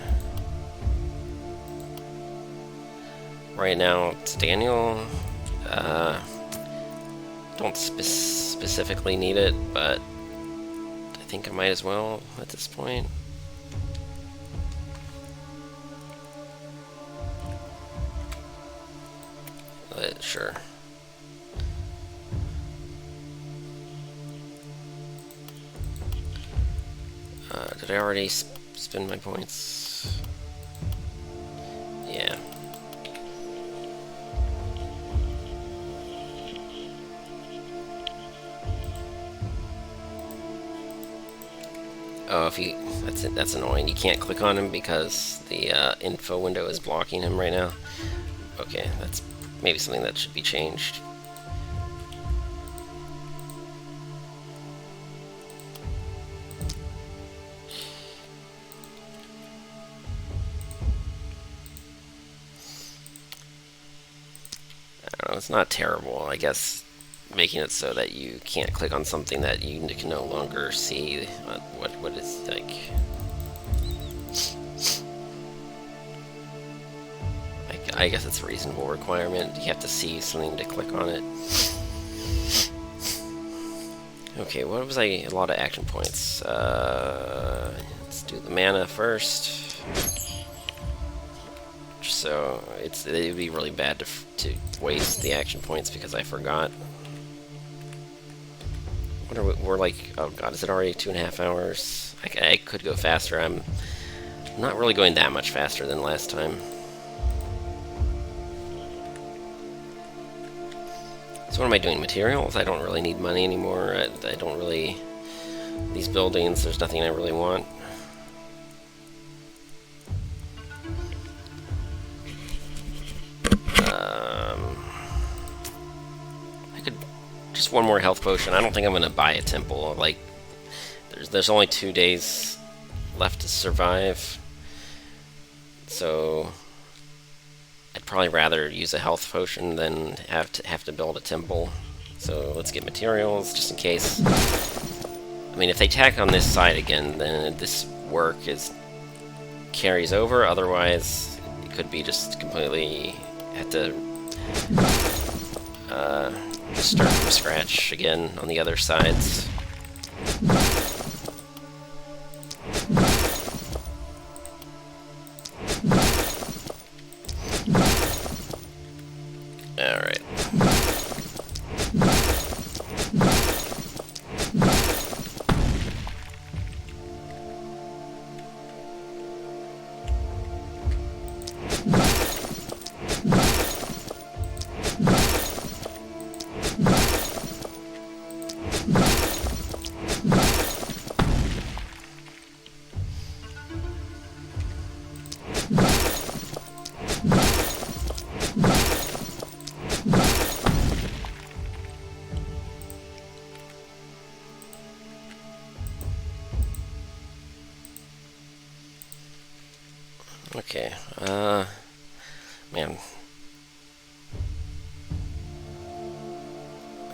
Right now, it's Daniel. Don't specifically need it, but I think I might as well at this point. But sure. Did I already spend my points? Yeah. Oh, that's annoying. You can't click on him because the info window is blocking him right now. Okay, that's maybe something that should be changed. I don't know, it's not terrible. I guess making it so that you can't click on something that you can no longer see what it's like. I guess it's a reasonable requirement. You have to see something to click on it. Okay, what was a lot of action points? Let's do the mana first. So it would be really bad to waste the action points because I forgot. We're like, oh god, is it already 2.5 hours? I could go faster. I'm not really going that much faster than last time. So what am I doing? Materials? I don't really need money anymore. I don't really... These buildings, there's nothing I really want. I could... Just one more health potion. I don't think I'm going to buy a temple. Like, there's only 2 days left to survive. So... I'd probably rather use a health potion than have to build a temple. So let's get materials, just in case. I mean, if they tack on this side again, then this work is carries over. Otherwise, it could be just completely have to just start from scratch again on the other sides. Alright. Okay, man.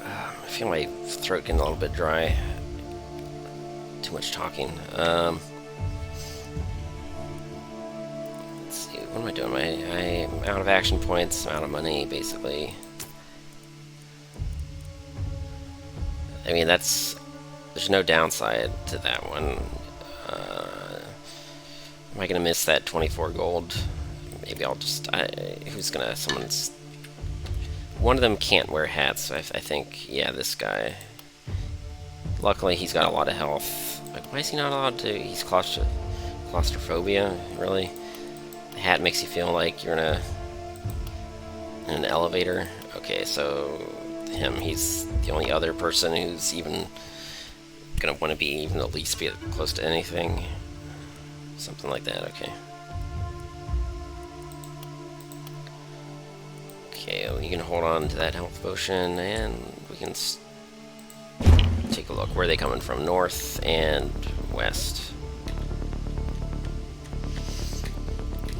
I feel my throat getting a little bit dry. Too much talking. Let's see, what am I doing? I'm out of action points, I'm out of money, basically. I mean, there's no downside to that one. Am I gonna miss that 24 gold? Maybe I'll just, one of them can't wear hats, so I think, yeah, this guy. Luckily, he's got a lot of health. Like, why is he not allowed to? He's claustrophobia, really? The hat makes you feel like you're in an elevator. Okay, so he's the only other person who's even gonna want to be even at least be close to anything. Something like that, okay. Okay, well, you can hold on to that health potion, and we can take a look. Where are they coming from? North and west.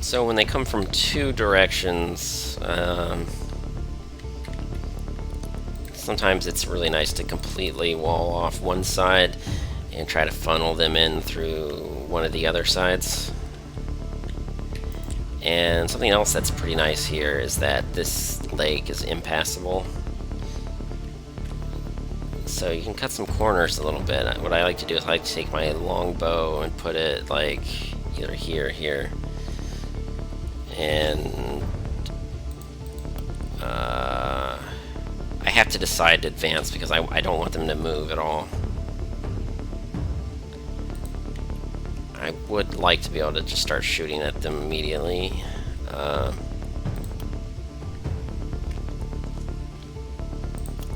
So when they come from two directions, sometimes it's really nice to completely wall off one side and try to funnel them in through one of the other sides. And something else that's pretty nice here is that this lake is impassable. So you can cut some corners a little bit. What I like to do is I like to take my long bow and put it like either here or here. And I have to decide to advance because I don't want them to move at all. I would like to be able to just start shooting at them immediately.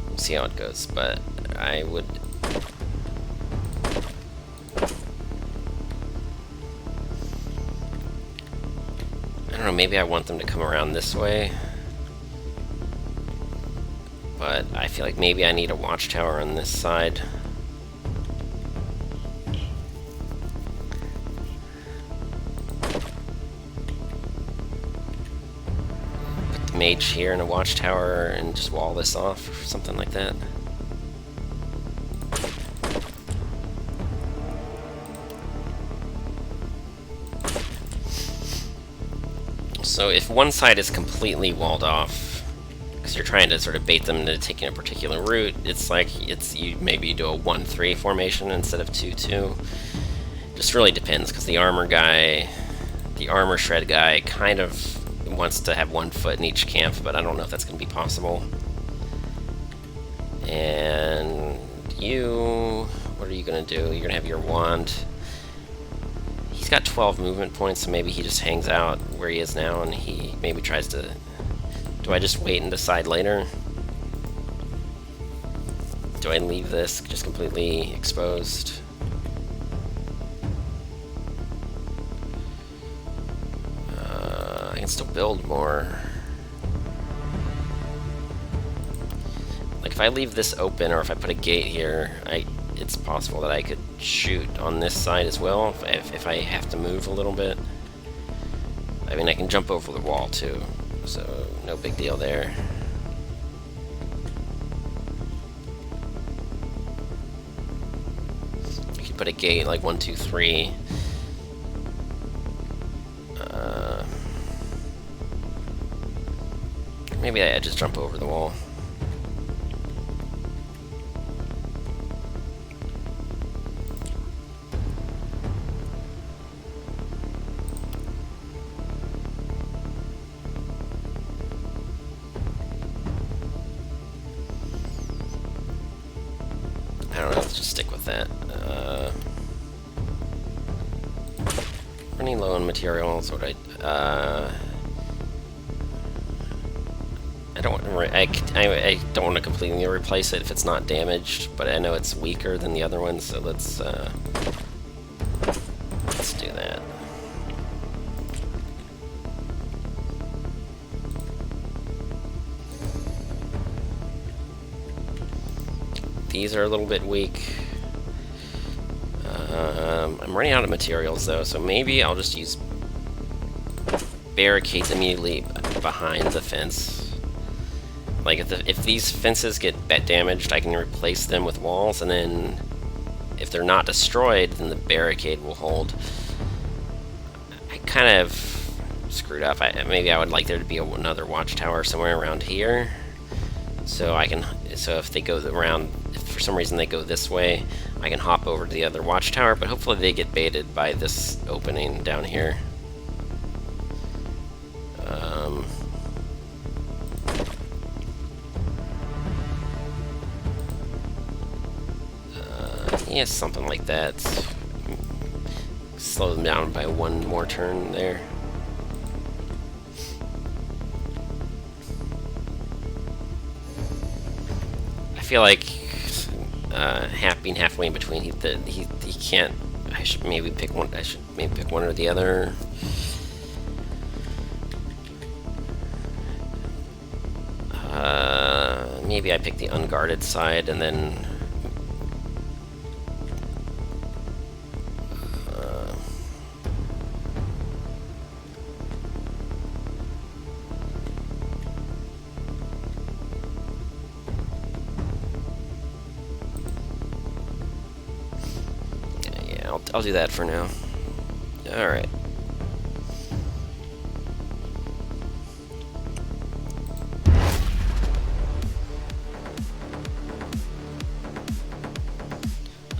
We'll see how it goes, but I would... I don't know, maybe I want them to come around this way. But I feel like maybe I need a watchtower on this side. Mage here in a watchtower and just wall this off or something like that. So if one side is completely walled off, because you're trying to sort of bait them into taking a particular route, it's like you maybe do a 1-3 formation instead of 2-2. Just really depends, because the armor shred guy kind of wants to have one foot in each camp, but I don't know if that's going to be possible. And you... what are you going to do? You're going to have your wand. He's got 12 movement points, so maybe he just hangs out where he is now, and he maybe tries to... Do I just wait and decide later? Do I leave this just completely exposed? I can still build more. Like if I leave this open, or if I put a gate here, it's possible that I could shoot on this side as well if I have to move a little bit. I mean, I can jump over the wall too, so no big deal there. You could put a gate like 1, 2, 3. Maybe I just jump over the wall. I don't know, let's just stick with that. Running low on materials, what I don't want to. I don't want to completely replace it if it's not damaged, but I know it's weaker than the other ones, so let's do that. These are a little bit weak. I'm running out of materials though, so maybe I'll just use barricades immediately behind the fence. Like if these fences get damaged, I can replace them with walls, and then if they're not destroyed, then the barricade will hold. I kind of screwed up. Maybe I would like there to be another watchtower somewhere around here, so if they go around, if for some reason they go this way, I can hop over to the other watchtower, but hopefully they get baited by this opening down here. Yeah, something like that. Slow them down by one more turn there. I feel like being halfway in between, he can't. I should maybe pick one. I should maybe pick one or the other. Maybe I pick the unguarded side, and then I'll do that for now. Alright.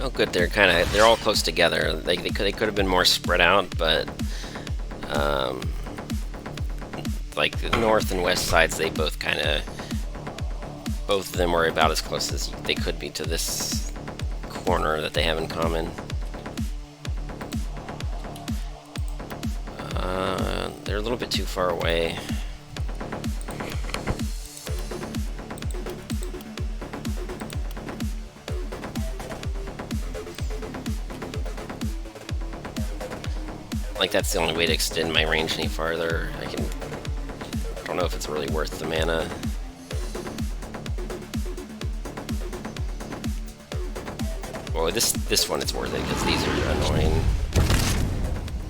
Oh good, they're all close together. They could have been more spread out, but like the north and west sides, they both of them were about as close as they could be to this corner that they have in common. They're a little bit too far away. Like, that's the only way to extend my range any farther. I don't know if it's really worth the mana. Well, this one it's worth it, because these are annoying.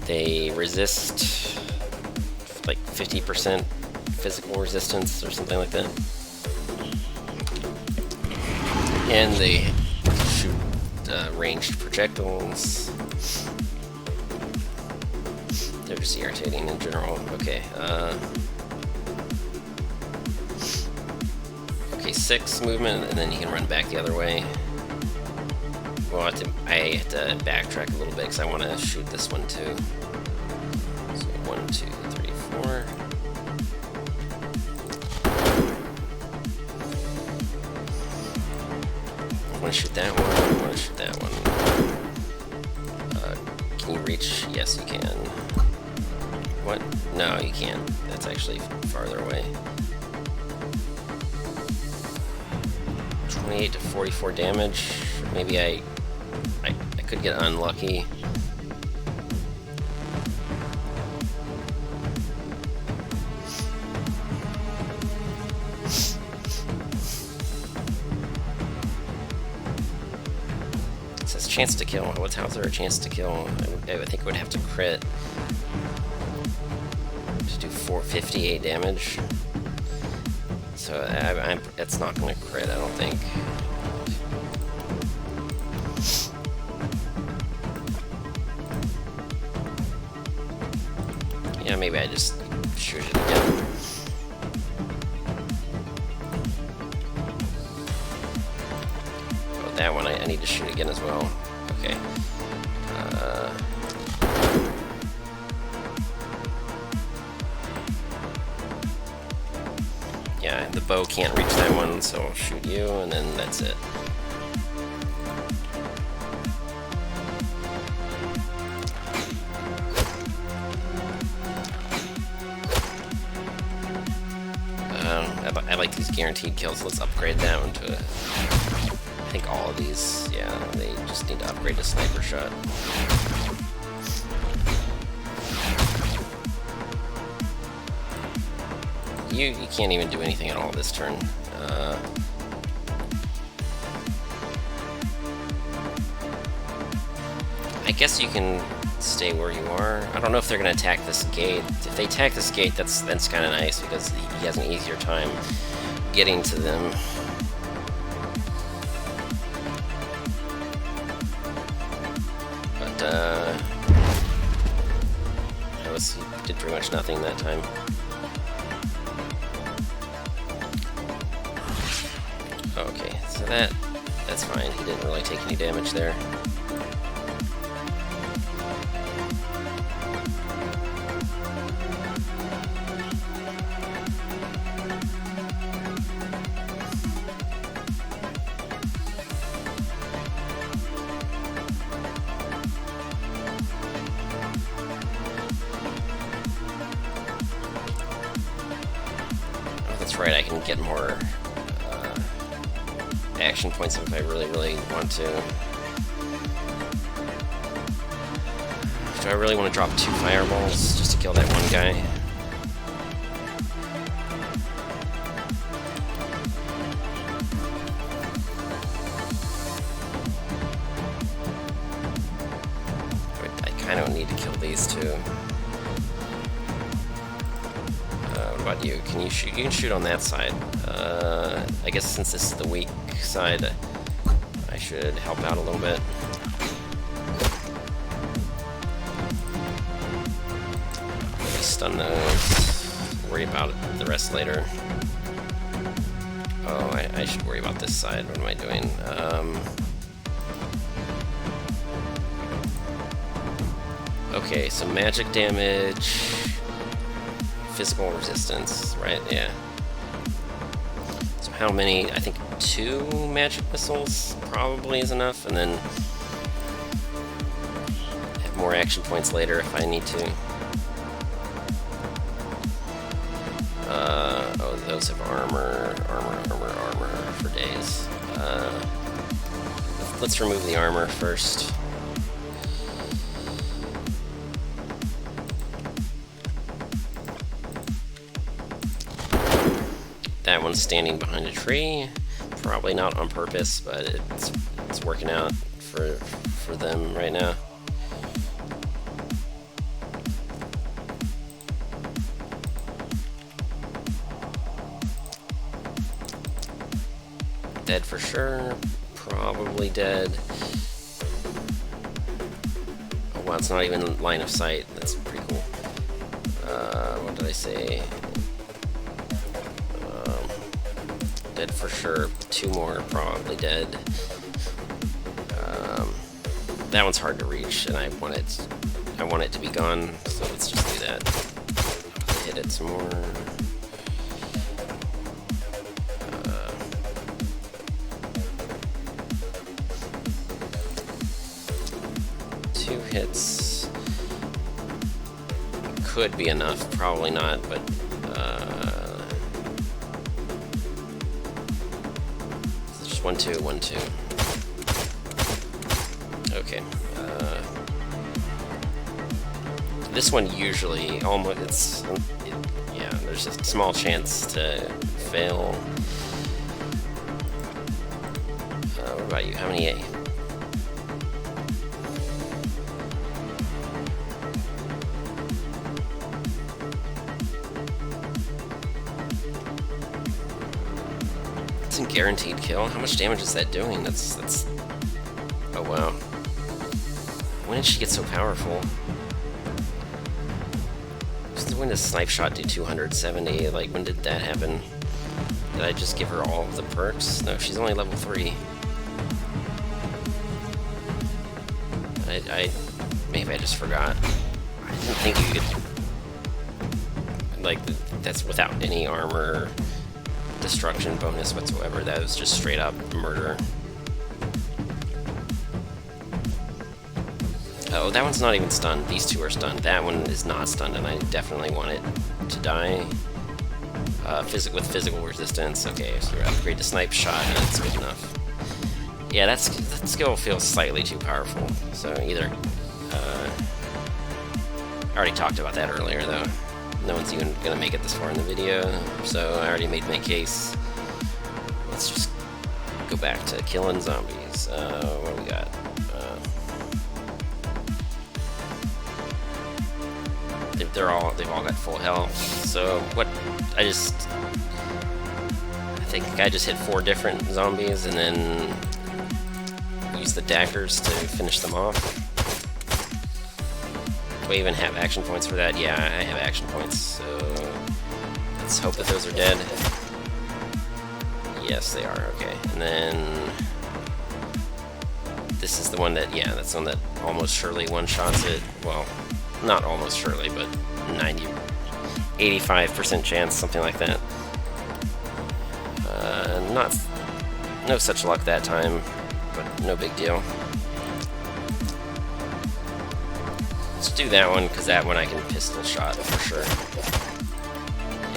They resist like 50% physical resistance or something like that. And they shoot ranged projectiles. They're just irritating in general. Okay, okay, 6 movement, and then you can run back the other way. Well, I have to backtrack a little bit because I want to shoot this one too. So 1, 2, 3, 4. I want to shoot that one. I want to shoot that one. Can you reach? Yes, you can. What? No, you can't. That's actually farther away. 28 to 44 damage. Maybe I could get unlucky. It says chance to kill. How's there a chance to kill? I would think it would have to crit. Just do 458 damage. So it's not going to crit, I don't think. Yeah, maybe I just shoot it again. that one, I need to shoot again as well. Okay. Yeah, the bow can't reach that one, so I'll shoot you, and then that's it. I like these guaranteed kills. Let's upgrade that one to, I think all of these, yeah, they just need to upgrade to sniper shot. You can't even do anything at all this turn. I guess you can stay where you are. I don't know if they're going to attack this gate. If they attack this gate, that's kind of nice because he has an easier time getting to them. But he did pretty much nothing that time. Okay, so that's fine. He didn't really take any damage there. Oh, that's right, I can get more action points if I really want to. Do I really want to drop 2 fireballs just to kill that one guy? I kind of need to kill these two. What about you? Can you shoot? You can shoot on that side. I guess since this is the weak side, I should help out a little bit. Maybe stun those. Worry about the rest later. Oh, I should worry about this side. What am I doing? Okay, so magic damage, physical resistance, right? Yeah. So how many? I think 2 magic missiles probably is enough, and then have more action points later if I need to. Oh, those have armor for days. Let's remove the armor first. That one's standing behind a tree. Probably not on purpose, but it's working out for them right now. Dead for sure. Probably dead. Oh wow, it's not even line of sight. That's pretty cool. What did I say? Dead for sure. 2 more probably dead. That one's hard to reach, and I want it to be gone. So let's just do that. Hit it some more. 2 hits could be enough. Probably not, but. Just 1, 2, 1, 2. Okay. This one usually almost yeah. There's a small chance to fail. What about you? How many? It's a guaranteed kill. How much damage is that doing? That's. Oh wow. When did she get so powerful? When does snipe shot do 270? Like, when did that happen? Did I just give her all of the perks? No, she's only level 3. Maybe I just forgot. I didn't think you could... Like, that's without any armor destruction bonus whatsoever. That was just straight up murder. Oh, that one's not even stunned. These two are stunned. That one is not stunned, and I definitely want it to die. With physical resistance. Okay, so we upgrade to snipe shot, and that's good enough. Yeah, that skill feels slightly too powerful. So either... I already talked about that earlier, though. No one's even gonna make it this far in the video, so I already made my case. Let's just go back to killing zombies. What do we got? They've all got full health. So what? I think I just hit 4 different zombies and then use the daggers to finish them off. Do I even have action points for that? Yeah, I have action points, so let's hope that those are dead. Yes, they are, okay. And then this is the one that, yeah, that's the one that almost surely one-shots it. Well, not almost surely, but 85% chance, something like that. No such luck that time, but no big deal. Let's do that one, because that one I can pistol shot for sure.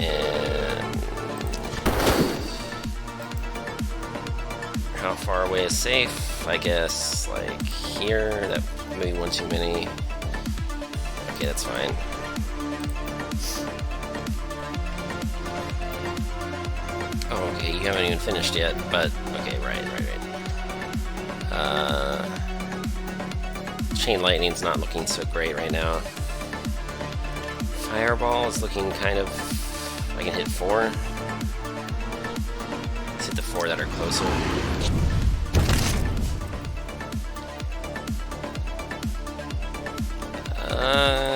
And how far away is safe? I guess, like here, that maybe one too many. Okay, that's fine. Oh, okay, you haven't even finished yet, but okay, right. Chain lightning's not looking so great right now. Fireball is looking kind of... I can hit 4. Let's hit the 4 that are closer.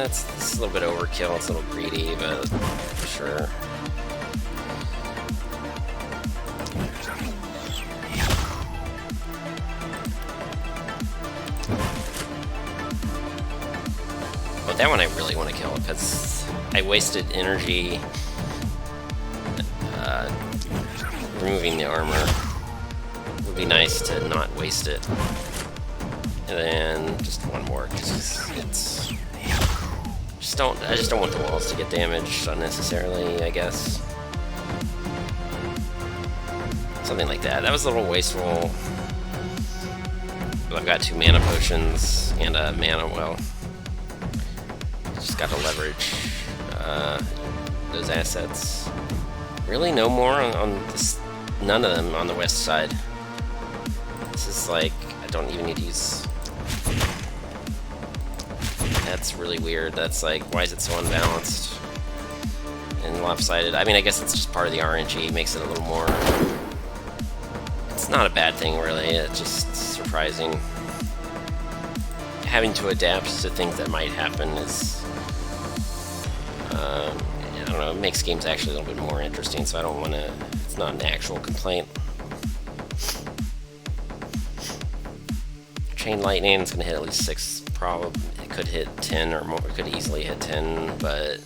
It's a little bit overkill, it's a little greedy, but sure. But that one I really want to kill, because I wasted energy removing the armor. It would be nice to not waste it. And then just one more, because it's... I just don't want the walls to get damaged unnecessarily, I guess. Something like that. That was a little wasteful. But I've got 2 mana potions and a mana well. Just got to leverage those assets. Really, no more on this. None of them on the west side. This is like, I don't even need to use... That's really weird. That's like, why is it so unbalanced and lopsided? I mean, I guess it's just part of the RNG. It makes it a little more... It's not a bad thing, really. It's just surprising. Having to adapt to things that might happen is... I don't know, it makes games actually a little bit more interesting, so I don't want to... It's not an actual complaint. Chain lightning, it's going to hit at least 6, probably. It could hit 10 or more. It could easily hit 10, but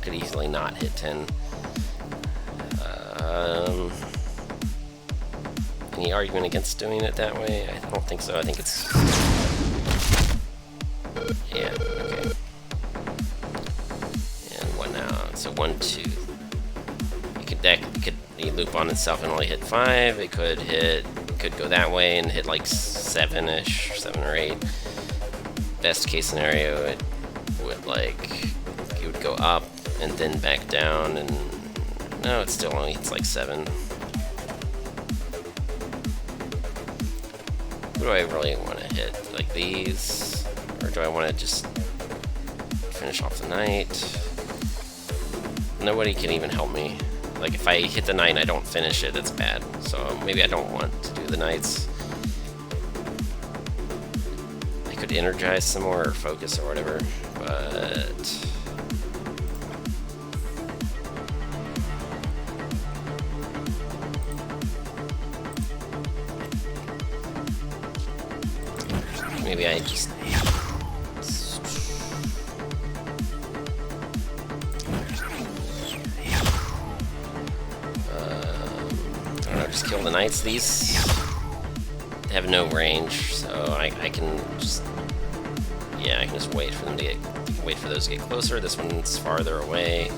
could easily not hit 10. Any argument against doing it that way? I don't think so. I think it's... Yeah, okay. And what now? So 1, 2. It could loop on itself and only hit 5. It could go that way and hit like 7-ish, 7 or 8. Best case scenario, it would go up and then back down, and no, it's still only hits like 7. What do I really want to hit? Like these, or do I want to just finish off the knight? Nobody can even help me. Like if I hit the knight and I don't finish it, that's bad. So maybe I don't want to do the knights. Could energize some more or focus or whatever, but maybe I just... I don't know, just kill the knights. These have no range, so I can just... Yeah, I can just wait for them to get... Wait for those to get closer. This one's farther away.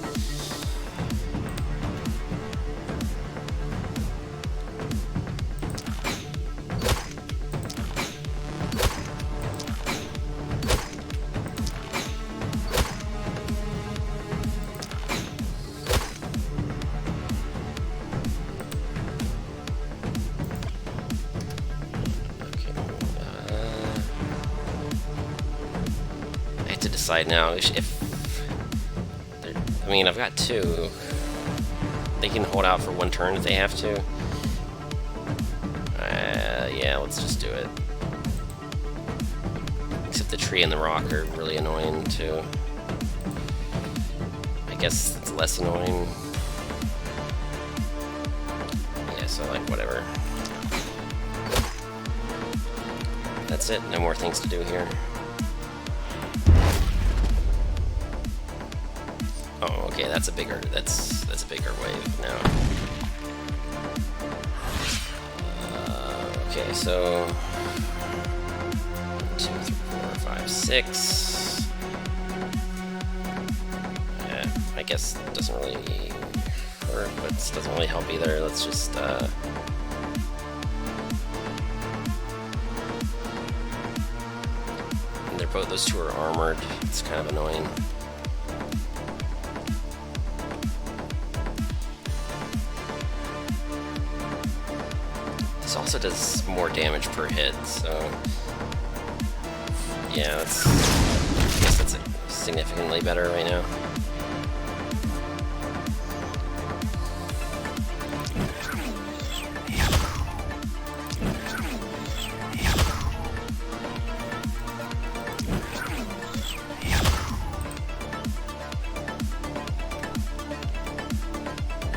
Now if I mean, I've got two. They can hold out for one turn if they have to. Yeah, let's just do it. Except the tree and the rock are really annoying too. I guess it's less annoying. Yeah, so like whatever. That's it. No more things to do here. Oh, okay, that's a bigger wave now. Okay, so 1, 2, 3, 4, 5, 6. Yeah, I guess it doesn't really hurt, but it doesn't really help either. Let's just they're both, those two are armored. It's kind of annoying. This also does more damage per hit, so yeah, I guess that's significantly better right now.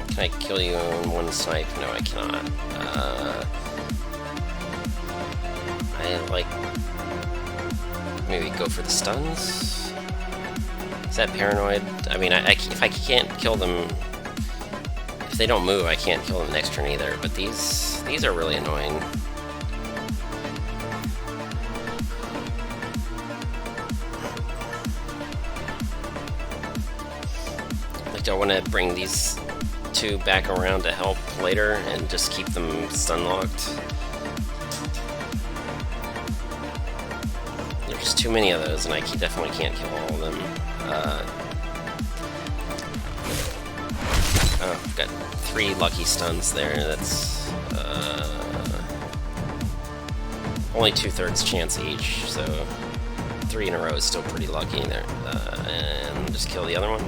Can I kill you in one snipe? No, I cannot. I like maybe go for the stuns. Is that paranoid? I mean, if I can't kill them, if they don't move, I can't kill them next turn either. But these are really annoying. Like, do I want to bring these two back around to help later and just keep them stun locked? There's too many of those, and I definitely can't kill all of them. Oh, I've got 3 lucky stuns there. That's only 2/3 chance each, so 3 in a row is still pretty lucky there. And just kill the other one.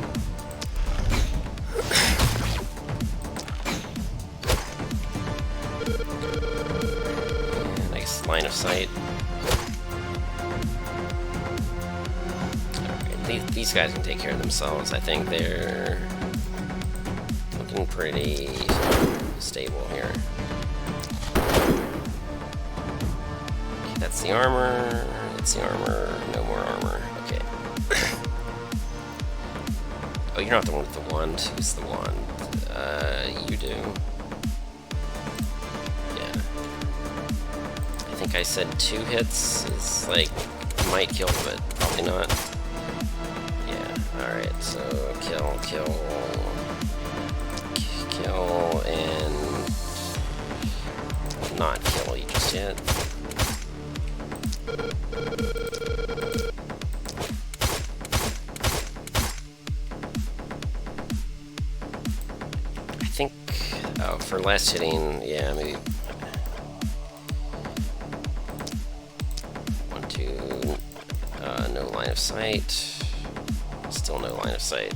Nice line of sight. These guys can take care of themselves. I think they're looking pretty stable here. Okay, that's the armor. That's the armor. No more armor. Okay. Oh, you're not the one with the wand. Who's the wand? You do. Yeah. I think I said 2 hits is like, might kill, but probably not. Alright, so kill, and not kill you just yet. I think, oh, for last hitting, yeah, maybe 1, 2, no line of sight. Still no line of sight.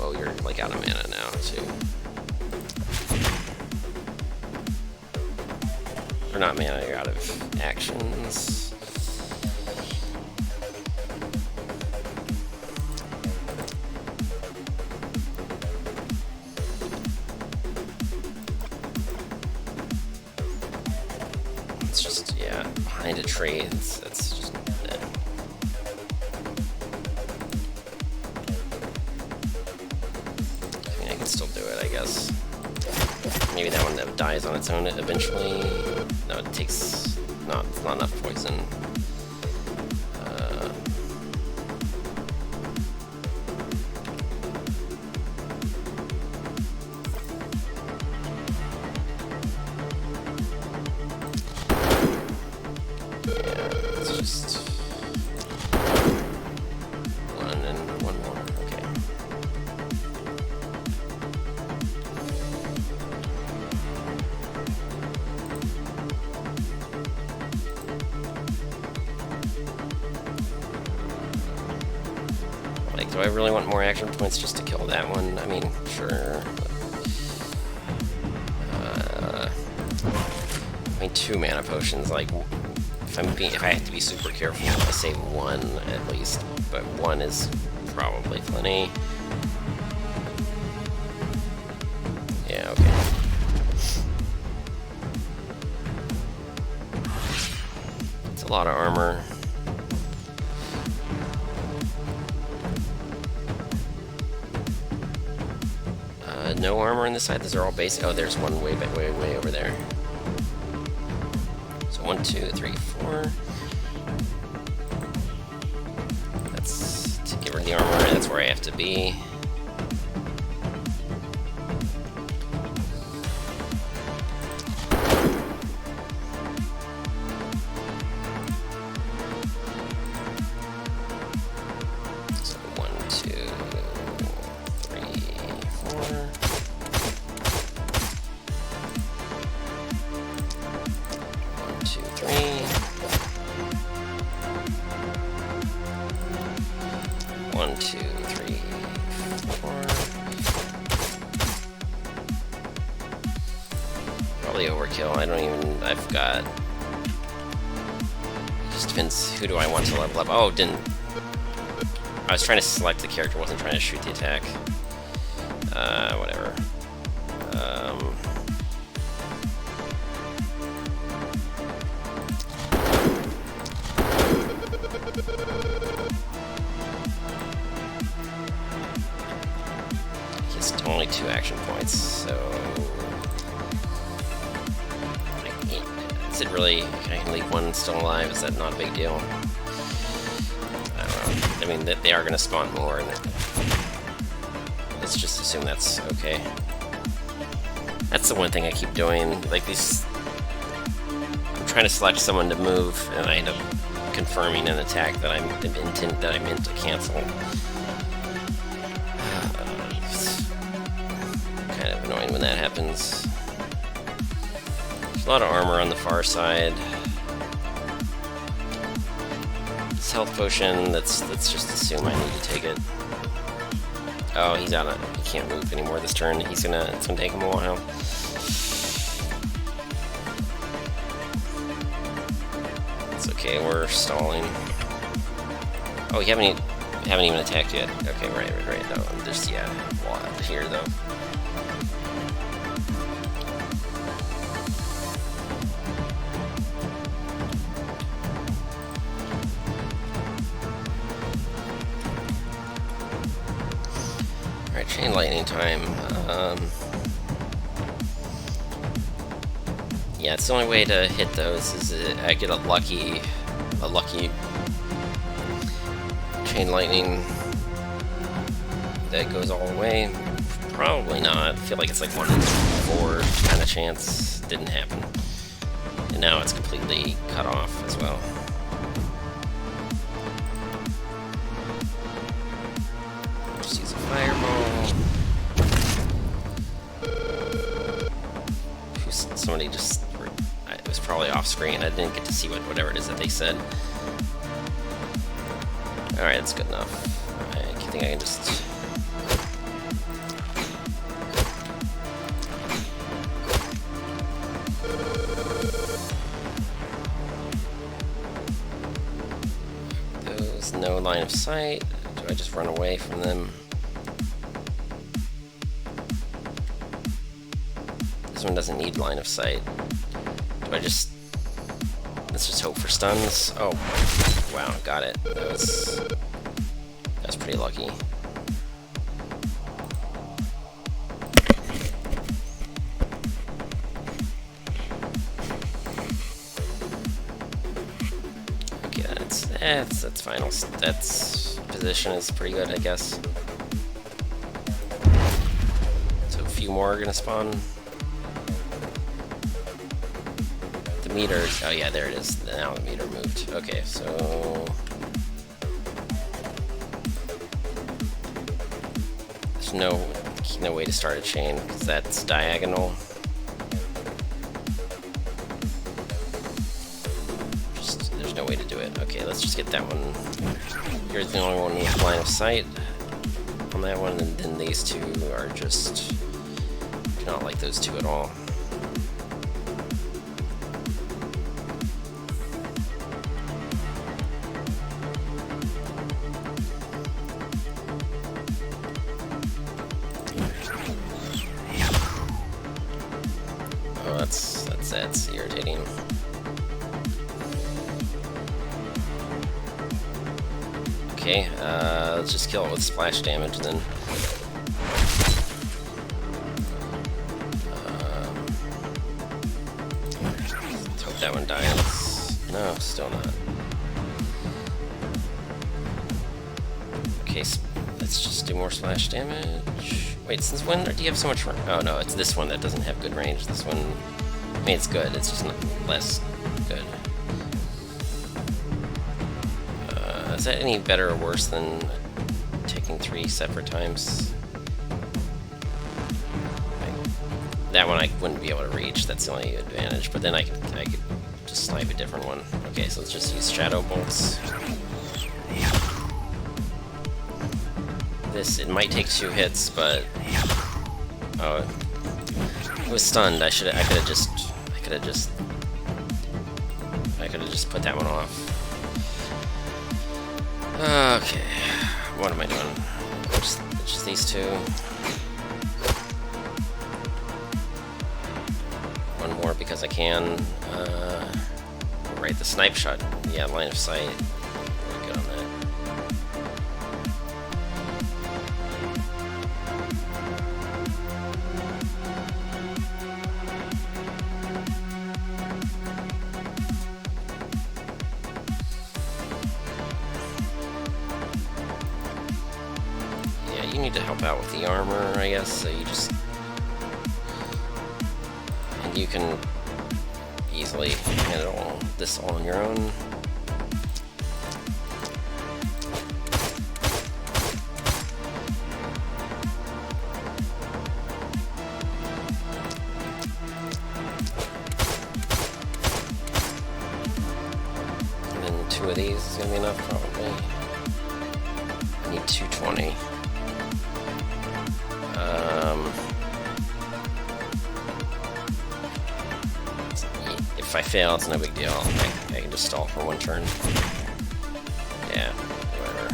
Oh, you're like out of mana now, too. Or not mana, you're out of actions. it's just, yeah, behind a tree. It's just. I mean, I can still do it, I guess. Maybe that one that dies on its own eventually. No, it takes not enough poison. Like, do I really want more action points just to kill that one? I mean, sure. I mean, 2 mana potions. Like, if I have to be super careful, I save 1 at least. But 1 is probably plenty. Yeah, okay. It's a lot of armor. No armor on this side. Those are all basic. Oh, there's one way over there. So 1, 2, 3, 4. That's to get rid of the armor. That's where I have to be. So 1, 2, 3, 4. 2, 3. 1, 2, 3, 4. Probably overkill. I don't even. I've got. It just depends. Who do I want to level up? Oh, didn't. I was trying to select the character. Wasn't trying to shoot the attack. Whatever. It's only 2 action points, so is it really? I can leave 1 still alive. Is that not a big deal? I don't know. I mean, they are going to spawn more, and let's just assume that's okay. That's the one thing I keep doing. Like these, I'm trying to select someone to move, and I end up confirming an attack that I meant to cancel. Kind of annoying when that happens. There's a lot of armor on the far side. This health potion. Let's just assume I need to take it. Oh, he's out of. He can't move anymore this turn. It's gonna take him a while. It's okay. We're stalling. Oh, you haven't even attacked yet. Okay, right. No, there's a lot here though. Alright, chain lightning time. Yeah, it's the only way to hit those is I get a lucky chain lightning that goes all the way. Probably not. I feel like it's like 1 in 4 kind of chance. Didn't happen. And now it's completely cut off as well. Just use a fireball. Somebody just... It was probably off screen. I didn't get to see whatever it is that they said. Alright, that's good enough. I think I can just... Those, no line of sight. Do I just run away from them? This one doesn't need line of sight. Do I just Let's just hope for stuns. Oh, wow, got it. That was pretty lucky. Okay, that's final. That's position is pretty good, I guess. So a few more are gonna spawn. The meter. Oh yeah, there it is. Now the meter moved. Okay, so there's no way to start a chain because that's diagonal. There's no way to do it. Okay, let's just get that one. You're the only one with line of sight on that one, and then these two are just do not like those two at all. Oh, that's irritating. Okay, let's just kill it with splash damage then. Let's hope that one dies. No, still not. Okay, let's just do more splash damage. Wait, since when do you have so much range? Oh no, it's this one that doesn't have good range. This one, I mean, it's good, it's just not less good. Is that any better or worse than taking 3 separate times? That one I wouldn't be able to reach, that's the only advantage, but then I could just snipe a different one. Okay, so let's just use shadow bolts. This, it might take 2 hits, but oh, it was stunned. I could have just put that one off. Okay, what am I doing? Just these two. One more because I can. Right, the snipe shot. Yeah, line of sight. Really good on that. You need to help out with the armor, I guess, so you just... And you can easily handle this all on your own. And then 2 of these is going to be enough, probably. I need 220. If I fail, it's no big deal. I can just stall for 1 turn. Yeah, whatever.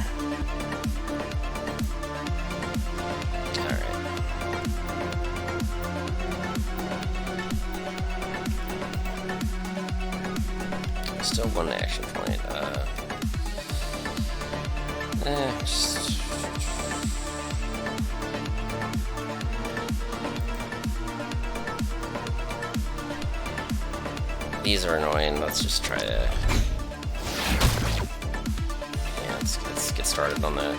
Alright. Still 1 action point. Just... These are annoying. Let's just try to... Yeah, let's get started on that.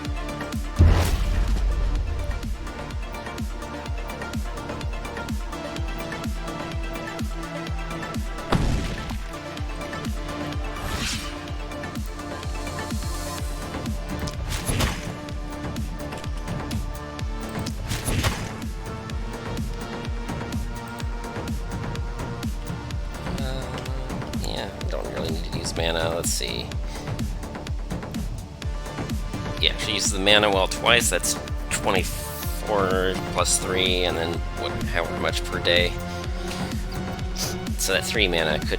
Mana, let's see. Yeah, she uses the mana well twice, that's 24 plus 3, and then however much per day. So that 3 mana could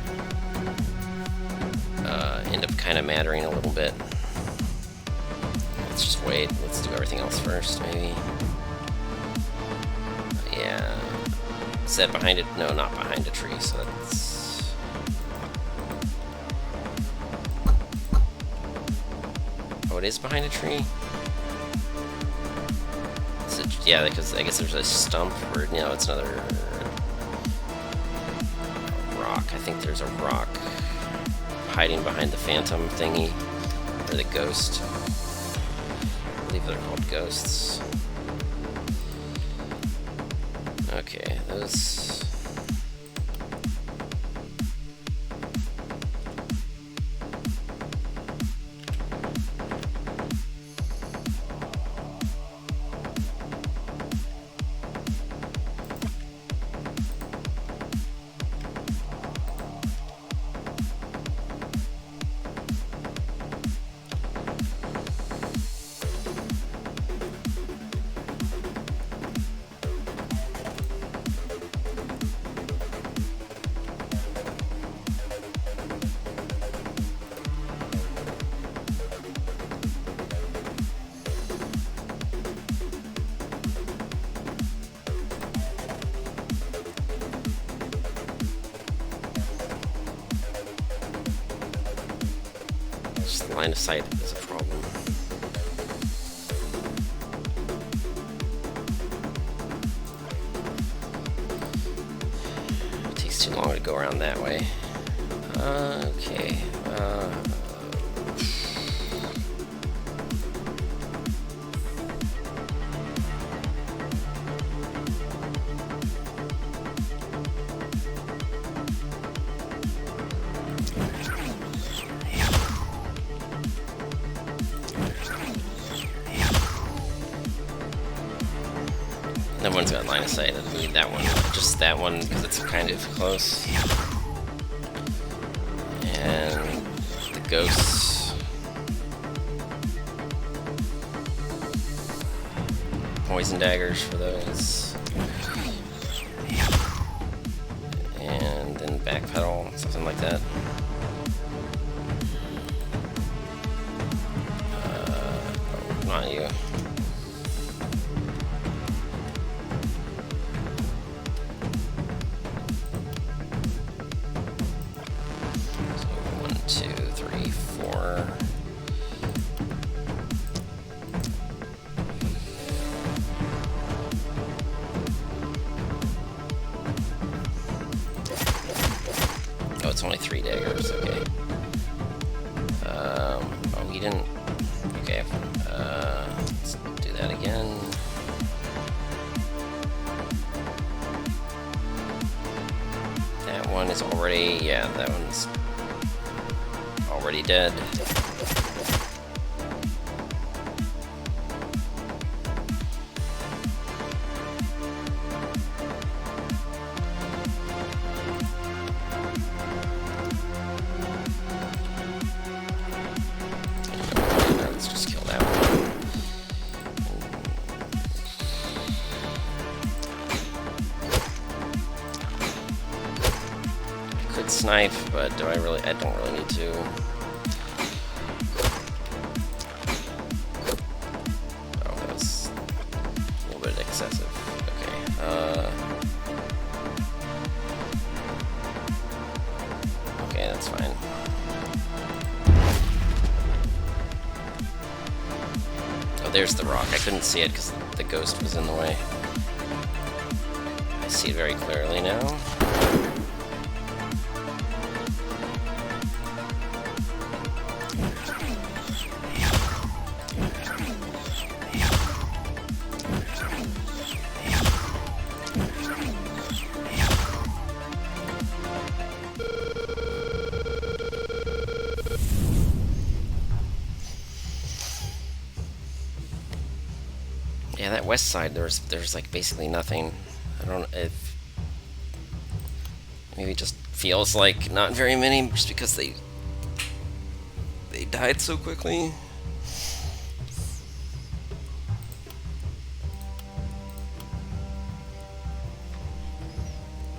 end up kind of mattering a little bit. Let's just wait, let's do everything else first, maybe. Yeah. Is that behind it? No, not behind a tree, so that's... it is behind a tree? Is it, yeah, because I guess there's a stump where, you know, it's another rock. I think there's a rock hiding behind the phantom thingy, or the ghost. I believe they're called ghosts. Okay, those... line of sight is a problem. It takes too long to go around that way. Okay. That one's got line of sight. I need that one. Just that one because it's kind of close. And the ghosts. Poison daggers for those. And then backpedal, something like that. Oh, not you. Oh, it's only 3 daggers, okay. Oh, we didn't... Okay, let's do that again. That one is already... yeah, that one's already dead. Let's just kill that one. I could snipe, but do I really? I don't really need to. Oh, that was a little bit excessive. Okay. Okay, that's fine. Oh, there's the rock. I couldn't see it because the ghost was in the way. I see it very clearly now. Yeah, that west side, there's like basically nothing. I don't know if maybe it just feels like not very many just because they died so quickly.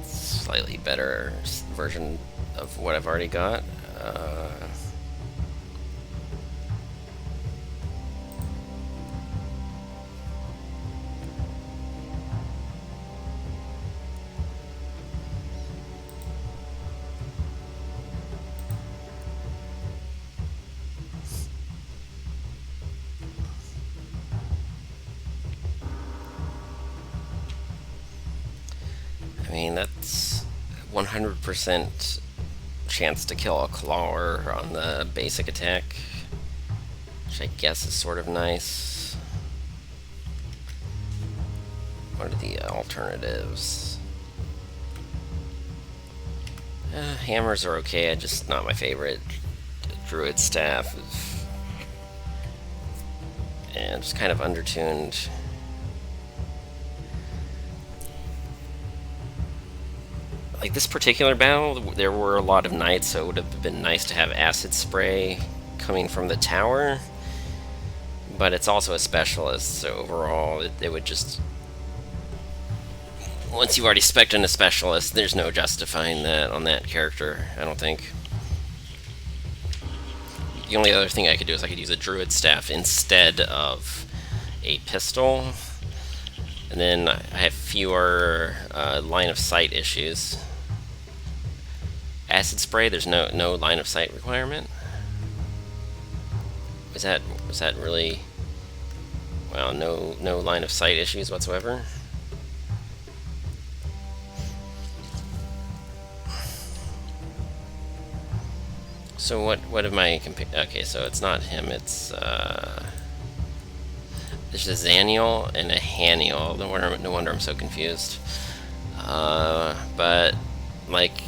Slightly better version of what I've already got. mean, that's 100% chance to kill a clawer on the basic attack, which I guess is sort of nice. What are the alternatives? Hammers are okay, just not my favorite. Druid staff is, and just kind of undertuned. Like this particular battle, there were a lot of knights, so it would have been nice to have acid spray coming from the tower. But it's also a specialist, so overall it would just... Once you've already spec'd in a specialist, there's no justifying that on that character, I don't think. The only other thing I could do is I could use a druid staff instead of a pistol. And then I have fewer line of sight issues. Acid spray, there's no line of sight requirement. Was that really... Wow, no line of sight issues whatsoever. So what am I okay, so it's not him, it's there's a Xaniel and a Haniel. No wonder I'm so confused. But like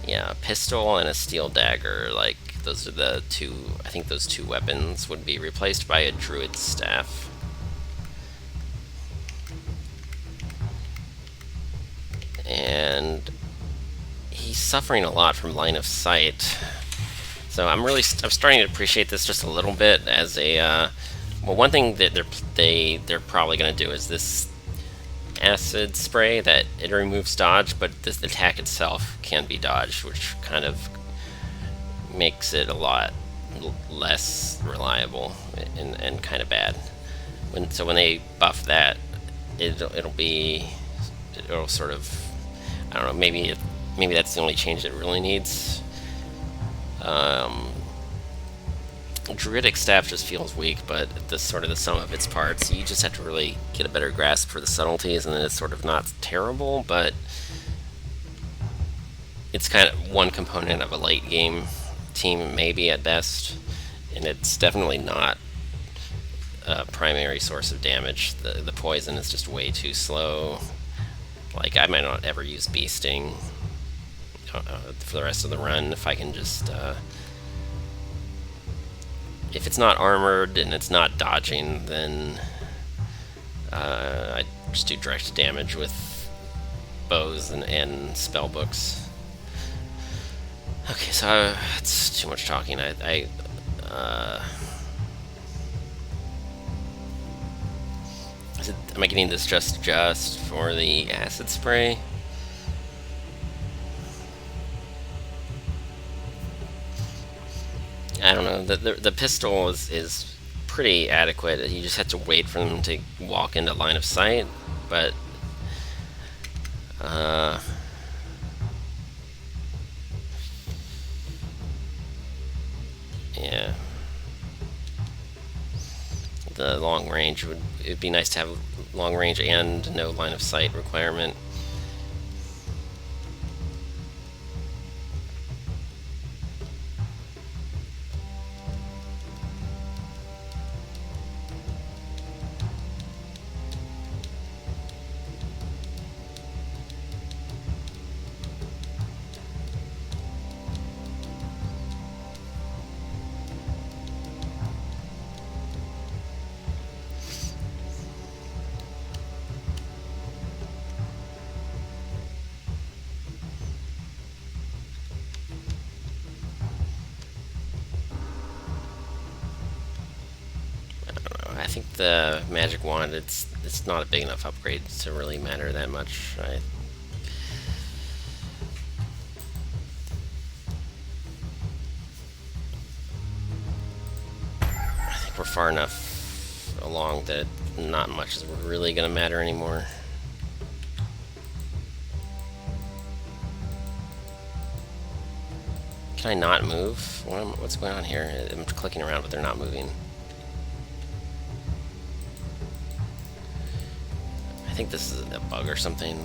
yeah, a pistol and a steel dagger, like those are the two. I think those two weapons would be replaced by a druid staff. And he's suffering a lot from line of sight, so I'm starting to appreciate this just a little bit as a well, one thing that they're probably going to do is this acid spray that it removes dodge, but this attack itself can be dodged, which kind of makes it a lot less reliable and kind of bad. So when they buff that, it'll sort of, I don't know, maybe that's the only change it really needs. Druidic staff just feels weak, but the sort of the sum of its parts, you just have to really get a better grasp for the subtleties, and then it's sort of not terrible, but it's kind of one component of a late game team, maybe at best, and it's definitely not a primary source of damage. The poison is just way too slow. Like, I might not ever use Bee Sting for the rest of the run if I can just... if it's not armored and it's not dodging, then I just do direct damage with bows and spell books. Okay, so it's too much talking. Am I getting this just for the acid spray? I don't know. The pistol is pretty adequate. You just have to wait for them to walk into line of sight, but yeah. The long range it'd be nice to have long range and no line of sight requirement. I think the magic wand, it's not a big enough upgrade to really matter that much. I think we're far enough along that not much is really going to matter anymore. Can I not move? What's going on here? I'm clicking around, but they're not moving. I think this is a bug or something.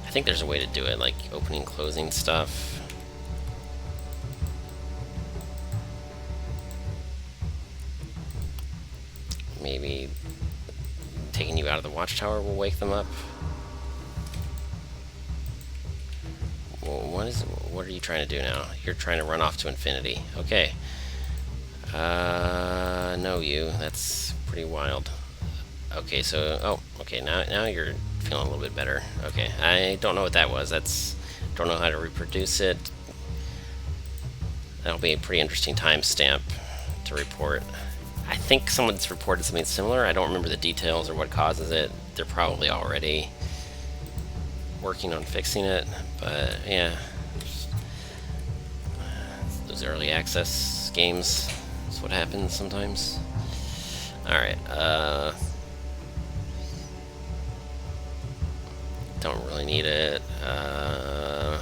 I think there's a way to do it, like opening, closing stuff. Maybe taking you out of the watchtower will wake them up. Well, what are you trying to do now? You're trying to run off to infinity. Okay. No, you. That's pretty wild. Okay, so okay. Now you're feeling a little bit better. Okay, I don't know what that was. Don't know how to reproduce it. That'll be a pretty interesting timestamp to report. I think someone's reported something similar. I don't remember the details or what causes it. They're probably already working on fixing it, but yeah, those early access games, that's what happens sometimes. Alright, don't really need it. I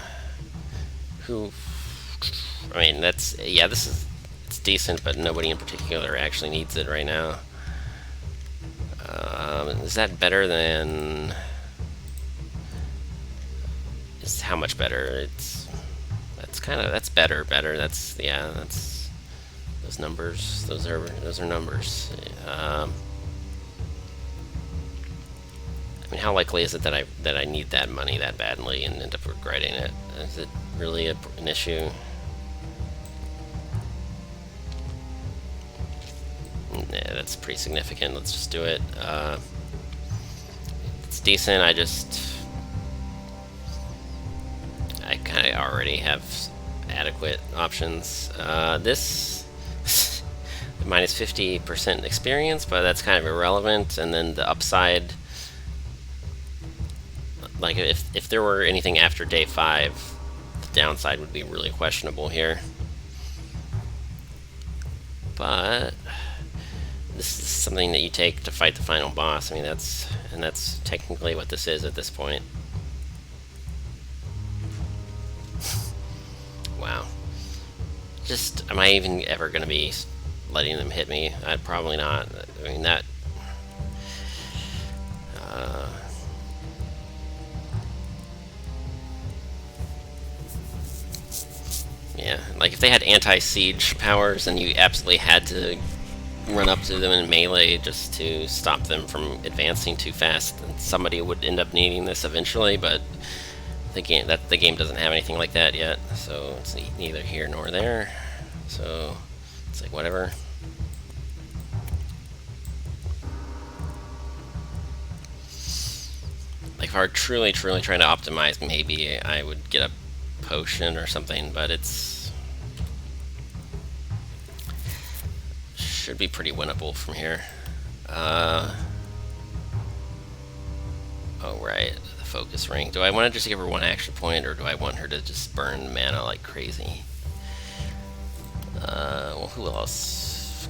mean, this is, it's decent, but nobody in particular actually needs it right now. Is that better than... how much better? That's better. That's those numbers. Those are numbers. I mean, how likely is it that I need that money that badly and end up regretting it? Is it really an issue? Yeah, that's pretty significant. Let's just do it. It's decent. I kind of already have adequate options. This minus 50% experience, but that's kind of irrelevant. And then the upside, like if there were anything after day 5, the downside would be really questionable here. But this is something that you take to fight the final boss. I mean, that's technically what this is at this point. Wow. Just, am I even ever going to be letting them hit me? I'd probably not. I mean, that... yeah, like if they had anti-siege powers and you absolutely had to run up to them in melee just to stop them from advancing too fast, then somebody would end up needing this eventually, but the game doesn't have anything like that yet, so it's neither here nor there. So it's like whatever. Like if I were truly trying to optimize, maybe I would get a potion or something, but it's should be pretty winnable from here. Oh right. Focus ring. Do I want to just give her 1 action point, or do I want her to just burn mana like crazy? Well, who else?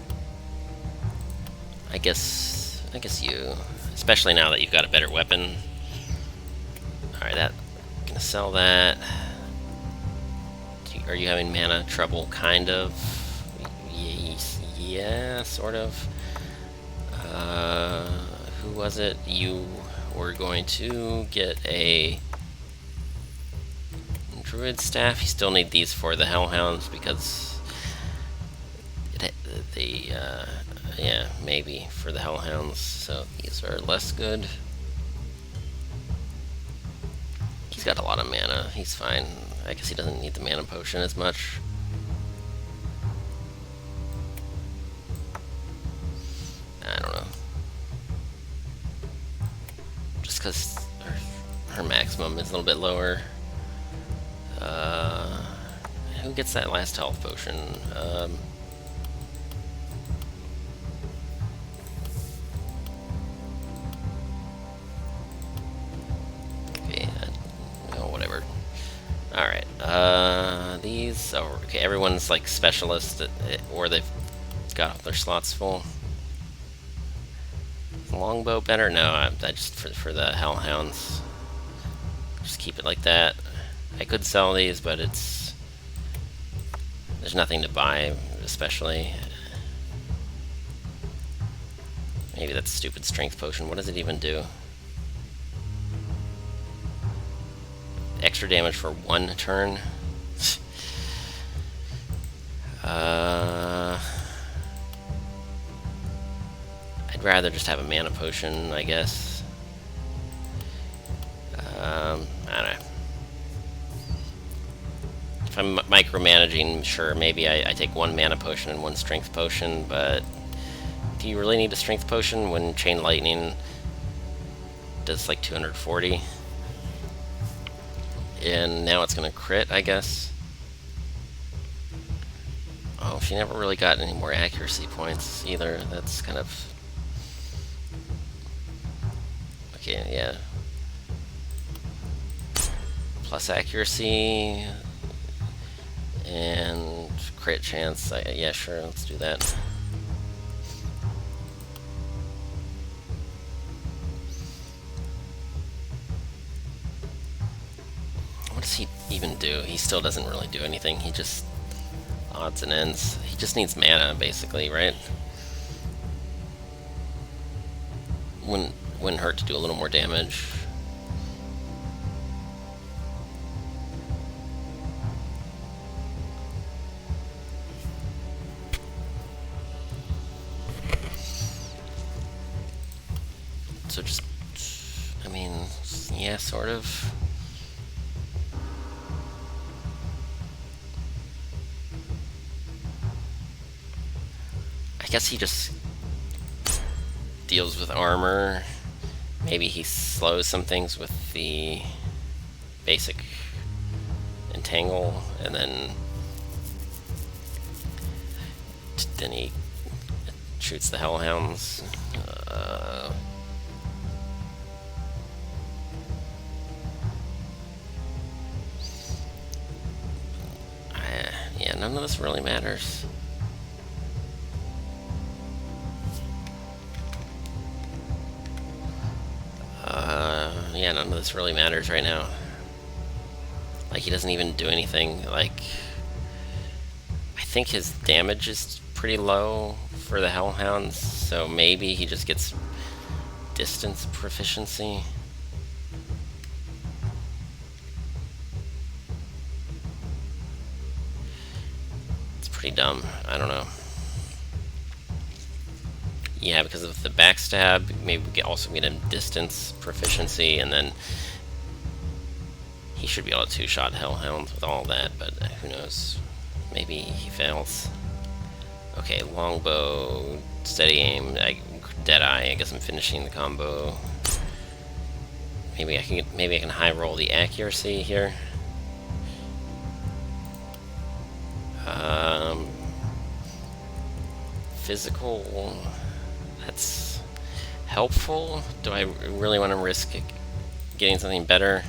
I guess you. Especially now that you've got a better weapon. Alright, gonna sell that. Are you having mana trouble? Kind of. Yeah, sort of. Who was it? You... We're going to get a druid staff. You still need these for the hellhounds because yeah, maybe for the hellhounds. So these are less good. He's got a lot of mana. He's fine. I guess he doesn't need the mana potion as much. I don't know. Because her maximum is a little bit lower. Who gets that last health potion? Okay, whatever. Alright, these... Oh, okay, everyone's like specialist, or they've got all their slots full. Longbow better? No, I just for the hellhounds. Just keep it like that. I could sell these, but there's nothing to buy, especially. Maybe that's stupid strength potion. What does it even do? Extra damage for 1 turn? I'd rather just have a mana potion, I guess. I don't know. If I'm micromanaging, sure, maybe I take 1 mana potion and 1 strength potion, but do you really need a strength potion when Chain Lightning does like 240? And now it's gonna crit, I guess. Oh, she never really got any more accuracy points either. That's kind of... Okay, yeah. Plus accuracy and crit chance. Yeah, sure, let's do that. What does he even do? He still doesn't really do anything. He just odds and ends. He just needs mana, basically, right? Wouldn't hurt to do a little more damage. So just, I mean, yeah, sort of. I guess he just deals with armor. Maybe he slows some things with the basic entangle, and then he shoots the hellhounds. Yeah, none of this really matters. Yeah, none of this really matters right now. Like, he doesn't even do anything. Like, I think his damage is pretty low for the hellhounds, so maybe he just gets distance proficiency. It's pretty dumb. I don't know. Yeah, because of the backstab, maybe we also get him distance proficiency, and then he should be able to two-shot hellhounds with all that, but who knows? Maybe he fails. Okay, longbow, steady aim, deadeye. I guess I'm finishing the combo. Maybe I can high roll the accuracy here. Physical. That's helpful. Do I really want to risk getting something better?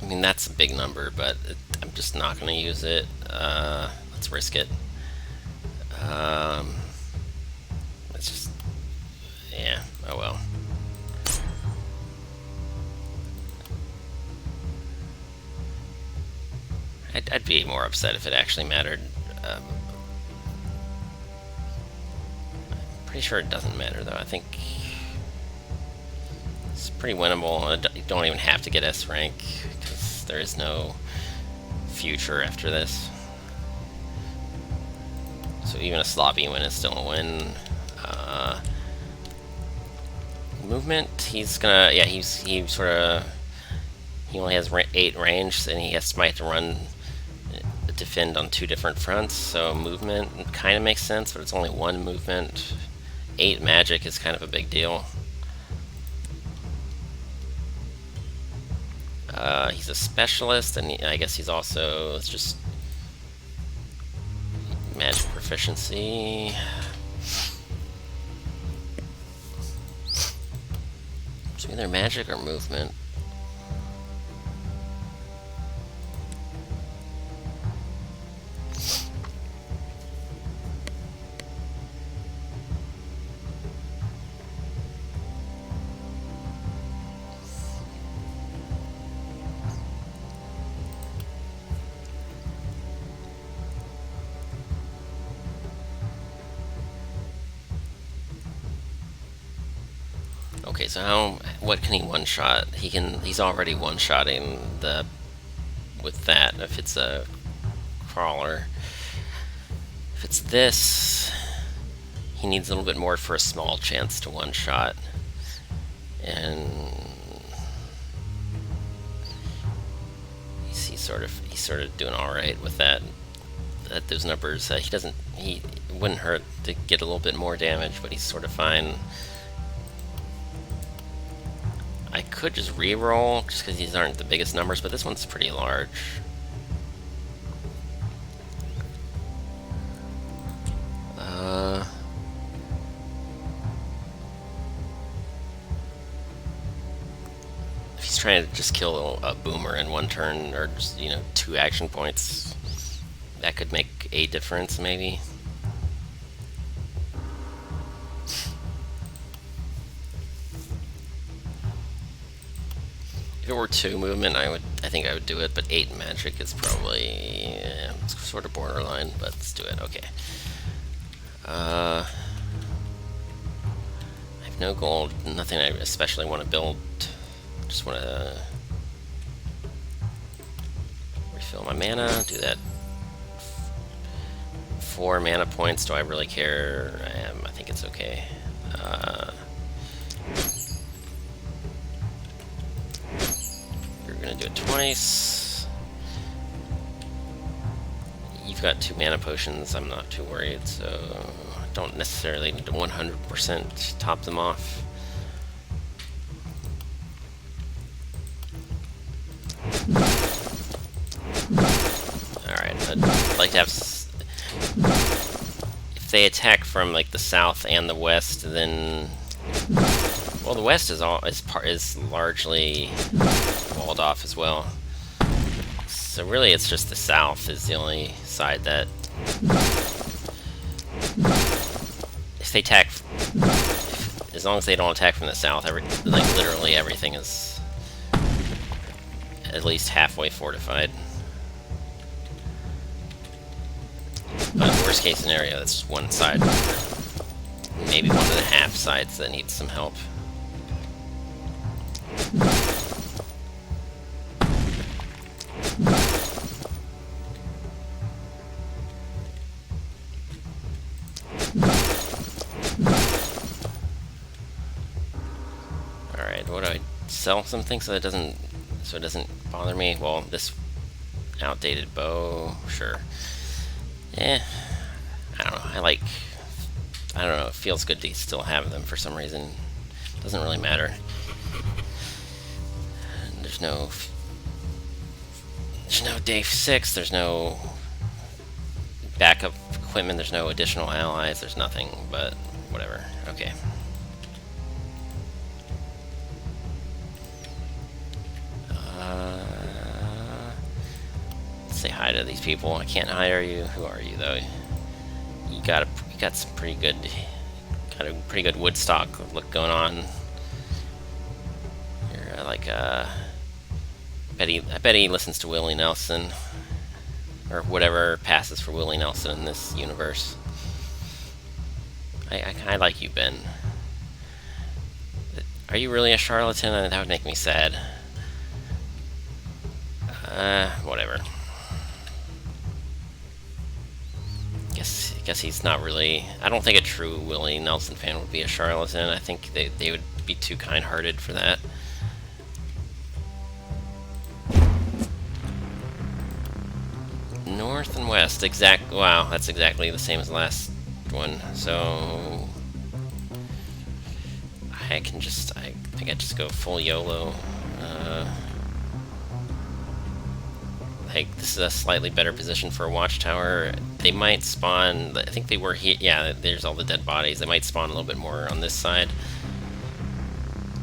I mean, that's a big number, but I'm just not going to use it. Let's risk it. Let's just... Yeah, oh well. I'd be more upset if it actually mattered. I'm pretty sure it doesn't matter, though. I think it's pretty winnable. You don't even have to get S rank, because there is no future after this. So even a sloppy win is still a win. Movement, he's gonna... Yeah, he sort of... He only has 8 range, and he might have to run... defend on 2 different fronts, so movement kind of makes sense, but it's only 1 movement. 8 magic is kind of a big deal. He's a specialist, and I guess he's also just magic proficiency. So either magic or movement. Okay, so what can he one-shot? He's already one-shotting with that, if it's a crawler. If it's this, he needs a little bit more for a small chance to one-shot. And he's sort of doing all right with that. At those numbers, he wouldn't hurt to get a little bit more damage, but he's sort of fine. I could just re-roll just because these aren't the biggest numbers, but this one's pretty large. If he's trying to just kill a boomer in one turn, or just, 2 action points, that could make a difference, maybe. If it were 2 movement, I think I would do it, but 8 magic is probably it's sort of borderline, but let's do it. Okay. I have no gold, nothing I especially want to build. Just want to refill my mana, do that. 4 mana points, do I really care? I think it's okay. You're gonna do it twice. You've got 2 mana potions, I'm not too worried, so I don't necessarily need to 100% top them off. Alright, I'd like to have... If they attack from like the south and the west, then... Well, the west is largely walled off as well. So really it's just the south is the only side that... If they attack... As long as they don't attack from the south, literally everything is at least halfway fortified. But worst case scenario, that's one side. Maybe 1.5 sides that need some help. Alright, what do I sell something so it doesn't bother me? Well, this outdated bow, sure. I don't know. I don't know. It feels good to still have them for some reason. Doesn't really matter. There's no day 6. There's no backup equipment. There's no additional allies. There's nothing. But whatever. Okay. Say hi to these people. I can't hire you. Who are you, though? You got some pretty good Woodstock look going on. You're I bet he listens to Willie Nelson, or whatever passes for Willie Nelson in this universe. I like you, Ben. Are you really a charlatan? That would make me sad. Whatever. Guess he's not really... I don't think a true Willie Nelson fan would be a charlatan. I think they would be too kind-hearted for that. North and west, wow, that's exactly the same as the last one. So I think I just go full YOLO. This is a slightly better position for a watchtower. They might spawn... I think they were here. Yeah, there's all the dead bodies. They might spawn a little bit more on this side.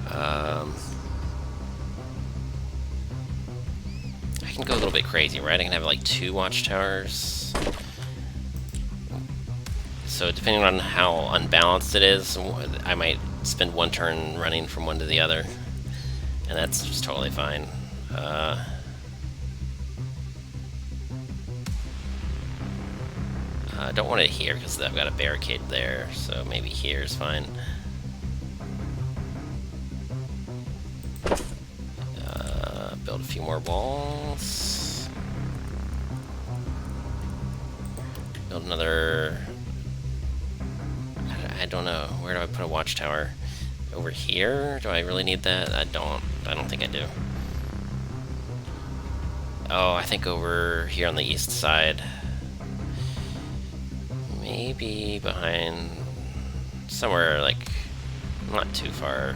I can go a little bit crazy, right? I can have like 2 watchtowers. So depending on how unbalanced it is, I might spend 1 turn running from one to the other. And that's just totally fine. I don't want it here because I've got a barricade there, so maybe here is fine. a few more walls. Build another... I don't know. Where do I put a watchtower? Over here? Do I really need that? I don't think I do. Oh, I think over here on the east side. Maybe behind... somewhere, like, not too far.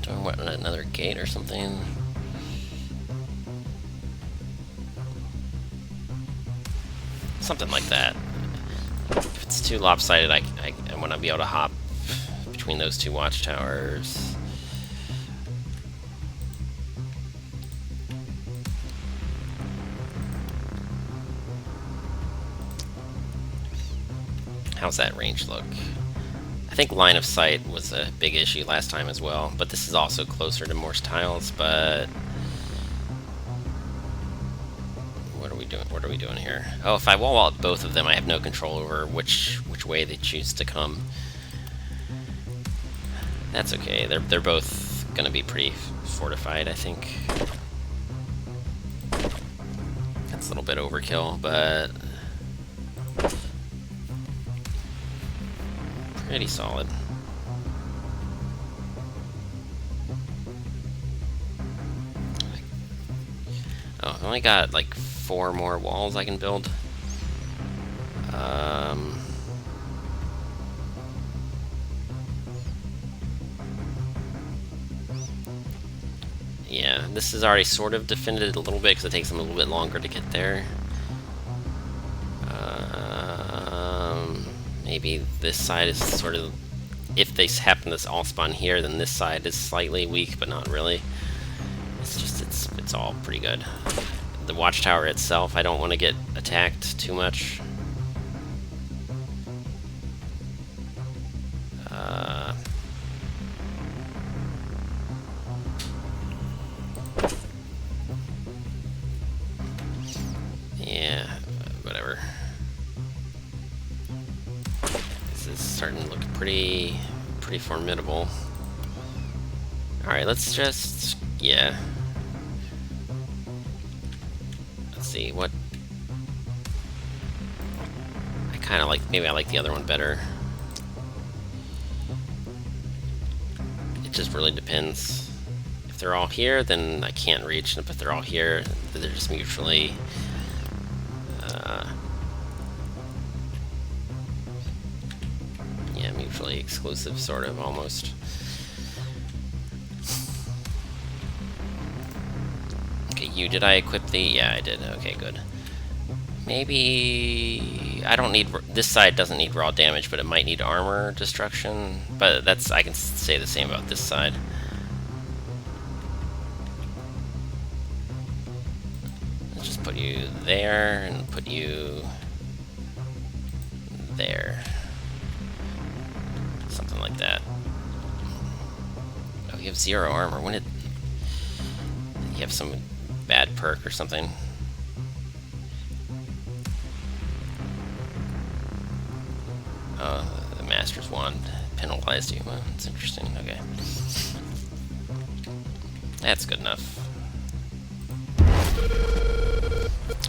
Doing what, another gate or something? Something like that. If it's too lopsided, I want to be able to hop between those two watchtowers. How's that range look? I think line of sight was a big issue last time as well, but this is also closer to Morse tiles, but... What are we doing here? Oh, if I wall out both of them, I have no control over which way they choose to come. That's okay. They're both gonna be pretty fortified, I think. That's a little bit overkill, but pretty solid. Oh, I've only got like 4 more walls I can build. Yeah, this is already sort of defended a little bit because it takes them a little bit longer to get there. Maybe this side is sort of... If they happen to all spawn here, then this side is slightly weak, but not really. It's just, it's all pretty good. The watchtower itself, I don't want to get attacked too much. Yeah, whatever. This is starting to look pretty formidable. Alright, let's just... yeah. Let's see, what... I kind of like... maybe I like the other one better. It just really depends. If they're all here, then I can't reach. And if they're all here, they're just mutually... yeah, mutually exclusive, sort of, almost. Okay, did I equip the... yeah, I did. Okay, good. Maybe... I don't need... this side doesn't need raw damage, but it might need armor destruction. But that's... I can say the same about this side. Let's just put you there, and put you... there. Something like that. Oh, you have 0 armor. When did... you have some bad perk or something? Oh, the Master's Wand penalized you. Well, that's interesting. Okay. That's good enough.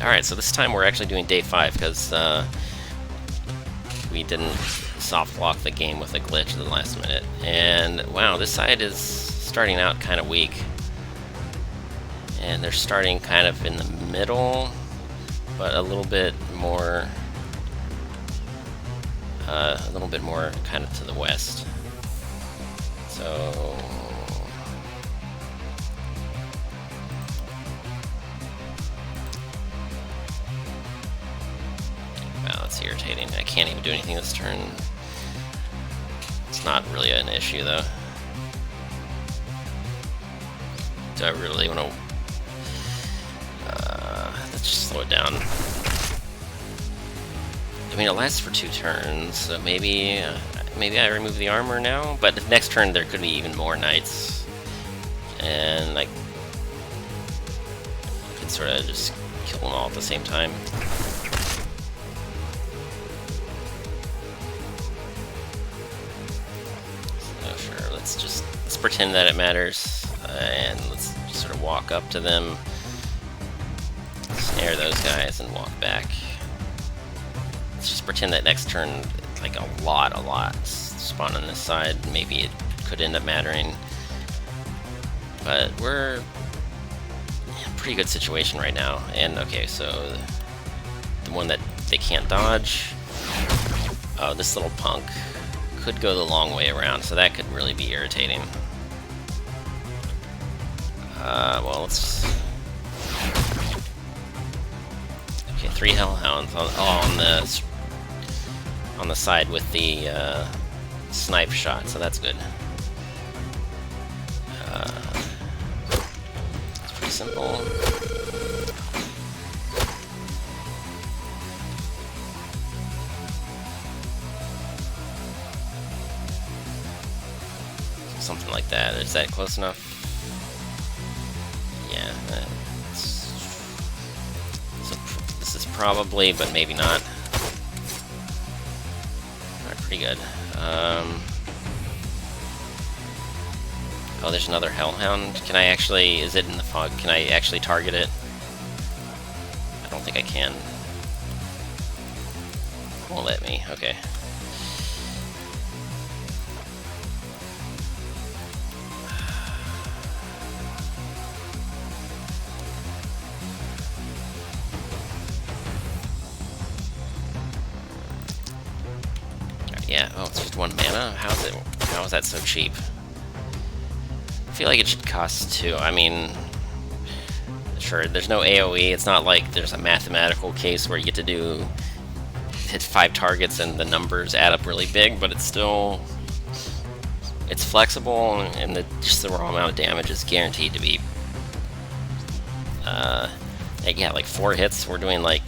Alright, so this time we're actually doing day 5, because we didn't soft lock the game with a glitch at the last minute. And wow, this side is starting out kind of weak. And they're starting kind of in the middle, but a little bit more kind of to the west. So wow, that's irritating. I can't even do anything this turn. It's not really an issue though. Do I really want to... let's just slow it down. I mean, it lasts for 2 turns, so maybe I remove the armor now. But the next turn there could be even more knights, and like sort of just kill them all at the same time. So sure, let's pretend that it matters, and let's just sort of walk up to them, snare those guys, and walk back. Let's just pretend that next turn, like a lot spawn on this side. Maybe it could end up mattering, but we're in a pretty good situation right now. And okay, so the one that they can't dodge, oh, this little punk could go the long way around, so that could really be irritating. Well, let's... Okay, 3 Hellhounds on the side with the snipe shot, so that's good. It's pretty simple. Something like that. Is that close enough? Yeah. This is probably, but maybe not. Alright, pretty good. Oh, there's another Hellhound. Can I actually... Is it in the fog? Can I actually target it? I don't think I can. Won't let me. Okay. Yeah, oh, it's just 1 mana? How is that so cheap? I feel like it should cost 2. I mean, sure, there's no AoE. It's not like there's a mathematical case where you get to hit 5 targets and the numbers add up really big, but it's still... It's flexible, and just the raw amount of damage is guaranteed to be... yeah, like 4 hits, we're doing like...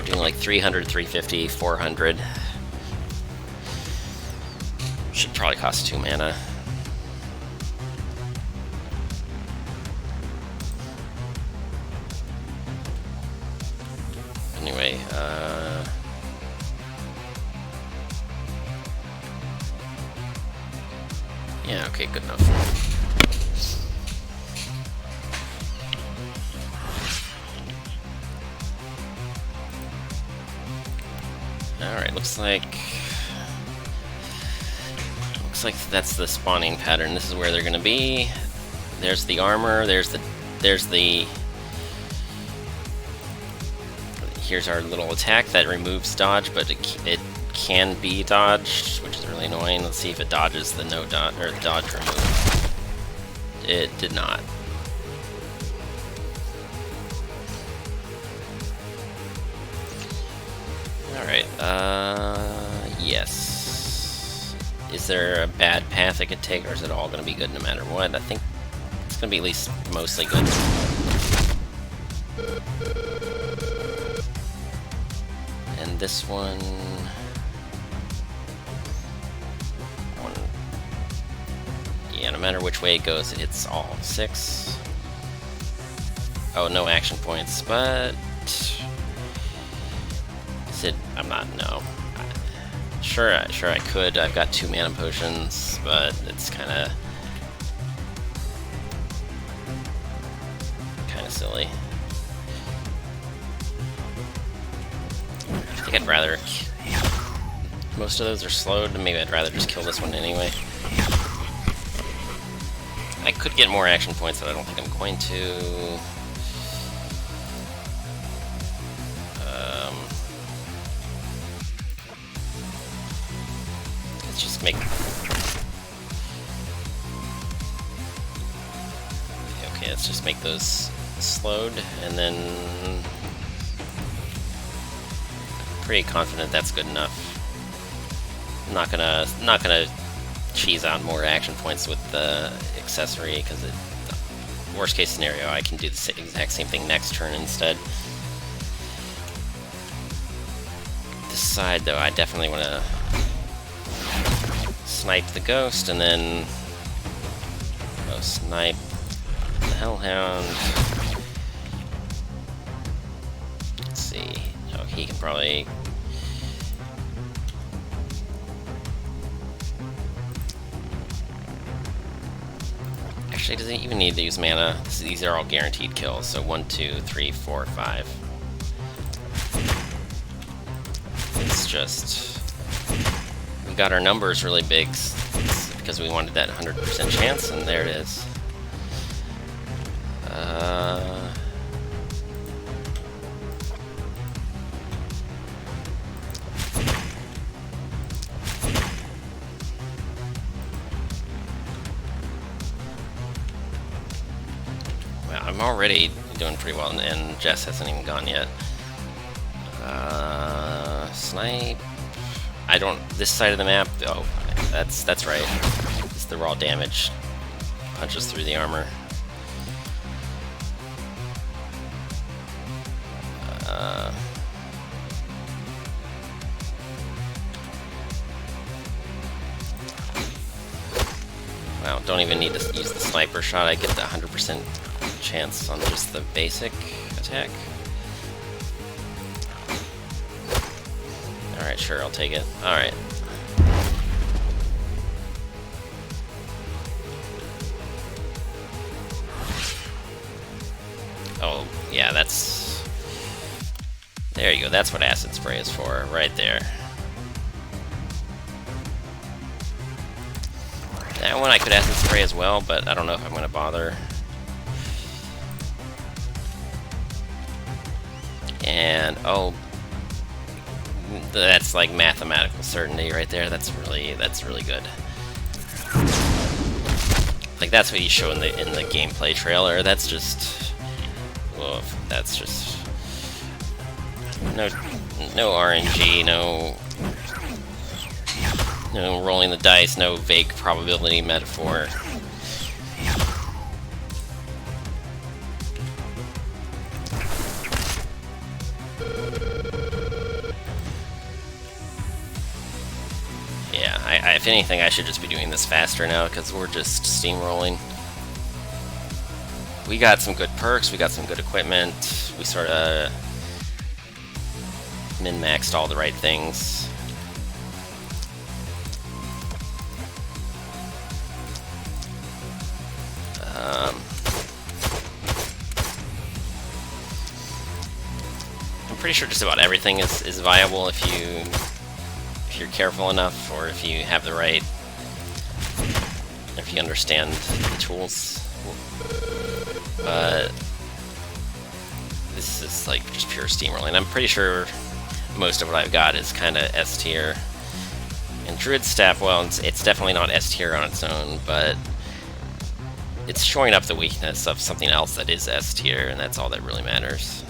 doing like 300, 350, 400. Should probably cost 2 mana. Anyway, yeah, okay, good enough. Alright, looks like that's the spawning pattern. This is where they're gonna be. There's the armor, here's our little attack that removes dodge, but it can be dodged, which is really annoying. Let's see if it dodges the no dodge or the dodge remove. It did not. Alright, yes. Is there a bad path I could take, or is it all going to be good no matter what? I think it's going to be at least mostly good. And this one... Yeah, no matter which way it goes, it hits all 6. Oh, no action points, but... I'm not, no. Sure I could. I've got 2 mana potions, but it's kind of silly. I think I'd rather... Most of those are slowed, and maybe I'd rather just kill this one anyway. I could get more action points, but I don't think I'm going to. Let's just make... Okay, let's just make those slowed, and then... Pretty confident that's good enough. I'm not gonna cheese out more action points with the accessory, because worst case scenario, I can do the exact same thing next turn instead. This side, though, I definitely want to snipe the ghost, and then So snipe the hellhound. Let's see. Oh, he can probably. Actually, doesn't even need to use mana. These are all guaranteed kills. So 1, 2, 3, 4, 5. It's just we got our numbers really big because we wanted that 100% chance, and there it is. Well, I'm already doing pretty well, and Jess hasn't even gone yet. Snipe. I don't. This side of the map. Oh, that's right. It's the raw damage. Punches through the armor. Wow, don't even need to use the sniper shot. I get the 100% chance on just the basic attack. Alright, sure, I'll take it. Alright. Oh, yeah, that's... There you go, that's what acid spray is for, right there. That one I could acid spray as well, but I don't know if I'm going to bother. And, oh... That's like mathematical certainty right there. That's really good. Like that's what you show in the gameplay trailer. That's just, well, that's just no RNG, no rolling the dice, no vague probability metaphor. Yeah, if anything, I should just be doing this faster now, because we're just steamrolling. We got some good perks, we got some good equipment, we sort of min-maxed all the right things. I'm pretty sure just about everything is viable if you're careful enough, or if you have the right, if you understand the tools. But this is like just pure steamrolling. I'm pretty sure most of what I've got is kind of S tier. And Druid Staff, well, it's definitely not S tier on its own, but it's showing up the weakness of something else that is S tier, and that's all that really matters.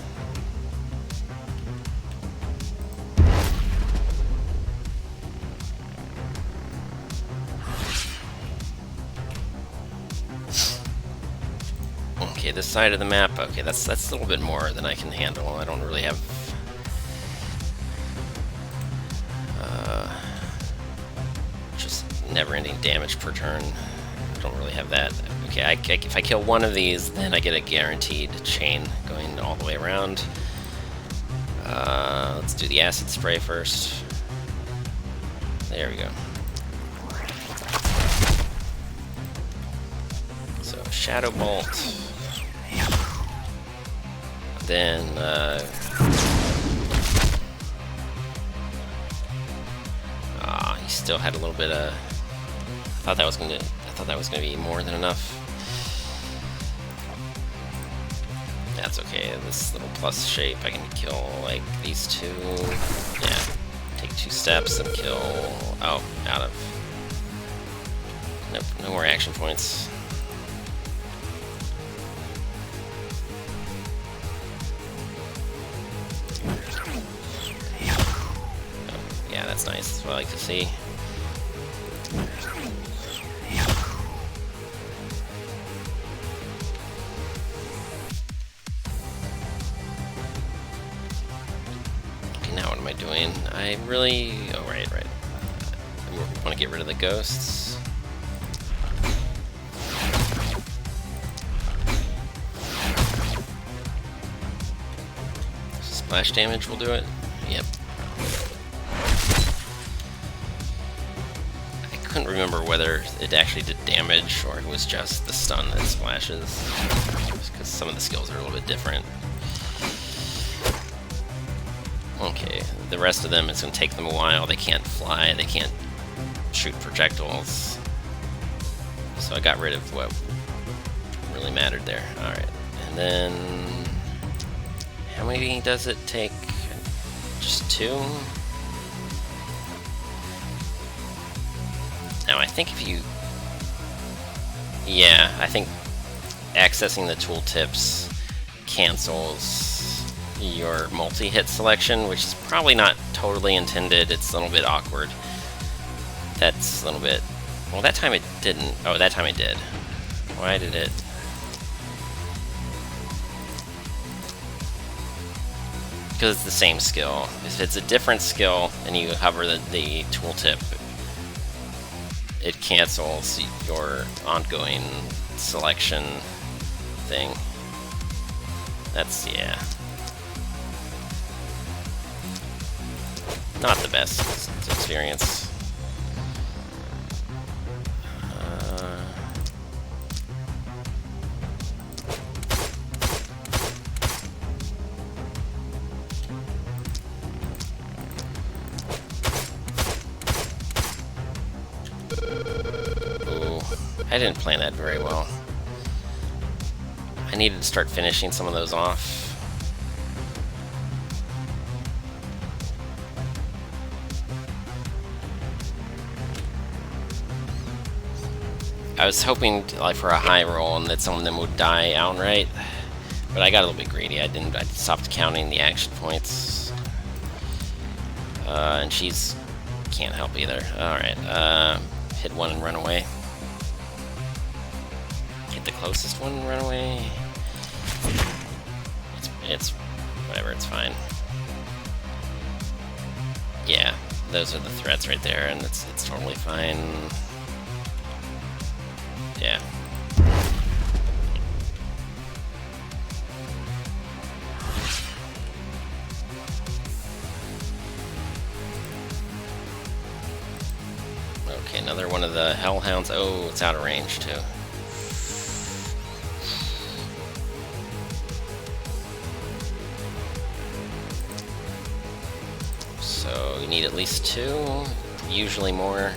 Okay, this side of the map, okay, that's a little bit more than I can handle. I don't really have... just never-ending damage per turn. I don't really have that. Okay, if I kill one of these, then I get a guaranteed chain going all the way around. Let's do the acid spray first. There we go. So, Shadow Bolt. Then, he still had a little bit of... I thought that was gonna be more than enough. That's okay. This little plus shape, I can kill like these two. Yeah, take 2 steps and kill. Oh, out of. Nope, no more action points. Yeah, that's nice. That's what I like to see. Okay, now what am I doing? I really... Oh, right. I want to get rid of the ghosts. Splash damage will do it? Yep. I couldn't remember whether it actually did damage or it was just the stun that splashes. Because some of the skills are a little bit different. Okay, the rest of them, it's going to take them a while. They can't fly, they can't shoot projectiles. So I got rid of what really mattered there. Alright, and then... how many does it take? Just 2? Now I think if you... yeah, I think accessing the tooltips cancels your multi-hit selection, which is probably not totally intended. It's a little bit awkward. That's a little bit... well, that time it didn't. Oh, that time it did. Why did it... because it's the same skill. If it's a different skill and you hover the tooltip, it cancels your ongoing selection thing. That's, yeah. Not the best experience. Ooh, I didn't plan that very well. I needed to start finishing some of those off. I was hoping like for a high roll and that some of them would die outright, but I got a little bit greedy. I stopped counting the action points. And she's can't help either. Alright, hit one and run away. Hit the closest one and run away. It's whatever, it's fine. Yeah, those are the threats right there, and it's totally fine. Yeah. Okay, another one of the hellhounds. Oh, it's out of range too. So you need at least 2, usually more.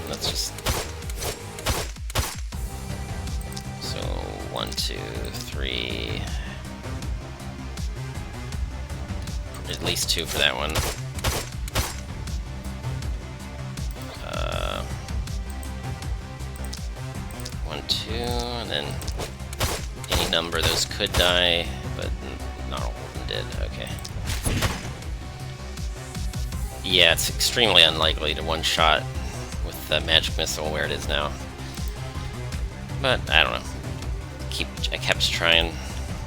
Let's just... so 1, 2, 3. At least 2 for that one. 1, 2, and then any number of those could die, but not all of them did. Okay. Yeah, it's extremely unlikely to one-shot with the magic missile where it is now. But I don't know. I kept trying.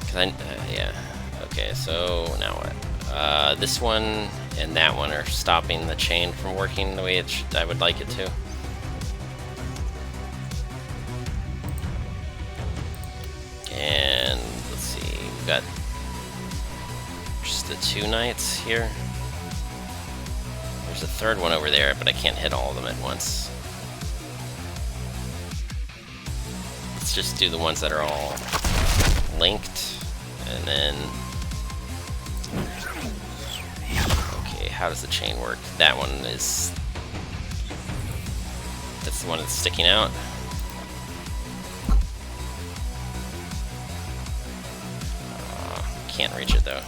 Cause yeah. Okay, so now what? This one and that one are stopping the chain from working the way I would like it to. And let's see, we've got just the 2 knights here. There's a third one over there, but I can't hit all of them at once. Let's just do the ones that are all linked, and then... okay, how does the chain work? That one is... that's the one that's sticking out. Can't reach it though.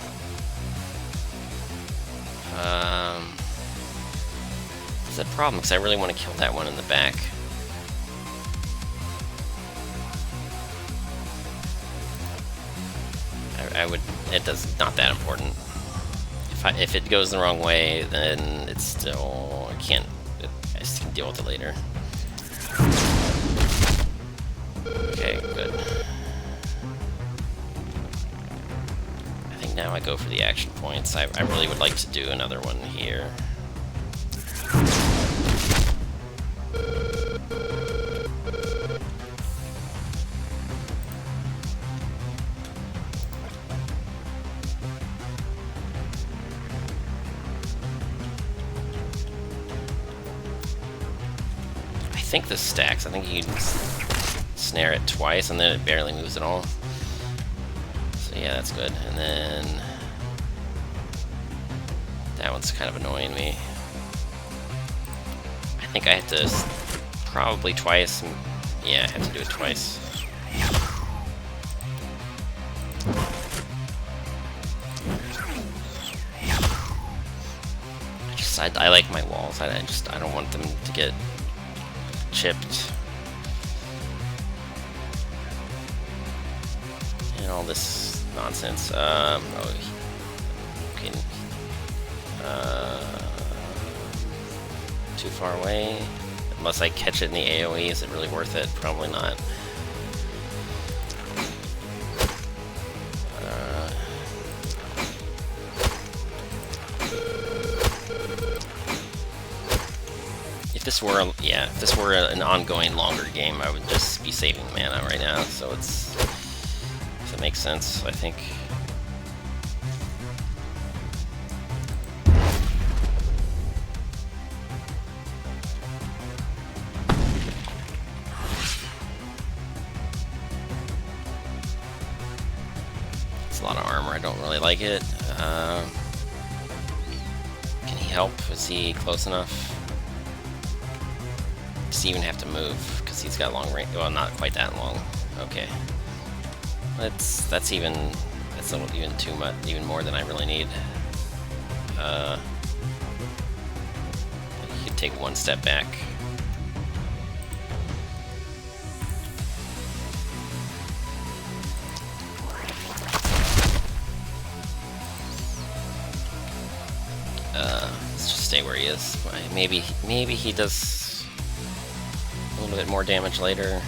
It's a problem because I really want to kill that one in the back. I would. It does not that important. If it goes the wrong way, then it's still I can't. I just can deal with it later. Okay, good. Now I go for the action points. I really would like to do another one here. think this stacks. I think you can snare it twice and then it barely moves at all. So yeah, that's good. And then that one's kind of annoying me. I think I have to probably twice. Yeah, I have to do it twice. I like my walls. I don't want them to get chipped. And all this nonsense. Oh, okay. Too far away. Unless I catch it in the AoE, is it really worth it? Probably not. If this were an ongoing longer game, I would just be saving mana right now. So if it makes sense, I think. It's a lot of armor. I don't really like it. Can he help? Is he close enough? Does he even have to move? Because he's got long range. Well, not quite that long. Okay. That's even too much, even more than I really need. You could take one step back. Let's just stay where he is. Maybe he does a little bit more damage later.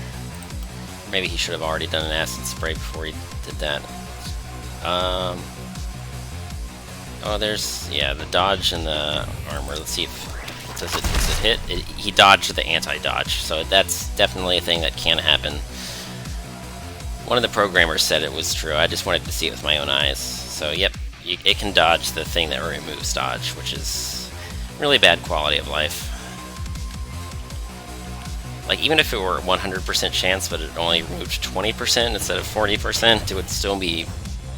Maybe he should have already done an acid spray before he did that. Oh, there's the dodge and the armor. Let's see if does it hit. He dodged the anti-dodge, so that's definitely a thing that can happen. One of the programmers said it was true. I just wanted to see it with my own eyes. So yep, it can dodge the thing that removes dodge, which is really bad quality of life. Like, even if it were a 100% chance, but it only removed 20% instead of 40%, it would still be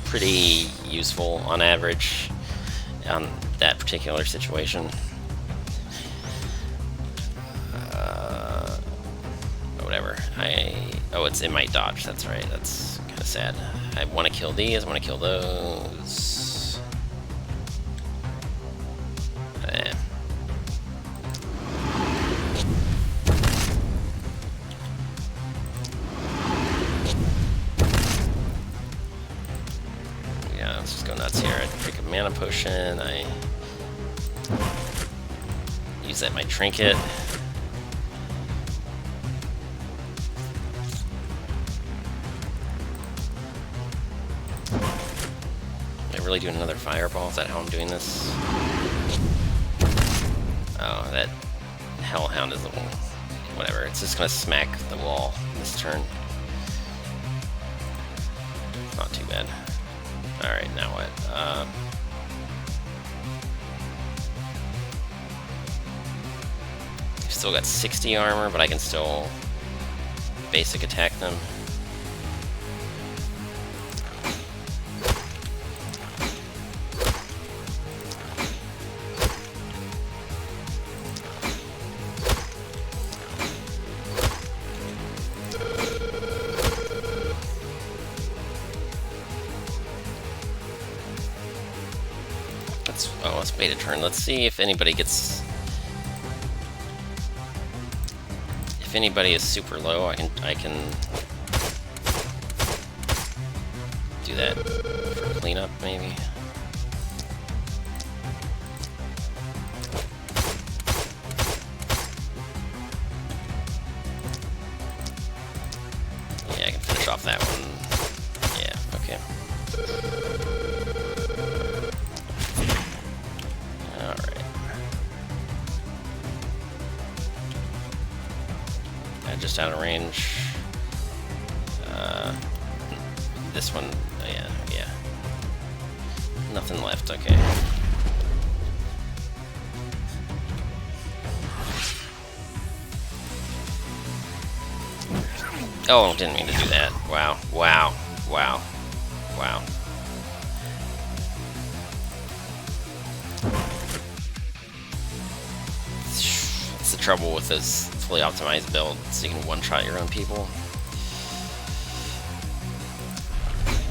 pretty useful on average on that particular situation. Whatever. Oh, it might dodge. That's right. That's kind of sad. I want to kill these. I want to kill those. Let's just go nuts here. I pick a mana potion. I use that my trinket. Am I really doing another fireball? Is that how I'm doing this? Oh, that Hellhound is a little... whatever. It's just gonna smack the wall this turn. Not too bad. Alright, now what? I've still got 60 armor, but I can still basic attack them. Let's wait a turn. Let's see if anybody gets... If anybody is super low, I can do that for cleanup, maybe. Yeah, I can finish off that one. Yeah, okay. Just out of range. This one, yeah. Nothing left, okay. Oh, didn't mean to do that. Wow, wow, wow, wow. That's the trouble with this fully optimized build, so you can one-shot your own people.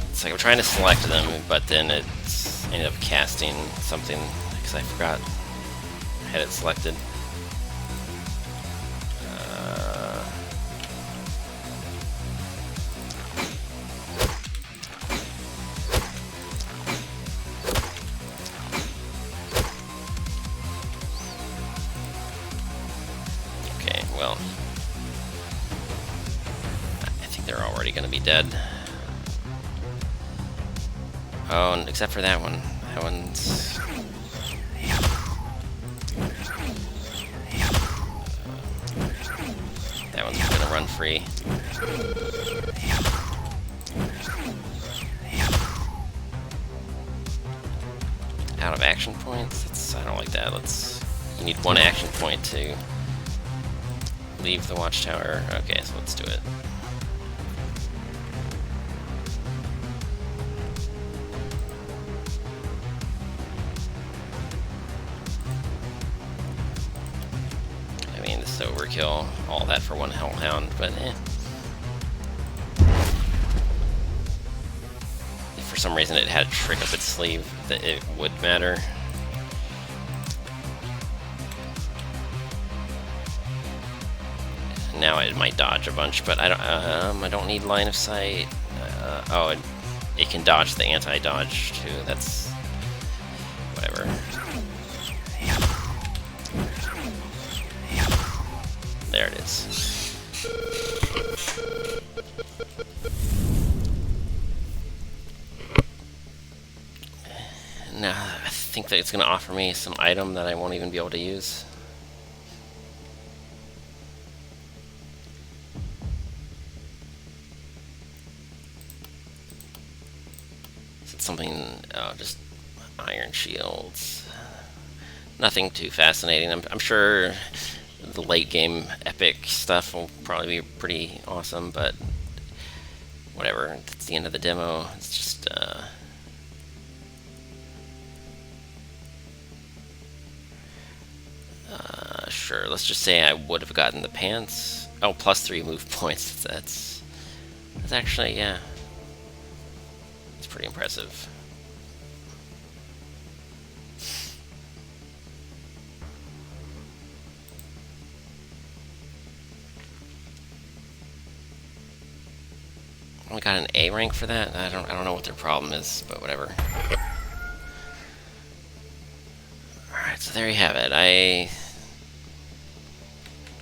It's like I'm trying to select them, but then it's ended up casting something because I forgot I had it selected. Okay, well, I think they're already going to be dead. Oh, and except for that one. That one's... that one's gonna run free. Out of action points? I don't like that. You need one action point to leave the watchtower. Okay, so let's do it. I mean, this is overkill. All that for one hellhound, but eh. If for some reason it had a trick up its sleeve, that it would matter. Now it might dodge a bunch, but I don't need line of sight. Oh, it can dodge the anti-dodge too. That's whatever. There it is. Now I think that it's going to offer me some item that I won't even be able to use. Something, just iron shields. Nothing too fascinating. I'm sure the late game epic stuff will probably be pretty awesome, but whatever. It's the end of the demo. It's just, sure. Let's just say I would have gotten the pants. Oh, +3 move points. That's actually, yeah. Pretty impressive. Only got an A rank for that. I don't know what their problem is, but whatever. Alright, so there you have it.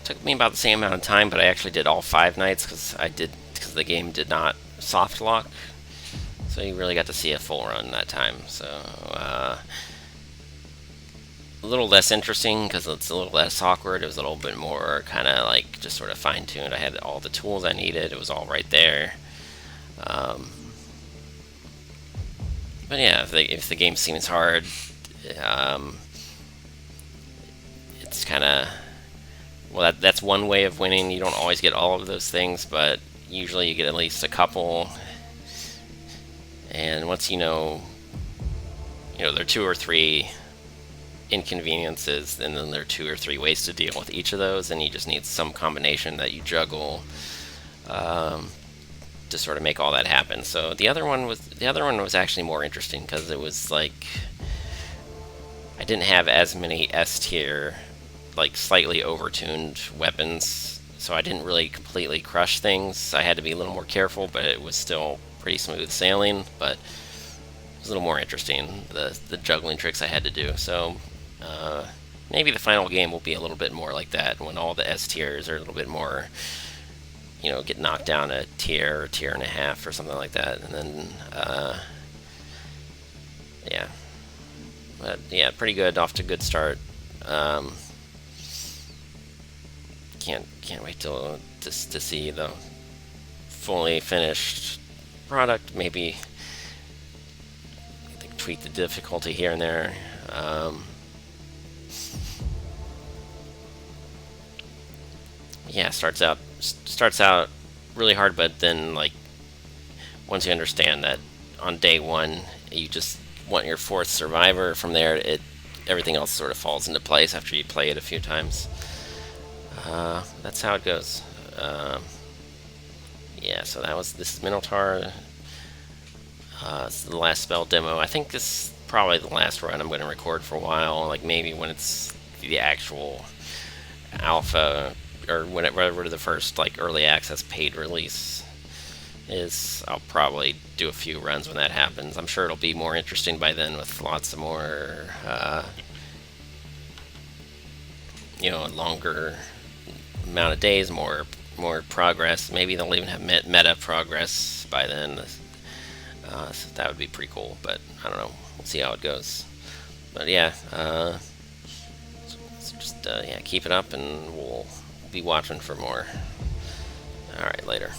Took me about the same amount of time, but I actually did all 5 nights because the game did not soft lock. So you really got to see a full run that time. So a little less interesting because it's a little less awkward. It was a little bit more kind of like just sort of fine-tuned. I had all the tools I needed. It was all right there. But yeah, if the game seems hard, it's kind of, well, that's one way of winning. You don't always get all of those things, but usually you get at least a couple. And once you know there are 2 or 3 inconveniences, and then there are 2 or 3 ways to deal with each of those, and you just need some combination that you juggle to sort of make all that happen. So the other one was actually more interesting because it was like I didn't have as many S tier, like slightly overtuned weapons, so I didn't really completely crush things. I had to be a little more careful, but it was still pretty smooth sailing, but it was a little more interesting, the juggling tricks I had to do. So maybe the final game will be a little bit more like that, when all the S tiers are a little bit more, get knocked down a tier or tier and a half or something like that, and then yeah. But yeah, pretty good, off to a good start. Can't wait to see the fully finished product. Maybe tweak the difficulty here and there. Yeah, starts out really hard, but then like once you understand that on day one you just want your fourth survivor, from there it everything else sort of falls into place after you play it a few times. That's how it goes. Yeah, so that was this Minotaur. It's the last spell demo. I think this is probably the last run I'm going to record for a while. Like maybe when it's the actual alpha, or whenever the first like early access paid release is, I'll probably do a few runs when that happens. I'm sure it'll be more interesting by then with lots of more, a longer amount of days, more progress. Maybe they'll even have meta progress by then. So that would be pretty cool, but I don't know. We'll see how it goes. But yeah, so just yeah, keep it up, and we'll be watching for more. All right, later.